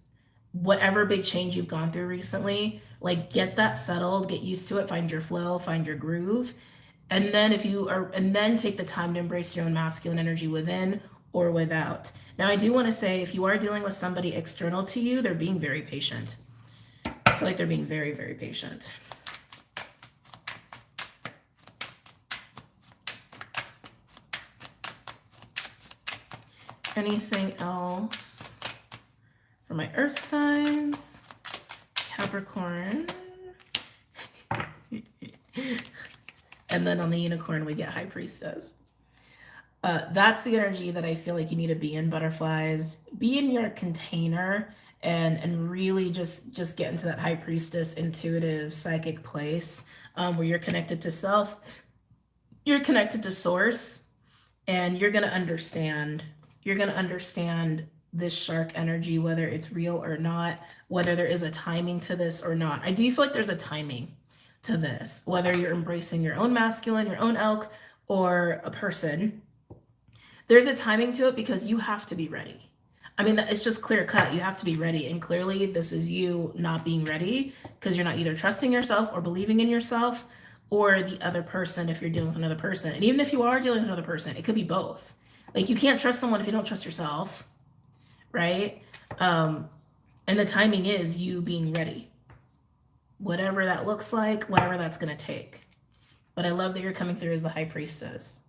whatever big change you've gone through recently. Like, get that settled, get used to it, find your flow, find your groove. And then and then take the time to embrace your own masculine energy within or without. Now, I do want to say, if you are dealing with somebody external to you, they're being very patient. I feel like they're being very, very patient. Anything else for my earth signs? Capricorn. And then on the unicorn, we get high priestess. That's the energy that I feel like you need to be in, butterflies. Be in your container and really just get into that high priestess, intuitive, psychic place where you're connected to self, you're connected to source, and you're going to understand. You're going to understand this shark energy, whether it's real or not, whether there is a timing to this or not. I do feel like there's a timing to this, whether you're embracing your own masculine, your own elk, or a person. There's a timing to it because you have to be ready. I mean, it's just clear cut. You have to be ready. And clearly this is you not being ready because you're not either trusting yourself or believing in yourself, or the other person if you're dealing with another person. And even if you are dealing with another person, it could be both. Like, you can't trust someone if you don't trust yourself, right? And the timing is you being ready. Whatever that looks like, whatever that's going to take. But I love that you're coming through as the high priestess.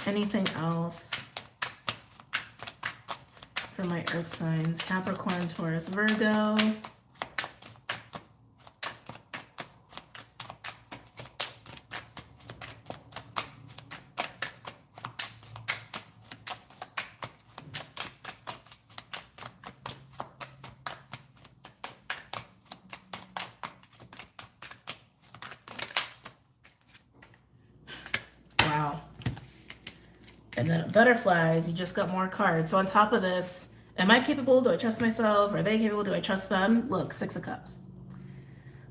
Anything else for my earth signs? Capricorn, Taurus, Virgo. Wow. And then butterflies, you just got more cards. So on top of this, am I capable? Do I trust myself? Are they capable? Do I trust them? Look, Six of Cups.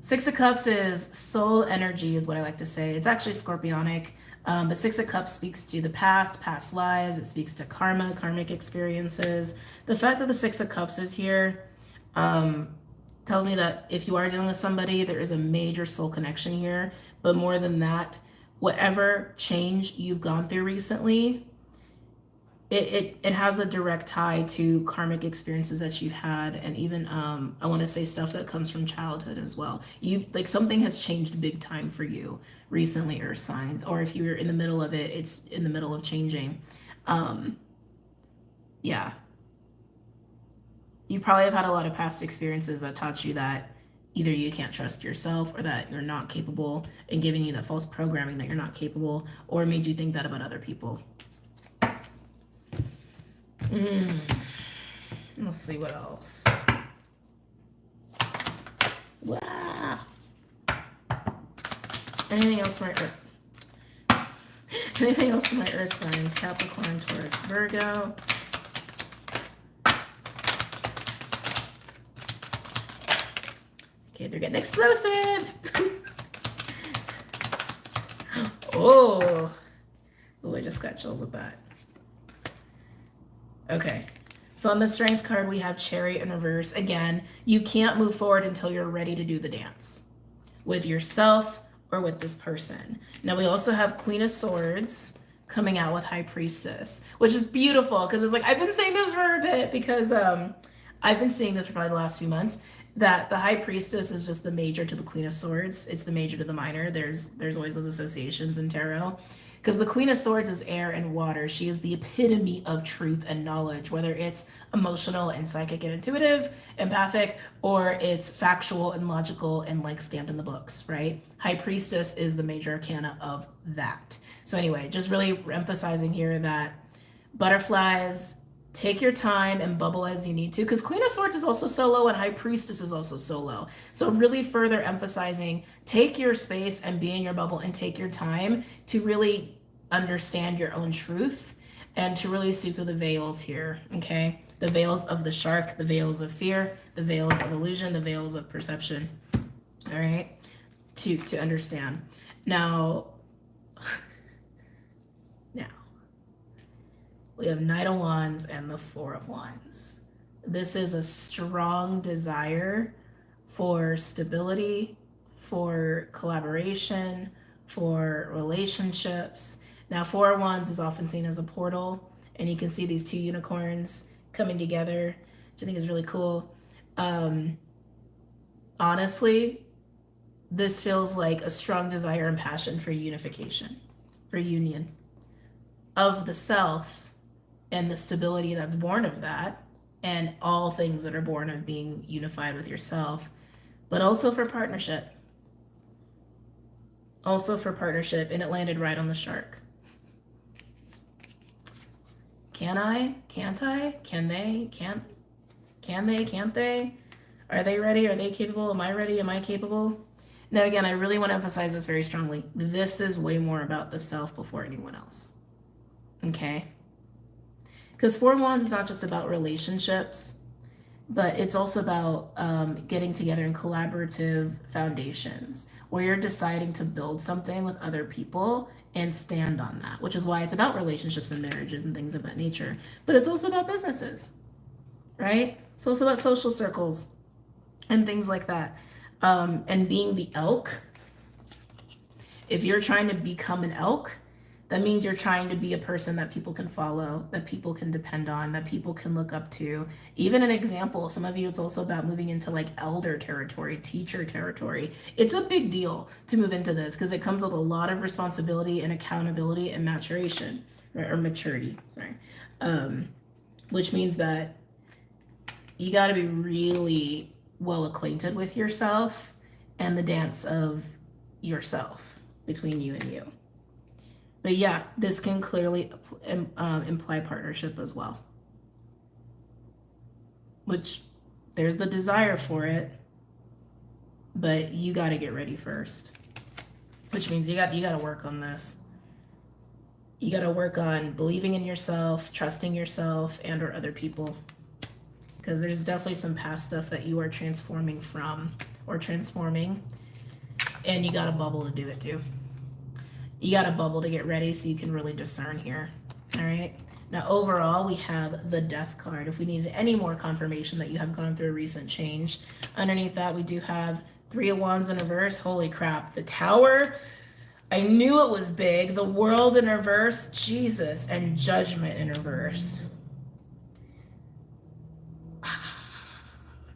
Six of Cups is soul energy, is what I like to say. It's actually scorpionic. But Six of Cups speaks to the past lives. It speaks to karma, karmic experiences. The fact that the Six of Cups is here tells me that if you are dealing with somebody, there is a major soul connection here. But more than that, whatever change you've gone through recently, it has a direct tie to karmic experiences that you've had, and even I want to say stuff that comes from childhood as well. You, like, something has changed big time for you recently, earth signs, or if you're in the middle of it, it's in the middle of changing. Yeah, you probably have had a lot of past experiences that taught you that either you can't trust yourself, or that you're not capable, and giving you that false programming that you're not capable, or made you think that about other people. Let's see what else. Wow. Anything else for my earth? Anything else for my earth signs? Capricorn, Taurus, Virgo. Okay, they're getting explosive. Oh, I just got chills with that. Okay, so on the strength card, we have Chariot in reverse. Again, you can't move forward until you're ready to do the dance with yourself or with this person. Now, we also have Queen of Swords coming out with High Priestess, which is beautiful because it's like, I've been saying this for a bit because I've been seeing this for probably the last few months, that the High Priestess is just the major to the Queen of Swords. It's the major to the minor. There's always those associations in tarot. Because the Queen of Swords is air and water. She is the epitome of truth and knowledge, whether it's emotional and psychic and intuitive, empathic, or it's factual and logical and like stamped in the books, right? High Priestess is the major arcana of that. So anyway, just really emphasizing here that butterflies, take your time and bubble as you need to, because Queen of Swords is also solo and High Priestess is also solo. So really further emphasizing, take your space and be in your bubble and take your time to really understand your own truth and to really see through the veils here, okay? The veils of the shark, the veils of fear, the veils of illusion, the veils of perception, all right? to understand. Now, we have Knight of Wands and the Four of Wands. This is a strong desire for stability, for collaboration, for relationships. Now, Four of Wands is often seen as a portal, and you can see these two unicorns coming together, which I think is really cool. Honestly, this feels like a strong desire and passion for unification, for union of the self and the stability that's born of that, and all things that are born of being unified with yourself, but also for partnership. Also for partnership, and it landed right on the shark. Can I? Can't I? Can they? Can't? Can they? Can't they? Are they ready? Are they capable? Am I ready? Am I capable? Now, again, I really want to emphasize this very strongly. This is way more about the self before anyone else. Okay? Because Four of Wands is not just about relationships, but it's also about getting together in collaborative foundations where you're deciding to build something with other people and stand on that, which is why it's about relationships and marriages and things of that nature. But it's also about businesses, right? It's also about social circles and things like that. And being the elk, if you're trying to become an elk, that means you're trying to be a person that people can follow, that people can depend on, that people can look up to. Even an example, some of you, it's also about moving into like elder territory, teacher territory. It's a big deal to move into this because it comes with a lot of responsibility and accountability and maturation, or maturity, sorry. Which means that you got to be really well acquainted with yourself and the dance of yourself between you and you. But yeah, this can clearly imply partnership as well. Which, there's the desire for it, but you got to get ready first. Which means you got to work on this. You got to work on believing in yourself, trusting yourself, and or other people. Because there's definitely some past stuff that you are transforming from, or transforming, and you got a bubble to do it too. You got a bubble to get ready so you can really discern here. All right. Now, overall, we have the Death card. If we needed any more confirmation that you have gone through a recent change, underneath that, we do have Three of Wands in reverse. Holy crap. The Tower. I knew it was big. The World in reverse. Jesus. And Judgment in reverse.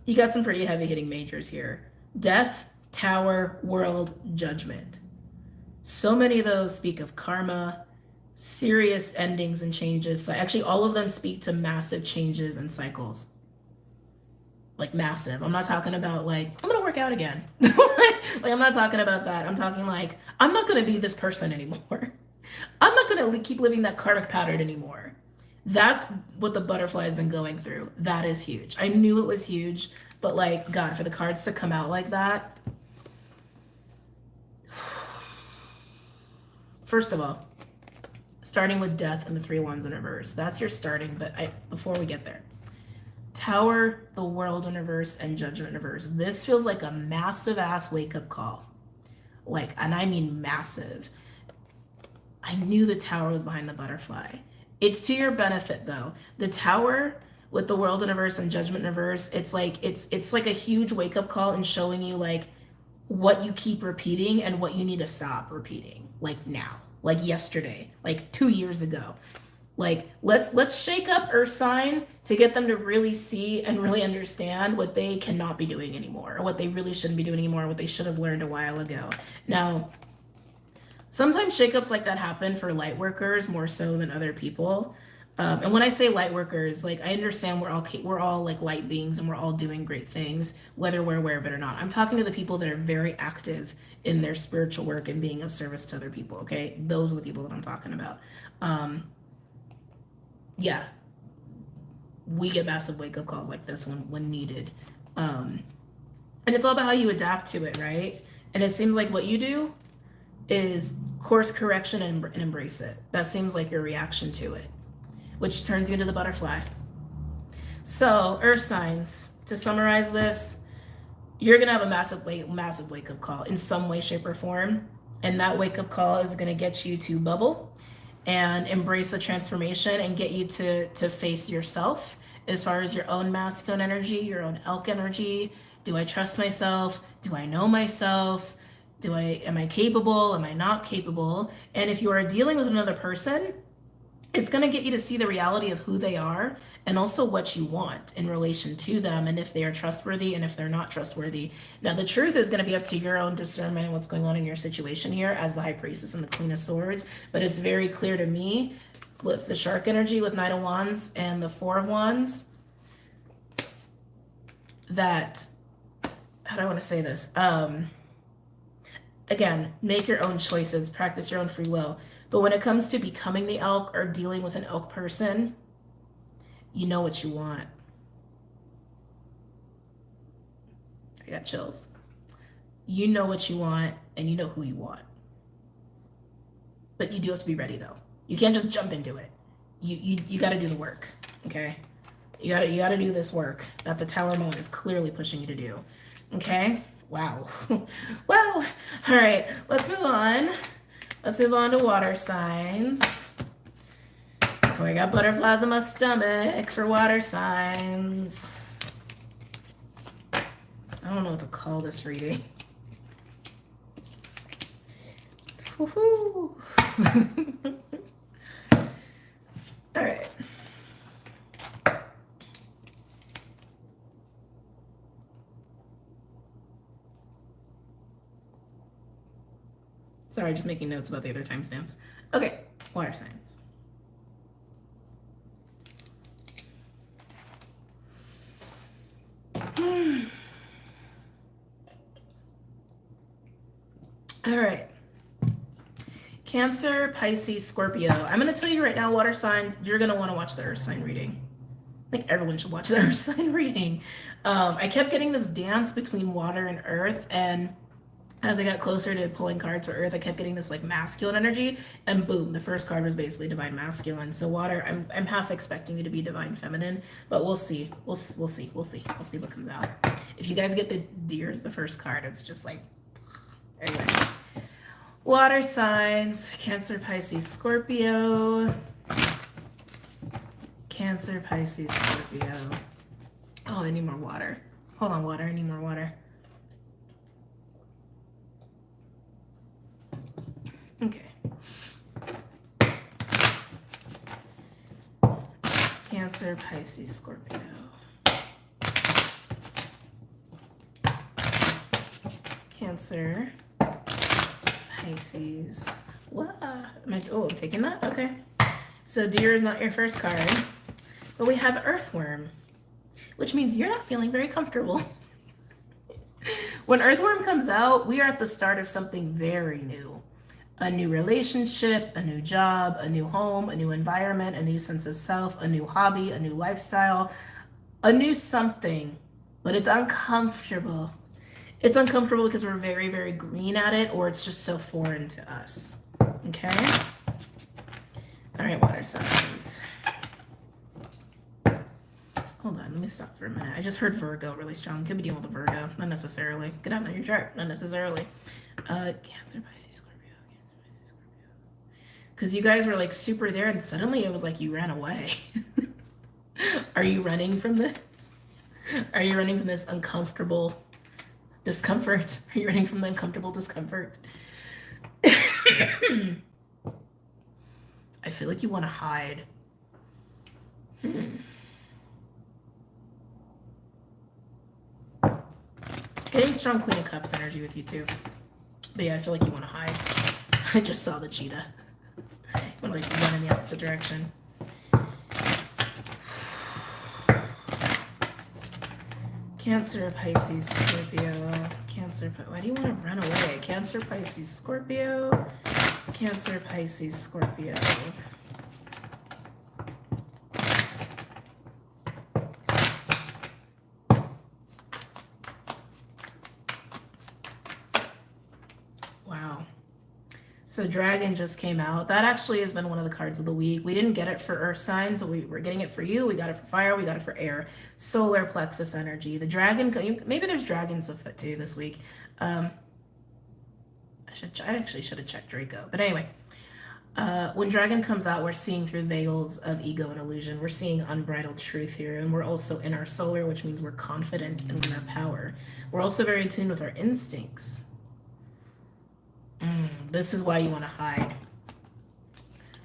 You got some pretty heavy hitting majors here. Death, Tower, World, Judgment. So many of those speak of karma, serious endings and changes. So actually, all of them speak to massive changes and cycles. Like massive. I'm not talking about like, I'm going to work out again. Like, I'm not talking about that. I'm talking like, I'm not going to be this person anymore. I'm not going to keep living that karmic pattern anymore. That's what the butterfly has been going through. That is huge. I knew it was huge, but like, God, for the cards to come out like that. First of all, starting with Death and the Three of Wands in reverse. That's your starting, but before we get there. Tower, the World in reverse, and Judgment in reverse. This feels like a massive ass wake-up call. Like, and I mean massive. I knew the Tower was behind the butterfly. It's to your benefit though. The Tower with the World in reverse and Judgment in reverse, it's like a huge wake-up call and showing you like what you keep repeating and what you need to stop repeating. Like now, like yesterday, like 2 years ago. Like let's shake up Earth sign to get them to really see and really understand what they cannot be doing anymore, or what they really shouldn't be doing anymore, what they should have learned a while ago. Now, sometimes shakeups like that happen for light workers more so than other people. And when I say light workers, like I understand we're all like light beings and we're all doing great things, whether we're aware of it or not. I'm talking to the people that are very active in their spiritual work and being of service to other people. Okay, those are the people that I'm talking about. Yeah, we get massive wake-up calls like this when needed. And it's all about how you adapt to it, right? And it seems like what you do is course correction and embrace it. That seems like your reaction to it, which turns you into the butterfly. So, Earth signs, to summarize this, you're going to have a massive wake-up call in some way, shape, or form. And that wake-up call is going to get you to bubble and embrace the transformation and get you to face yourself as far as your own masculine energy, your own elk energy. Do I trust myself? Do I know myself? Am I capable? Am I not capable? And if you are dealing with another person, it's going to get you to see the reality of who they are and also what you want in relation to them, and if they are trustworthy and if they're not trustworthy. Now, the truth is going to be up to your own discernment and what's going on in your situation here as the High Priestess and the Queen of Swords. But it's very clear to me with the Shark energy, with Knight of Wands and the Four of Wands, that, how do I want to say this? Again, make your own choices, practice your own free will. But when it comes to becoming the elk or dealing with an elk person, you know what you want. I got chills. You know what you want and you know who you want. But you do have to be ready though. You can't just jump into it. You got to do the work, okay? You got to do this work that the Tower Moon is clearly pushing you to do, okay? Wow. Wow. All right, let's move on. Let's move on to water signs. Oh, I got butterflies in my stomach for water signs. I don't know what to call this reading. Woohoo. All right. Sorry, just making notes about the other timestamps. Okay, water signs. All right. Cancer, Pisces, Scorpio. I'm going to tell you right now, water signs, you're going to want to watch the Earth sign reading. I think everyone should watch the Earth sign reading. I kept getting this dance between water and Earth, and as I got closer to pulling cards for Earth, I kept getting this like masculine energy, and boom, the first card was basically divine masculine. So water, I'm half expecting you to be divine feminine, but we'll see. We'll see what comes out. If you guys get the deer as the first card, it's just like, anyway. Water signs, Cancer, Pisces, Scorpio. Cancer, Pisces, Scorpio. Oh, I need more water. Hold on, water, I need more water. Okay. Cancer, Pisces, Scorpio. Cancer, Pisces. What? Oh, I'm taking that? Okay. So deer is not your first card, but we have earthworm, which means you're not feeling very comfortable. When earthworm comes out, we are at the start of something very new. A new relationship, a new job, a new home, a new environment, a new sense of self, a new hobby, a new lifestyle, a new something, but it's uncomfortable. It's uncomfortable because we're very, very green at it, or it's just so foreign to us, okay? All right, water signs. Hold on, let me stop for a minute. I just heard Virgo really strong. Could be dealing with a Virgo, not necessarily. Get out on your chart, not necessarily. Cancer, Pisces, Scorpio, Cancer, Pisces, Scorpio. Because you guys were like super there, and suddenly it was like you ran away. Are you running from this? Are you running from this uncomfortable discomfort? Are you running from the uncomfortable discomfort? I feel like you want to hide. Getting strong Queen of Cups energy with you too. But yeah, I feel like you want to hide. I just saw the cheetah. You want to like run in the opposite direction. Cancer, Pisces, Scorpio. Cancer, why do you want to run away? Cancer, Pisces, Scorpio. Cancer, Pisces, Scorpio. So dragon just came out. That actually has been one of the cards of the week. We didn't get it for earth signs, so we're getting it for you. We got it for fire. We got it for air. Solar plexus energy. The dragon, maybe there's dragons afoot too this week. I actually should have checked Draco. But anyway, when dragon comes out, we're seeing through veils of ego and illusion. We're seeing unbridled truth here. And we're also in our solar, which means we're confident and in our power. We're also very in tune with our instincts. This is why you want to hide.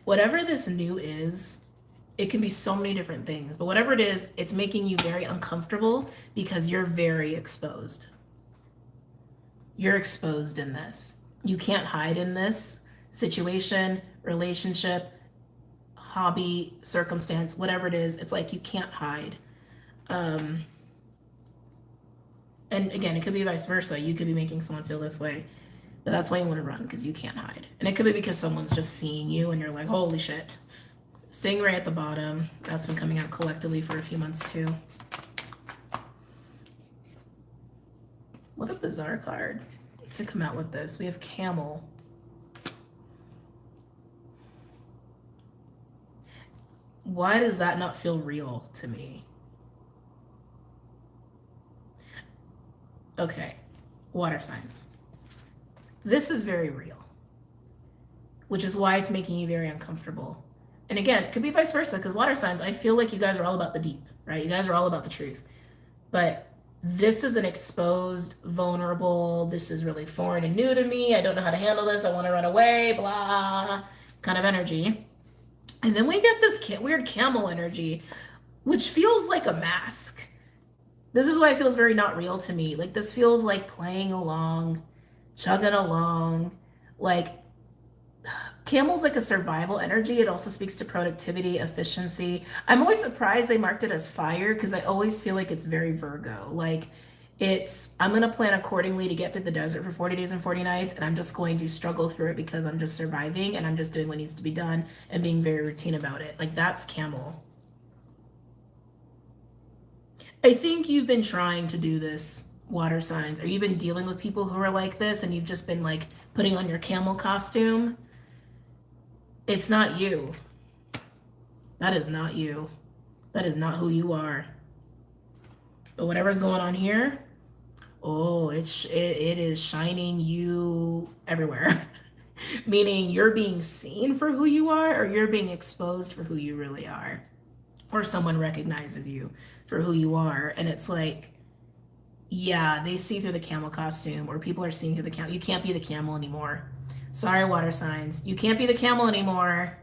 Whatever this new is, it can be so many different things, but whatever it is, it's making you very uncomfortable because you're very exposed. You're exposed in this. You can't hide in this situation, relationship, hobby, circumstance, whatever it is. It's like you can't hide. And again, it could be vice versa. You could be making someone feel this way. But that's why you want to run, because you can't hide. And it could be because someone's just seeing you and you're like, holy shit. Stingray at the bottom. That's been coming out collectively for a few months too. What a bizarre card to come out with this. We have Camel. Why does that not feel real to me? Okay, water signs. This is very real, which is why it's making you very uncomfortable. And again, it could be vice versa, because water signs, I feel like you guys are all about the deep, right? You guys are all about the truth. But this is an exposed, vulnerable, this is really foreign and new to me. I don't know how to handle this. I want to run away, blah, kind of energy. And then we get this weird camel energy, which feels like a mask. This is why it feels very not real to me. Like, this feels like playing along, chugging along. Like, camel's like a survival energy. It also speaks to productivity, efficiency. I'm always surprised they marked it as fire, because I always feel like it's very Virgo. Like, I'm going to plan accordingly to get through the desert for 40 days and 40 nights, and I'm just going to struggle through it because I'm just surviving and I'm just doing what needs to be done and being very routine about it. Like, that's camel. I think you've been trying to do this, water signs, or you've been dealing with people who are like this, and you've just been like putting on your camel costume. It's not you. That is not you. That is not who you are. But whatever's going on here, oh, it is shining you everywhere. Meaning you're being seen for who you are, or you're being exposed for who you really are. Or someone recognizes you for who you are. And it's like, yeah, they see through the camel costume, or people are seeing through the camel. You can't be the camel anymore. Sorry, water signs. You can't be the camel anymore.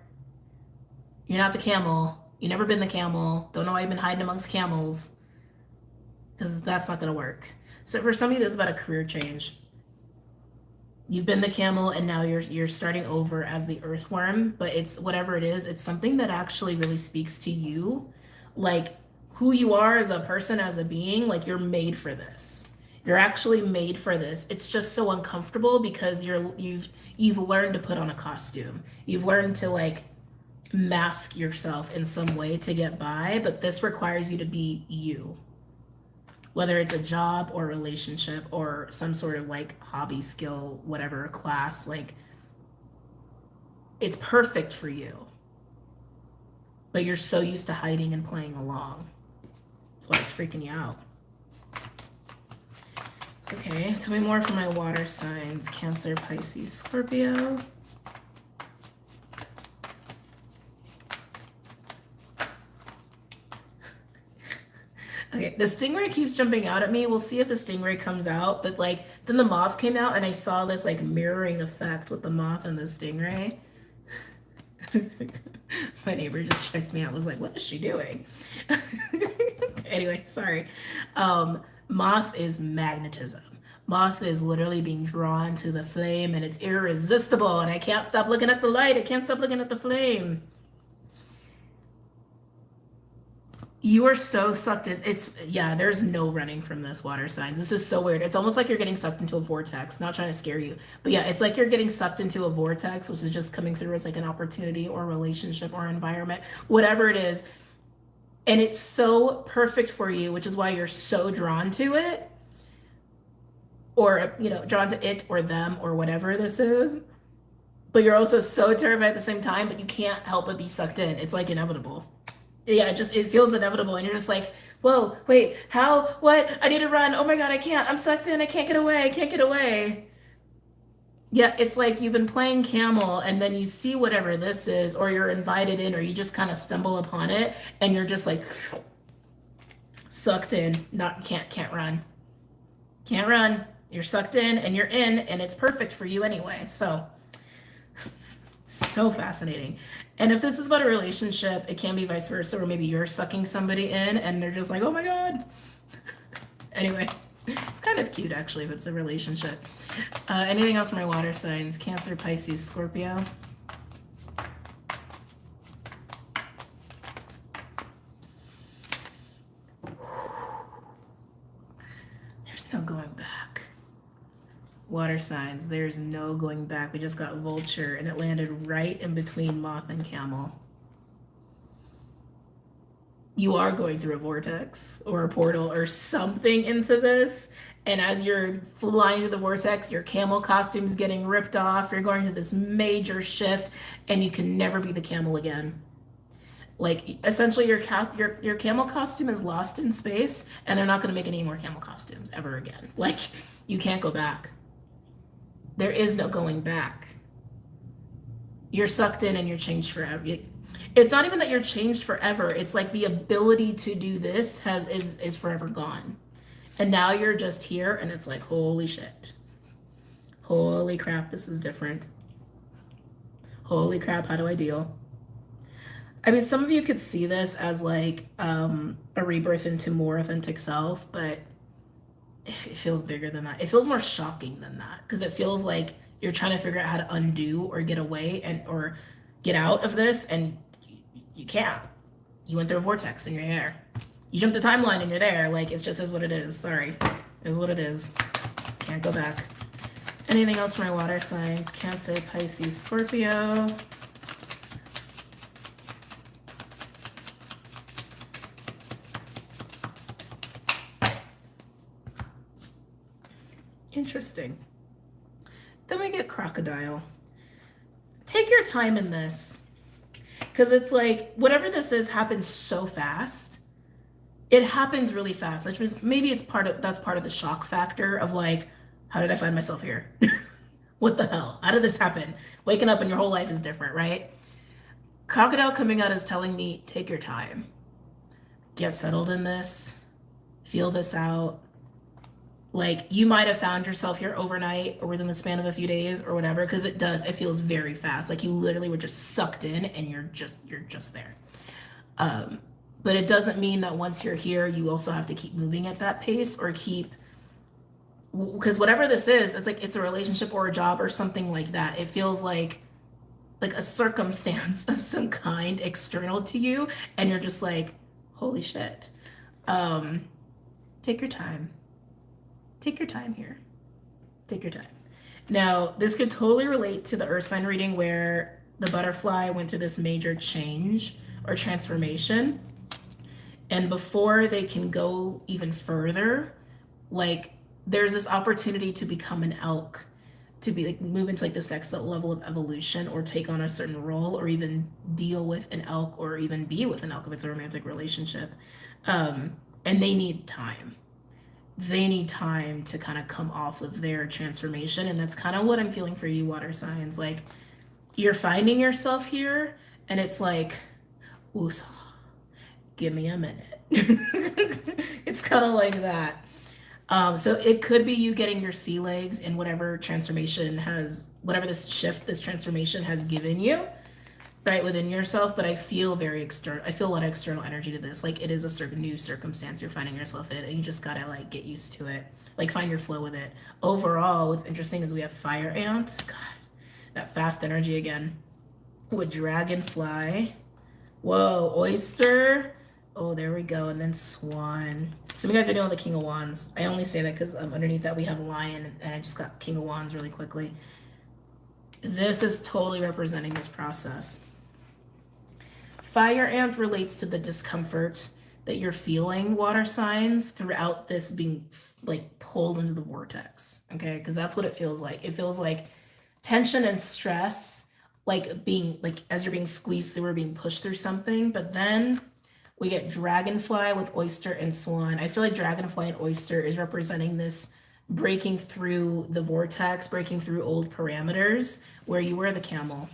You're not the camel. You've never been the camel. Don't know why you've been hiding amongst camels. Because that's not going to work. So for some of you, this is about a career change. You've been the camel, and now you're starting over as the earthworm. But it's whatever it is. It's something that actually really speaks to you. Like, who you are as a person, as a being. Like, you're made for this. You're actually made for this. It's just so uncomfortable because you've learned to put on a costume. You've learned to like mask yourself in some way to get by, but this requires you to be you. Whether it's a job or relationship or some sort of like hobby, skill, whatever, class, like it's perfect for you. But you're so used to hiding and playing along. That's why it's freaking you out. Okay, tell me more for my water signs. Cancer, Pisces, Scorpio. Okay, the stingray keeps jumping out at me. We'll see if the stingray comes out. But like, then the moth came out and I saw this like mirroring effect with the moth and the stingray. My neighbor just checked me out, was like, what is she doing? Anyway, sorry. Moth is magnetism. Moth is literally being drawn to the flame, and it's irresistible, and I can't stop looking at the light. I can't stop looking at the flame. You are so sucked in. Yeah, there's no running from this, water signs. This is so weird. It's almost like you're getting sucked into a vortex. Not trying to scare you, but yeah, it's like you're getting sucked into a vortex, which is just coming through as like an opportunity or relationship or environment, whatever it is. And it's so perfect for you, which is why you're so drawn to it, or, you know, drawn to it or them or whatever this is. but you're also so terrified at the same time, but you can't help but be sucked in. It's like inevitable. Yeah, it feels inevitable, and you're just like, whoa, wait, how, what? I need to run. Oh my God, I can't. I'm sucked in. I can't get away. I can't get away. Yeah, it's like you've been playing camel and then you see whatever this is, or you're invited in, or you just kind of stumble upon it and you're just like sucked in. Not can't run. Can't run. You're sucked in and you're in, and it's perfect for you anyway. So fascinating. And if this is about a relationship, it can be vice versa, or maybe you're sucking somebody in and they're just like, oh my God. Anyway, it's kind of cute actually if it's a relationship. Anything else for my water signs? Cancer, Pisces, Scorpio. There's no going back. Water signs, there's no going back. We just got Vulture and it landed right in between Moth and Camel. You are going through a vortex or a portal or something into this. And as you're flying through the vortex, your camel costume's getting ripped off. You're going through this major shift and you can never be the camel again. Like essentially your camel costume is lost in space and they're not going to make any more camel costumes ever again. Like you can't go back. There is no going back. You're sucked in and you're changed forever. It's not even that you're changed forever. It's like the ability to do this is forever gone. And now you're just here and it's like, holy shit. Holy crap, this is different. Holy crap, how do I deal? I mean, some of you could see this as like a rebirth into more authentic self, but it feels bigger than that. It feels more shocking than that because it feels like you're trying to figure out how to undo or get away or get out of this, and you can't. You went through a vortex and you're there. You jumped the timeline and you're there. Like, it just is what it is. Sorry. It is what it is. Can't go back. Anything else for my water signs? Cancer, Pisces, Scorpio. Interesting. Then we get Crocodile. Take your time in this. Because it's like, whatever this is happens so fast. It happens really fast, which means maybe that's part of the shock factor of like, how did I find myself here? What the hell? How did this happen? Waking up and your whole life is different, right? Crocodile coming out is telling me, take your time. Get settled in this. Feel this out. Like, you might have found yourself here overnight or within the span of a few days or whatever, because it feels very fast. Like you literally were just sucked in and you're just there. But it doesn't mean that once you're here, you also have to keep moving at that pace or because whatever this is, it's like it's a relationship or a job or something like that. It feels like a circumstance of some kind external to you, and you're just like, holy shit. Take your time. Take your time here. Take your time. Now, this could totally relate to the Earth sign reading where the butterfly went through this major change or transformation. And before they can go even further, like there's this opportunity to become an elk, to be like move into like this next level of evolution or take on a certain role or even deal with an elk or even be with an elk if it's a romantic relationship. And they need time. They need time to kind of come off of their transformation. And that's kind of what I'm feeling for you, water signs. Like you're finding yourself here and it's like, ooh, give me a minute. It's kind of like that. So it could be you getting your sea legs in whatever this transformation has given you, right, within yourself. But I feel I feel a lot of external energy to this. Like it is a certain new circumstance you're finding yourself in, and you just gotta like get used to it. Like find your flow with it. Overall, what's interesting is we have fire ant, God, that fast energy again, with dragonfly. Whoa, oyster. Oh, there we go. And then swan. Some of you guys are doing the King of Wands. I only say that because underneath that we have lion, and I just got King of Wands really quickly. This is totally representing this process. Fire ant relates to the discomfort that you're feeling, water signs, throughout this being like pulled into the vortex. Okay, because that's what it feels like. It feels like tension and stress, like being like as you're being squeezed through or being pushed through something. But then we get dragonfly with oyster and swan. I feel like dragonfly and oyster is representing this breaking through the vortex, breaking through old parameters, where you were the camel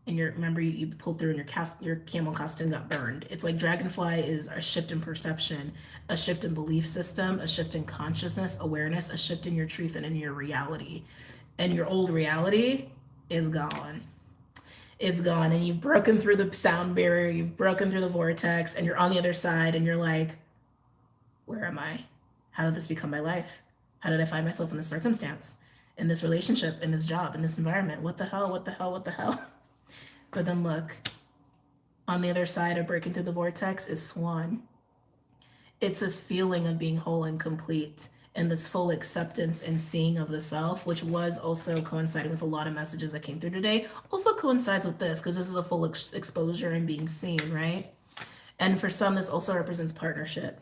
and remember you pulled through and your camel costume got burned. It's like dragonfly is a shift in perception, a shift in belief system, a shift in consciousness, awareness, a shift in your truth and in your reality. And your old reality is gone. It's gone, and you've broken through the sound barrier, you've broken through the vortex, and you're on the other side, and you're like, where am I? How did this become my life? How did I find myself in this circumstance, in this relationship, in this job, in this environment? What the hell? What the hell? What the hell? But then look, on the other side of breaking through the vortex is swan. It's this feeling of being whole and complete, and this full acceptance and seeing of the self, which was also coinciding with a lot of messages that came through today, also coincides with this, because this is a full exposure and being seen, right? And for some, this also represents partnership.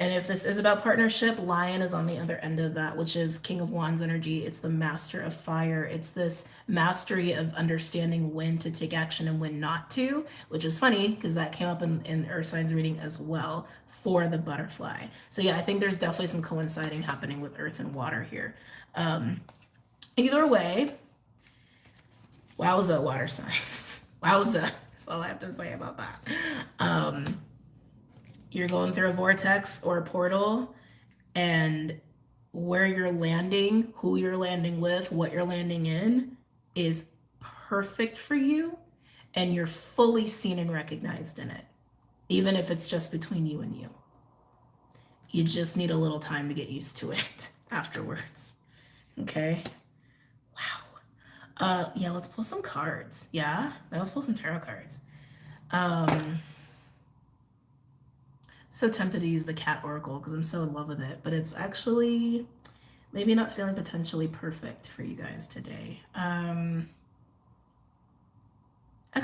And if this is about partnership, Lion is on the other end of that, which is King of Wands energy. It's the master of fire. It's this mastery of understanding when to take action and when not to, which is funny because that came up in Earth Signs reading as well for the butterfly. So yeah, I think there's definitely some coinciding happening with Earth and Water here. Either way, wowza, water signs. Wowza. That's all I have to say about that. You're going through a vortex or a portal, and where you're landing, who you're landing with, what you're landing in is perfect for you, and you're fully seen and recognized in it, even if it's just between you and you. You just need a little time to get used to it afterwards. Okay? Wow. Yeah, let's pull some cards. Yeah? Let's pull some tarot cards. So tempted to use the cat oracle because I'm so in love with it, but it's actually maybe not feeling potentially perfect for you guys today. Actually,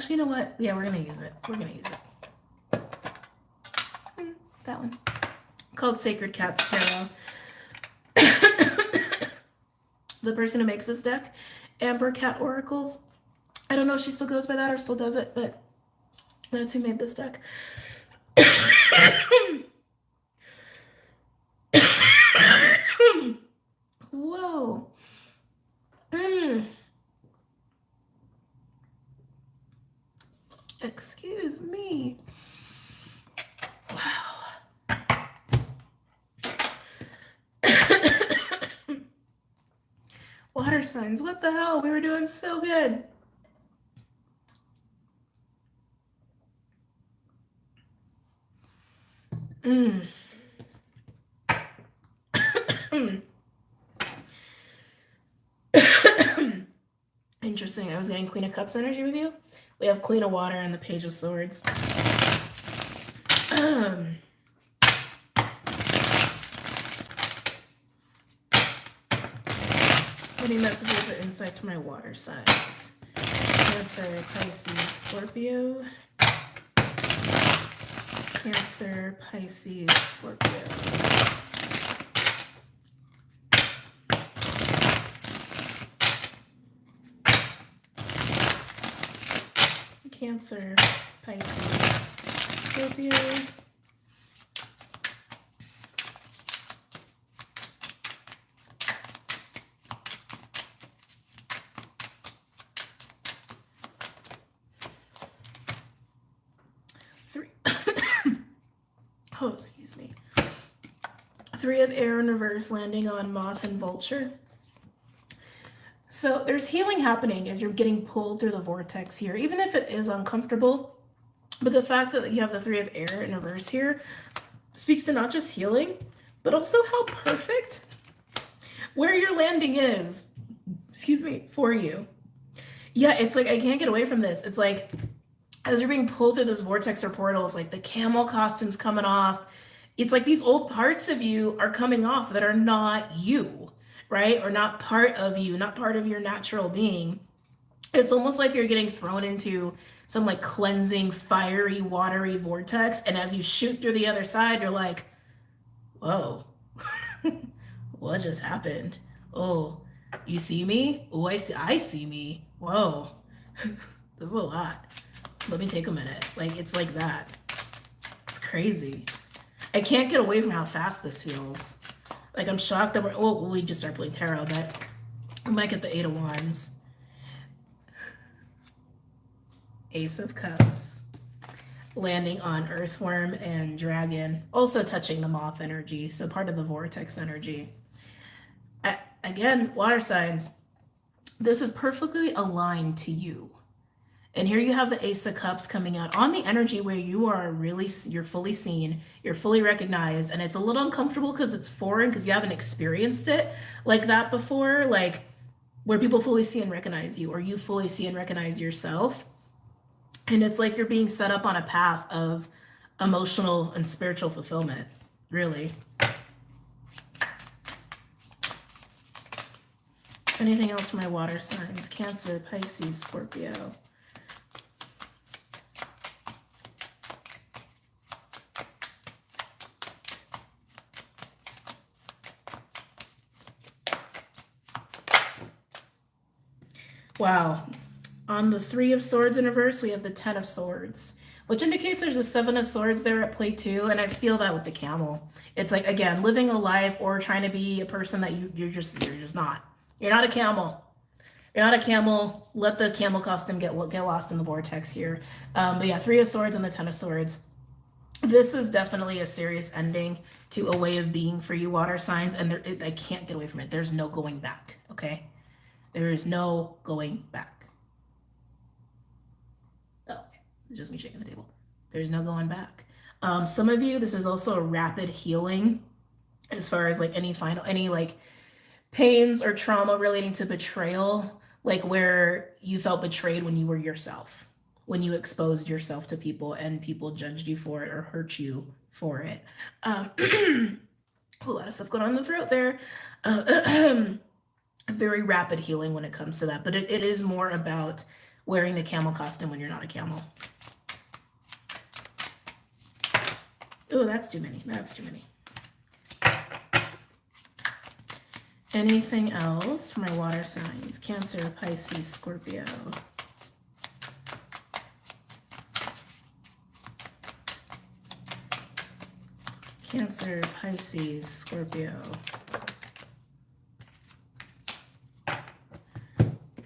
you know what? Yeah, we're gonna use it. We're gonna use it. That one. Called Sacred Cats Tarot. The person who makes this deck, Amber Cat Oracles. I don't know if she still goes by that or still does it, but that's who made this deck. Whoa. Excuse me. Wow. Water signs, what the hell? We were doing so good. Interesting. I was getting Queen of Cups energy with you. We have Queen of Water and the Page of Swords. Any messages or insights for my water signs? Cancer, Pisces, Scorpio. Cancer, Pisces, Scorpio. Cancer, Pisces, Scorpio. Oh, excuse me. Three of Air in reverse, landing on Moth and Vulture. So there's healing happening as you're getting pulled through the vortex here, even if it is uncomfortable. But the fact that you have the Three of Air in reverse here speaks to not just healing, but also how perfect where your landing is, excuse me, for you. Yeah, it's like I can't get away from this. It's like as you're being pulled through this vortex or portal, it's like the camel costume's coming off. It's like these old parts of you are coming off that are not you, right? Or not part of you, not part of your natural being. It's almost like you're getting thrown into some like cleansing, fiery, watery vortex. And as you shoot through the other side, you're like, whoa, what just happened? Oh, You see me? Oh, I see me. Whoa. This is a lot. Let me take a minute. Like, it's like that. It's crazy. I can't get away from how fast this feels. Like, I'm shocked that we just start playing tarot, but we might get the Eight of Wands. Ace of Cups. Landing on Earthworm and Dragon. Also touching the Moth energy, so part of the Vortex energy. Again, water signs. This is perfectly aligned to you. And here you have the Ace of Cups coming out on the energy where you are really, you're fully seen, you're fully recognized, and it's a little uncomfortable because it's foreign, because you haven't experienced it like that before, like where people fully see and recognize you, or you fully see and recognize yourself. And it's like you're being set up on a path of emotional and spiritual fulfillment, really. Anything else for my water signs? Cancer, Pisces, Scorpio. Wow. On the Three of Swords in reverse, we have the Ten of Swords, which indicates there's a Seven of Swords there at play too. And I feel that with the camel. It's like, again, living a life or trying to be a person that you're just not. You're not a camel. You're not a camel. Let the camel costume get lost in the vortex here. But yeah, Three of Swords and the Ten of Swords. This is definitely a serious ending to a way of being for you, water signs. And I can't get away from it. There's no going back, okay? There is no going back. Oh, okay. It's just me shaking the table. There's no going back. Some of you, this is also a rapid healing as far as like any like pains or trauma relating to betrayal, like where you felt betrayed when you were yourself, when you exposed yourself to people and people judged you for it or hurt you for it. A lot of stuff going on in the throat there. Very rapid healing when it comes to that, but it is more about wearing the camel costume when you're not a camel. Oh, that's too many. That's too many. Anything else for my water signs? Cancer, Pisces, Scorpio. Cancer, Pisces, Scorpio.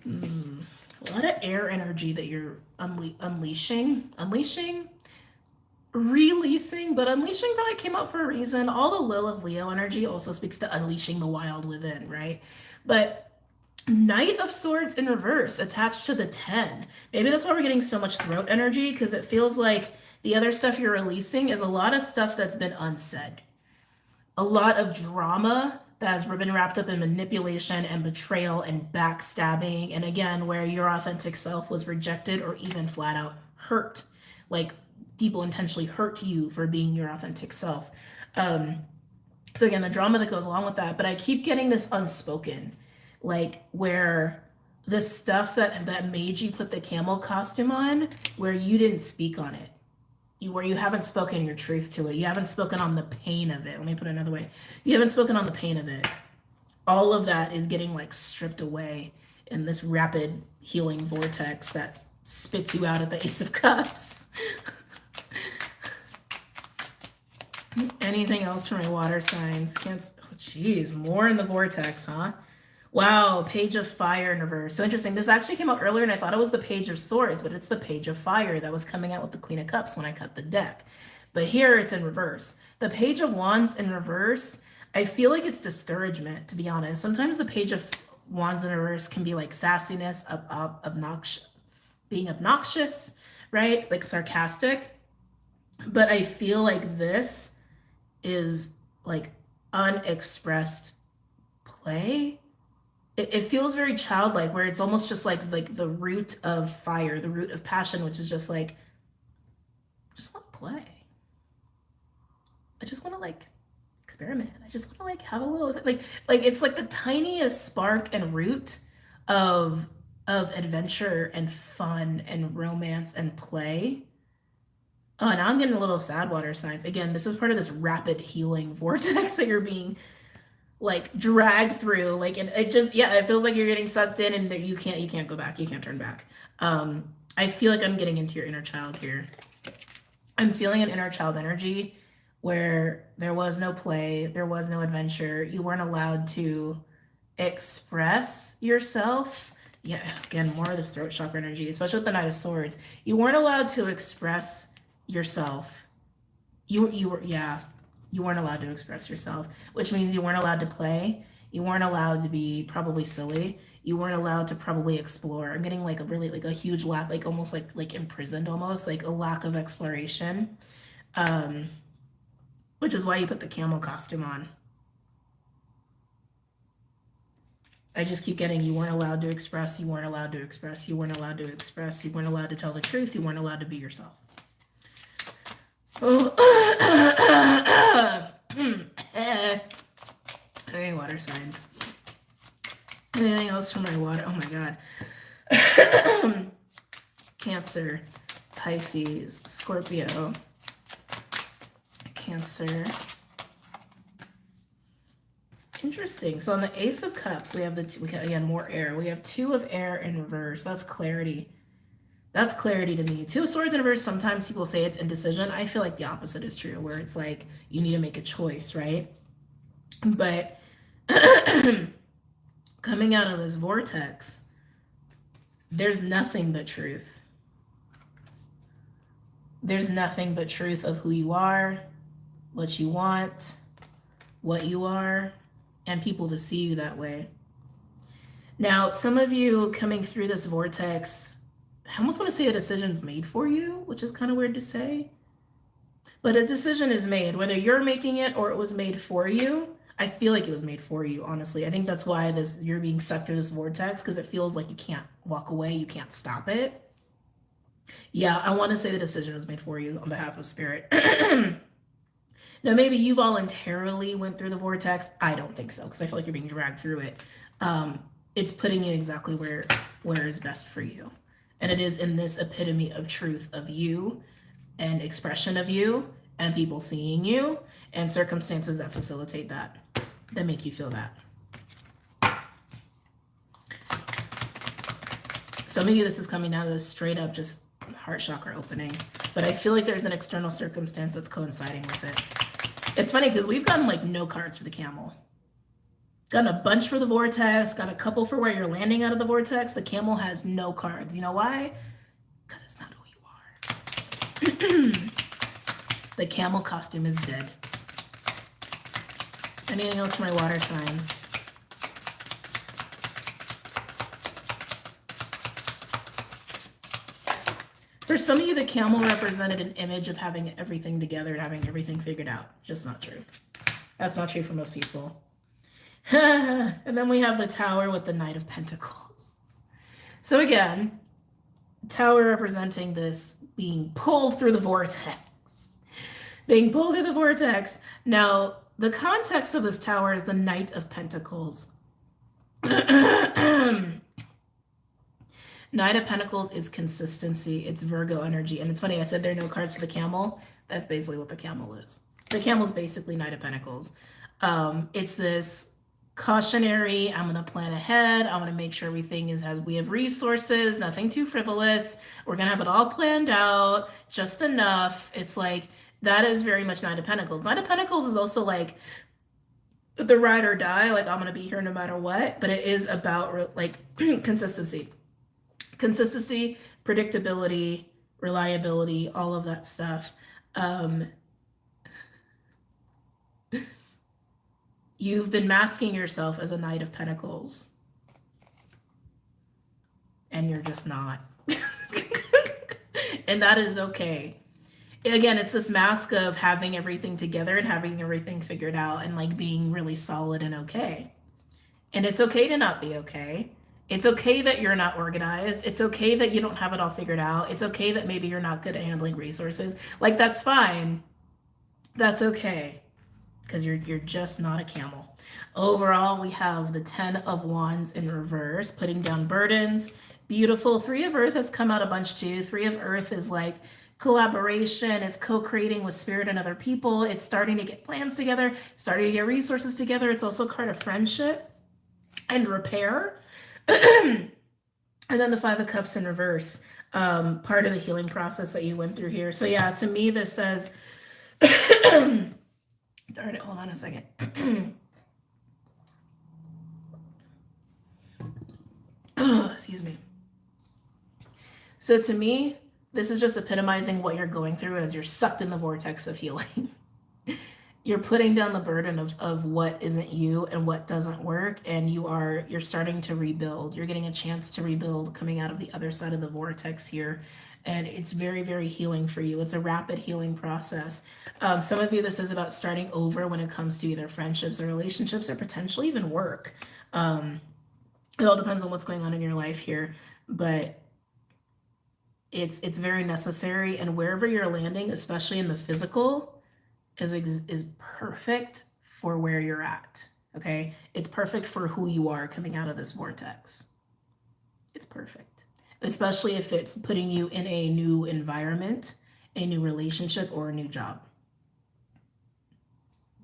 A lot of air energy that you're unleashing, releasing, but unleashing probably came out for a reason. All the Lilith Leo energy also speaks to unleashing the wild within, right? But Knight of Swords in reverse attached to the 10. Maybe that's why we're getting so much throat energy, because it feels like the other stuff you're releasing is a lot of stuff that's been unsaid. A lot of drama that has been wrapped up in manipulation and betrayal and backstabbing. And again, where your authentic self was rejected or even flat out hurt. Like people intentionally hurt you for being your authentic self. So again, the drama that goes along with that, but I keep getting this unspoken, like where the stuff that made you put the camel costume on, where you didn't speak on it, where you haven't spoken your truth to it. You haven't spoken on the pain of it. Let me put it another way. You haven't spoken on the pain of it. All of that is getting like stripped away in this rapid healing vortex that spits you out at the Ace of Cups. Anything else for my water signs? Oh, geez, more in the vortex, huh? Wow, Page of Fire in reverse. So interesting. This actually came out earlier and I thought it was the Page of Swords, but it's the Page of Fire that was coming out with the Queen of Cups when I cut the deck. But here it's in reverse. The Page of Wands in reverse, I feel like it's discouragement, to be honest. Sometimes the Page of Wands in reverse can be like sassiness, being obnoxious, right? Like sarcastic. But I feel like this is like unexpressed play. It feels very childlike, where it's almost just like the root of fire, the root of passion, which is just like, I just want to play. I just want to like experiment. I just want to like have a little like it's like the tiniest spark and root of adventure and fun and romance and play. Oh, now I'm getting a little sad, water signs. Again, this is part of this rapid healing vortex that you're being like dragged through, like it just, yeah, it feels like you're getting sucked in and you can't go back, you can't turn back. I feel like I'm getting into your inner child here. I'm feeling an inner child energy where there was no play, there was no adventure, you weren't allowed to express yourself. Yeah, again, more of this throat chakra energy, especially with the Knight of Swords. You weren't allowed to express yourself. You were, yeah, you weren't allowed to express yourself, which means you weren't allowed to play. You weren't allowed to be probably silly. You weren't allowed to probably explore. I'm getting like a really like a huge lack, like almost like imprisoned, almost like a lack of exploration. Which is why you put the camel costume on. I just keep getting, you weren't allowed to express, you weren't allowed to express, you weren't allowed to express, you weren't allowed to tell the truth, you weren't allowed to be yourself. Oh. Hey, water signs. Anything else for my water? Oh my God. Cancer, Pisces, Scorpio, Cancer. Interesting. So on the Ace of Cups, we have again more air. We have 2 of air in reverse. That's clarity. That's clarity to me. 2 of Swords in reverse, sometimes people say it's indecision. I feel like the opposite is true, where it's like you need to make a choice, right? But coming out of this vortex, there's nothing but truth. There's nothing but truth of who you are, what you want, what you are, and people to see you that way. Now, some of you coming through this vortex, I almost want to say a decision's made for you, which is kind of weird to say. But a decision is made, whether you're making it or it was made for you. I feel like it was made for you, honestly. I think that's why you're being sucked through this vortex, because it feels like you can't walk away, you can't stop it. Yeah, I want to say the decision was made for you on behalf of Spirit. Now, maybe you voluntarily went through the vortex. I don't think so, because I feel like you're being dragged through it. It's putting you exactly where is best for you. And it is in this epitome of truth of you and expression of you and people seeing you and circumstances that facilitate that make you feel that. Some of you, this is coming down to a straight up just heart chakra opening. But I feel like there's an external circumstance that's coinciding with it. It's funny because we've gotten like no cards for the camel. Gotten a bunch for the vortex, got a couple for where you're landing out of the vortex. The camel has no cards. You know why? Because it's not who you are. The camel costume is dead. Anything else for my water signs? For some of you, the camel represented an image of having everything together and having everything figured out. Just not true. That's not true for most people. And then we have the Tower with the Knight of Pentacles. So again, Tower representing this being pulled through the vortex. Being pulled through the vortex. Now, the context of this Tower is the Knight of Pentacles. Knight of Pentacles is consistency. It's Virgo energy. And it's funny, I said there are no cards for the camel. That's basically what the camel is. The camel is basically Knight of Pentacles. It's this cautionary, I'm going to plan ahead. I want to make sure everything is as we have resources, nothing too frivolous. We're going to have it all planned out, just enough. It's like, that is very much Knight of Pentacles. Knight of Pentacles is also like the ride or die. Like, I'm going to be here no matter what. But it is about like consistency. Consistency, predictability, reliability, all of that stuff. You've been masking yourself as a Knight of Pentacles. And you're just not. And that is okay. Again, it's this mask of having everything together and having everything figured out and like being really solid and okay. And it's okay to not be okay. It's okay that you're not organized. It's okay that you don't have it all figured out. It's okay that maybe you're not good at handling resources. Like, that's fine. That's okay. Because you're just not a camel. Overall, we have the 10 of Wands in reverse, putting down burdens. Beautiful. 3 of Earth has come out a bunch too. 3 of Earth is like collaboration. It's co-creating with spirit and other people. It's starting to get plans together, starting to get resources together. It's also a card of friendship and repair. And then the Five of Cups in reverse, part of the healing process that you went through here. So yeah, to me, this says, darn it, hold on a second. Oh, excuse me. So to me, this is just epitomizing what you're going through as you're sucked in the vortex of healing. You're putting down the burden of what isn't you and what doesn't work, and you're starting to rebuild. You're getting a chance to rebuild coming out of the other side of the vortex here, and it's very, very healing for you. It's a rapid healing process. Some of you, this is about starting over when it comes to either friendships or relationships or potentially even work. It all depends on what's going on in your life here, but it's very necessary, and wherever you're landing, especially in the physical, is perfect for where you're at. Okay, it's perfect for who you are coming out of this vortex. It's perfect, especially if it's putting you in a new environment, a new relationship, or a new job.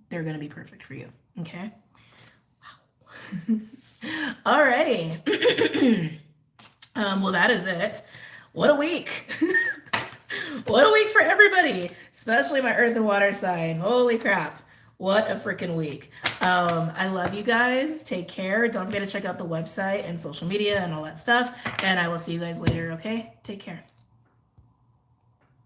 They're going to be perfect for you. Okay, wow. Alrighty. Well, that is it. What a week. What a week for everybody, especially my earth and water signs. Holy crap. What a freaking week. I love you guys. Take care. Don't forget to check out the website and social media and all that stuff. And I will see you guys later, okay? Take care.